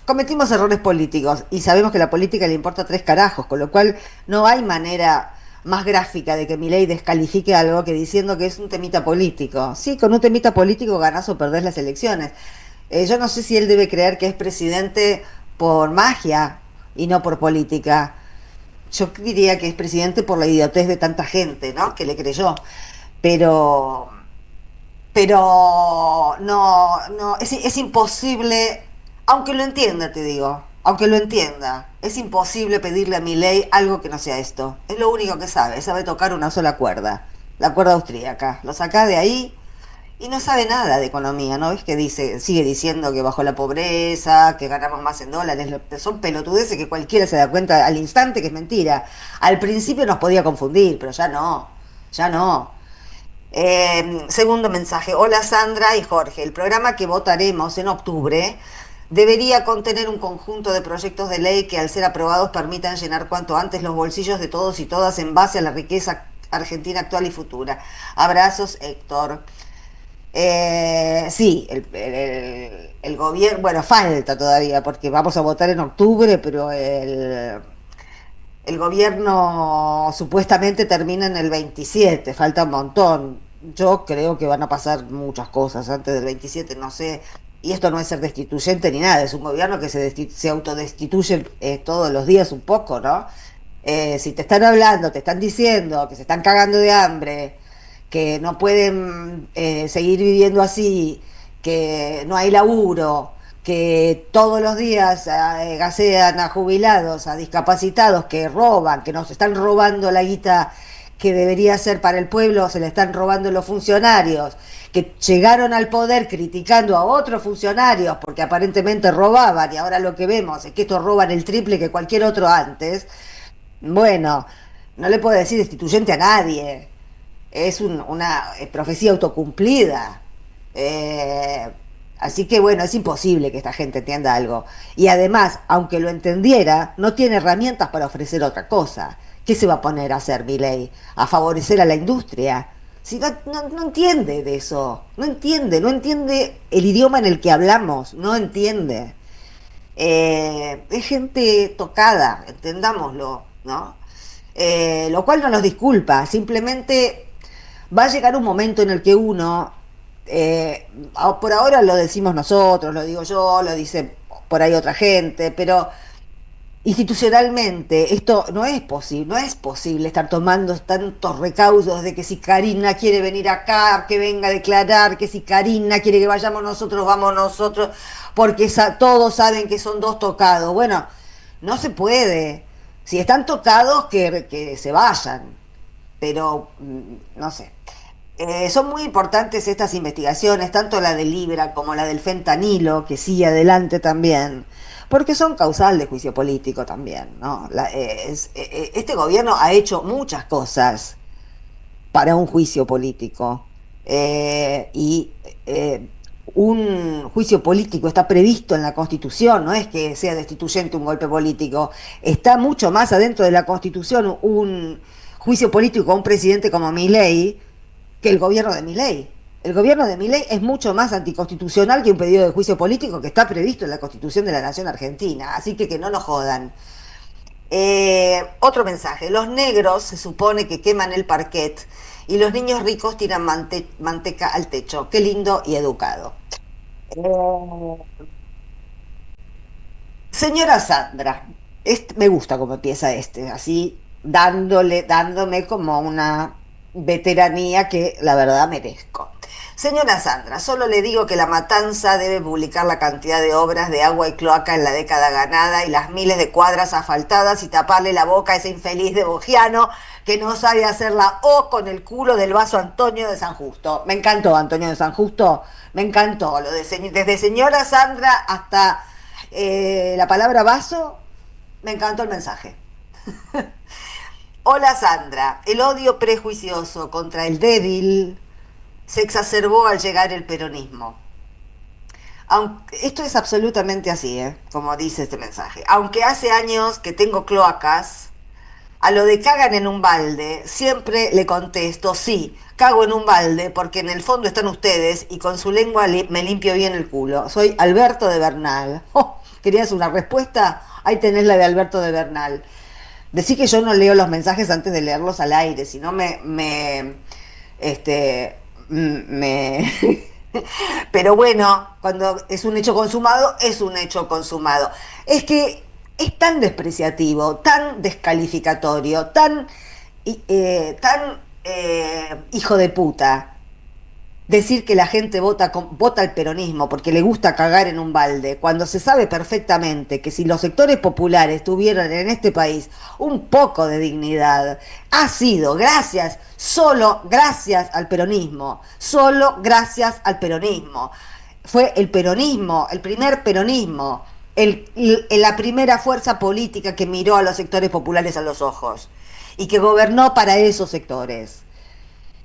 Speaker 4: cometimos errores políticos y sabemos que la política le importa tres carajos, con lo cual no hay manera más gráfica de que Milei descalifique algo que diciendo que es un temita político. Sí, con un temita político ganás o perdés las elecciones. Yo no sé si él debe creer que es presidente por magia y no por política. Yo diría que es presidente por la idiotez de tanta gente, ¿no? Que le creyó. Pero no, es imposible, aunque lo entienda, te digo, aunque lo entienda, es imposible pedirle a Milei algo que no sea esto. Es lo único que sabe tocar una sola cuerda, la cuerda austríaca. Lo saca de ahí y no sabe nada de economía, ¿no? ¿Ves que sigue diciendo que bajó la pobreza, que ganamos más en dólares? Son pelotudeces que cualquiera se da cuenta al instante que es mentira. Al principio nos podía confundir, pero ya no, ya no. Segundo mensaje. Hola Sandra y Jorge. El programa que votaremos en octubre debería contener un conjunto de proyectos de ley que al ser aprobados permitan llenar cuanto antes los bolsillos de todos y todas en base a la riqueza argentina actual y futura. Abrazos, Héctor. Sí, el gobierno, bueno, falta todavía porque vamos a votar en octubre, pero el gobierno supuestamente termina en el 27, falta un montón. Yo creo que van a pasar muchas cosas antes del 27, no sé. Y esto no es ser destituyente ni nada, es un gobierno que se autodestituye todos los días un poco, ¿no? Si te están hablando, te están diciendo que se están cagando de hambre, que no pueden seguir viviendo así, que no hay laburo, que todos los días gasean a jubilados, a discapacitados, que roban, que nos están robando la guita que debería ser para el pueblo, se le están robando los funcionarios, que llegaron al poder criticando a otros funcionarios porque aparentemente robaban y ahora lo que vemos es que estos roban el triple que cualquier otro antes. Bueno, no le puedo decir destituyente a nadie, es una profecía autocumplida. Así que bueno, es imposible que esta gente entienda algo. Y además, aunque lo entendiera, no tiene herramientas para ofrecer otra cosa. ¿Qué se va a poner a hacer Milei? ¿A favorecer a la industria? Si no entiende de eso, no entiende el idioma en el que hablamos, no entiende. Es gente tocada, entendámoslo, ¿no? Lo cual no nos disculpa, simplemente va a llegar un momento en el que uno, por ahora lo decimos nosotros, lo digo yo, lo dice por ahí otra gente, pero institucionalmente esto no es posible estar tomando tantos recaudos de que si Karina quiere venir acá, que venga a declarar, que si Karina quiere que vayamos nosotros, vamos nosotros, porque todos saben que son dos tocados. Bueno, no se puede. Si están tocados, que se vayan, pero no sé. Son muy importantes estas investigaciones, tanto la del Libra como la del fentanilo, que sigue adelante también, porque son causal de juicio político también, ¿no? Este gobierno ha hecho muchas cosas para un juicio político, un juicio político está previsto en la Constitución, no es que sea destituyente un golpe político, está mucho más adentro de la Constitución un juicio político a un presidente como Milei que el gobierno de Milei. El gobierno de Milei es mucho más anticonstitucional que un pedido de juicio político que está previsto en la Constitución de la Nación Argentina, así que no nos jodan. Otro mensaje, los negros se supone que queman el parquet y los niños ricos tiran manteca al techo. Qué lindo y educado. Señora Sandra, me gusta cómo empieza así dándome como una veteranía que la verdad merezco. Señora Sandra, solo le digo que La Matanza debe publicar la cantidad de obras de agua y cloaca en la década ganada y las miles de cuadras asfaltadas y taparle la boca a ese infeliz de Bogiano que no sabe hacer la O con el culo del vaso Antonio de San Justo. Me encantó Antonio de San Justo, me encantó. Desde señora Sandra hasta la palabra vaso, me encantó el mensaje. Hola Sandra, el odio prejuicioso contra el débil se exacerbó al llegar el peronismo. Esto es absolutamente así, como dice este mensaje. Aunque hace años que tengo cloacas, a lo de cagan en un balde, siempre le contesto, sí, cago en un balde porque en el fondo están ustedes y con su lengua me limpio bien el culo. Soy Alberto de Bernal. Oh, ¿querías una respuesta? Ahí tenés la de Alberto de Bernal. Decí que yo no leo los mensajes antes de leerlos al aire, si no pero bueno, cuando es un hecho consumado, es un hecho consumado. Es que es tan despreciativo, tan descalificatorio, tan hijo de puta decir que la gente vota al peronismo porque le gusta cagar en un balde, cuando se sabe perfectamente que si los sectores populares tuvieran en este país un poco de dignidad, ha sido solo gracias al peronismo, solo gracias al peronismo. Fue el peronismo, el primer peronismo, la primera fuerza política que miró a los sectores populares a los ojos y que gobernó para esos sectores.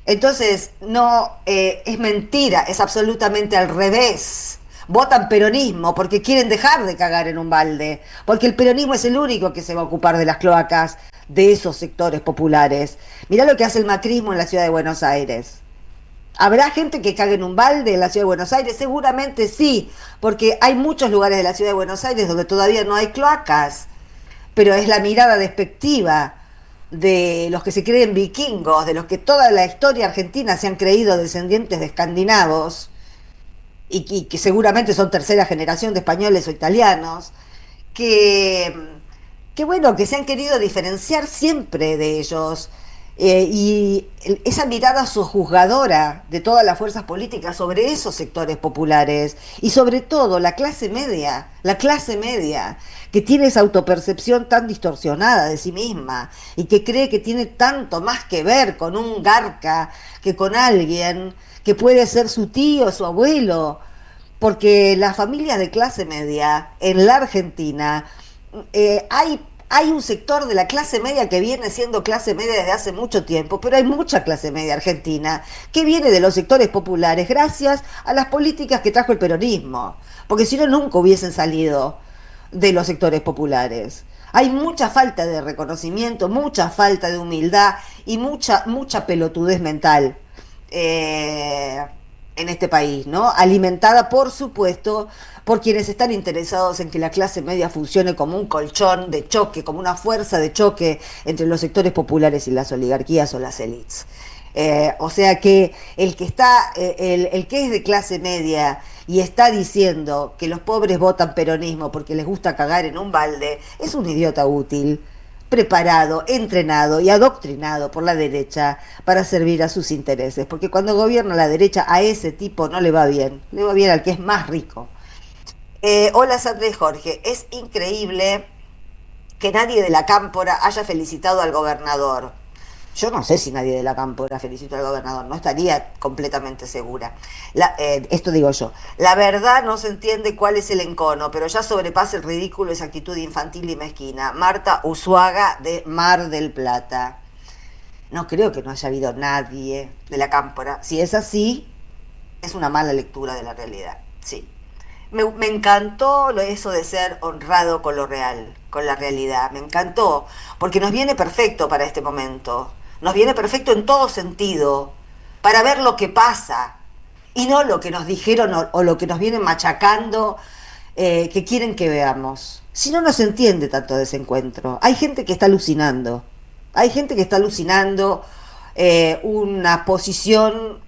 Speaker 4: Entonces, no, es mentira, es absolutamente al revés. Votan peronismo porque quieren dejar de cagar en un balde, porque el peronismo es el único que se va a ocupar de las cloacas de esos sectores populares. Mirá lo que hace el macrismo en la ciudad de Buenos Aires. ¿Habrá gente que cague en un balde en la ciudad de Buenos Aires? Seguramente sí, porque hay muchos lugares de la ciudad de Buenos Aires donde todavía no hay cloacas, pero es la mirada despectiva de los que se creen vikingos, de los que toda la historia argentina se han creído descendientes de escandinavos y que seguramente son tercera generación de españoles o italianos, que bueno, que se han querido diferenciar siempre de ellos, y esa mirada sojuzgadora de todas las fuerzas políticas sobre esos sectores populares y sobre todo la clase media que tiene esa autopercepción tan distorsionada de sí misma y que cree que tiene tanto más que ver con un garca que con alguien que puede ser su tío, su abuelo, porque las familias de clase media en la Argentina, hay un sector de la clase media que viene siendo clase media desde hace mucho tiempo, pero hay mucha clase media argentina que viene de los sectores populares gracias a las políticas que trajo el peronismo, porque si no nunca hubiesen salido de los sectores populares. Hay mucha falta de reconocimiento, mucha falta de humildad y mucha pelotudez mental en este país, ¿no? Alimentada, por supuesto, por quienes están interesados en que la clase media funcione como un colchón de choque, como una fuerza de choque entre los sectores populares y las oligarquías o las élites. O sea que el que es de clase media y está diciendo que los pobres votan peronismo porque les gusta cagar en un balde, es un idiota útil, preparado, entrenado y adoctrinado por la derecha para servir a sus intereses, porque cuando gobierna la derecha a ese tipo no le va bien, le va bien al que es más rico. Hola Sandra y Jorge, es increíble que nadie de la Cámpora haya felicitado al gobernador. Yo no sé si nadie de la Cámpora felicitó al gobernador, no estaría completamente segura. Esto digo yo. La verdad no se entiende cuál es el encono, pero ya sobrepasa el ridículo esa actitud infantil y mezquina. Marta Usuaga de Mar del Plata. No creo que no haya habido nadie de la Cámpora. Si es así, es una mala lectura de la realidad. Sí. Me encantó eso de ser honrado con lo real, con la realidad. Me encantó, porque nos viene perfecto para este momento. Nos viene perfecto en todo sentido, para ver lo que pasa, y no lo que nos dijeron o lo que nos vienen machacando, que quieren que veamos. Si no, no se entiende tanto desencuentro. Hay gente que está alucinando. Hay gente que está alucinando una posición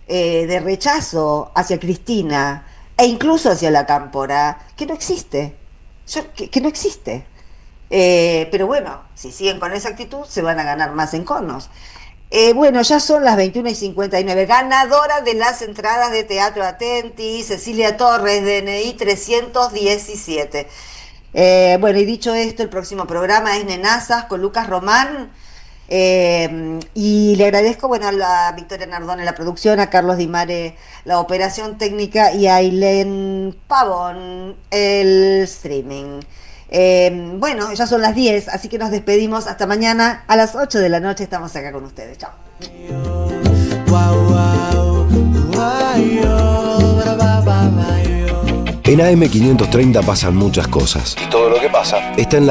Speaker 4: de rechazo hacia Cristina e incluso hacia la Cámpora, que no existe. Que no existe. Pero bueno, si siguen con esa actitud se van a ganar más enconos. Bueno, ya son las 21:59. Ganadora de las entradas de Teatro Atenti, Cecilia Torres, DNI 317. Bueno, y dicho esto, el próximo programa es Nenazas con Lucas Román. Y le agradezco, bueno, a la Victoria Nardón en la producción, a Carlos Di Mare la operación técnica y a Ailén Pavón el streaming. Bueno, ya son las 10, así que nos despedimos hasta mañana a las 8 de la noche. Estamos acá con ustedes. Chao.
Speaker 2: En AM530 pasan muchas cosas. Y todo lo que pasa está en la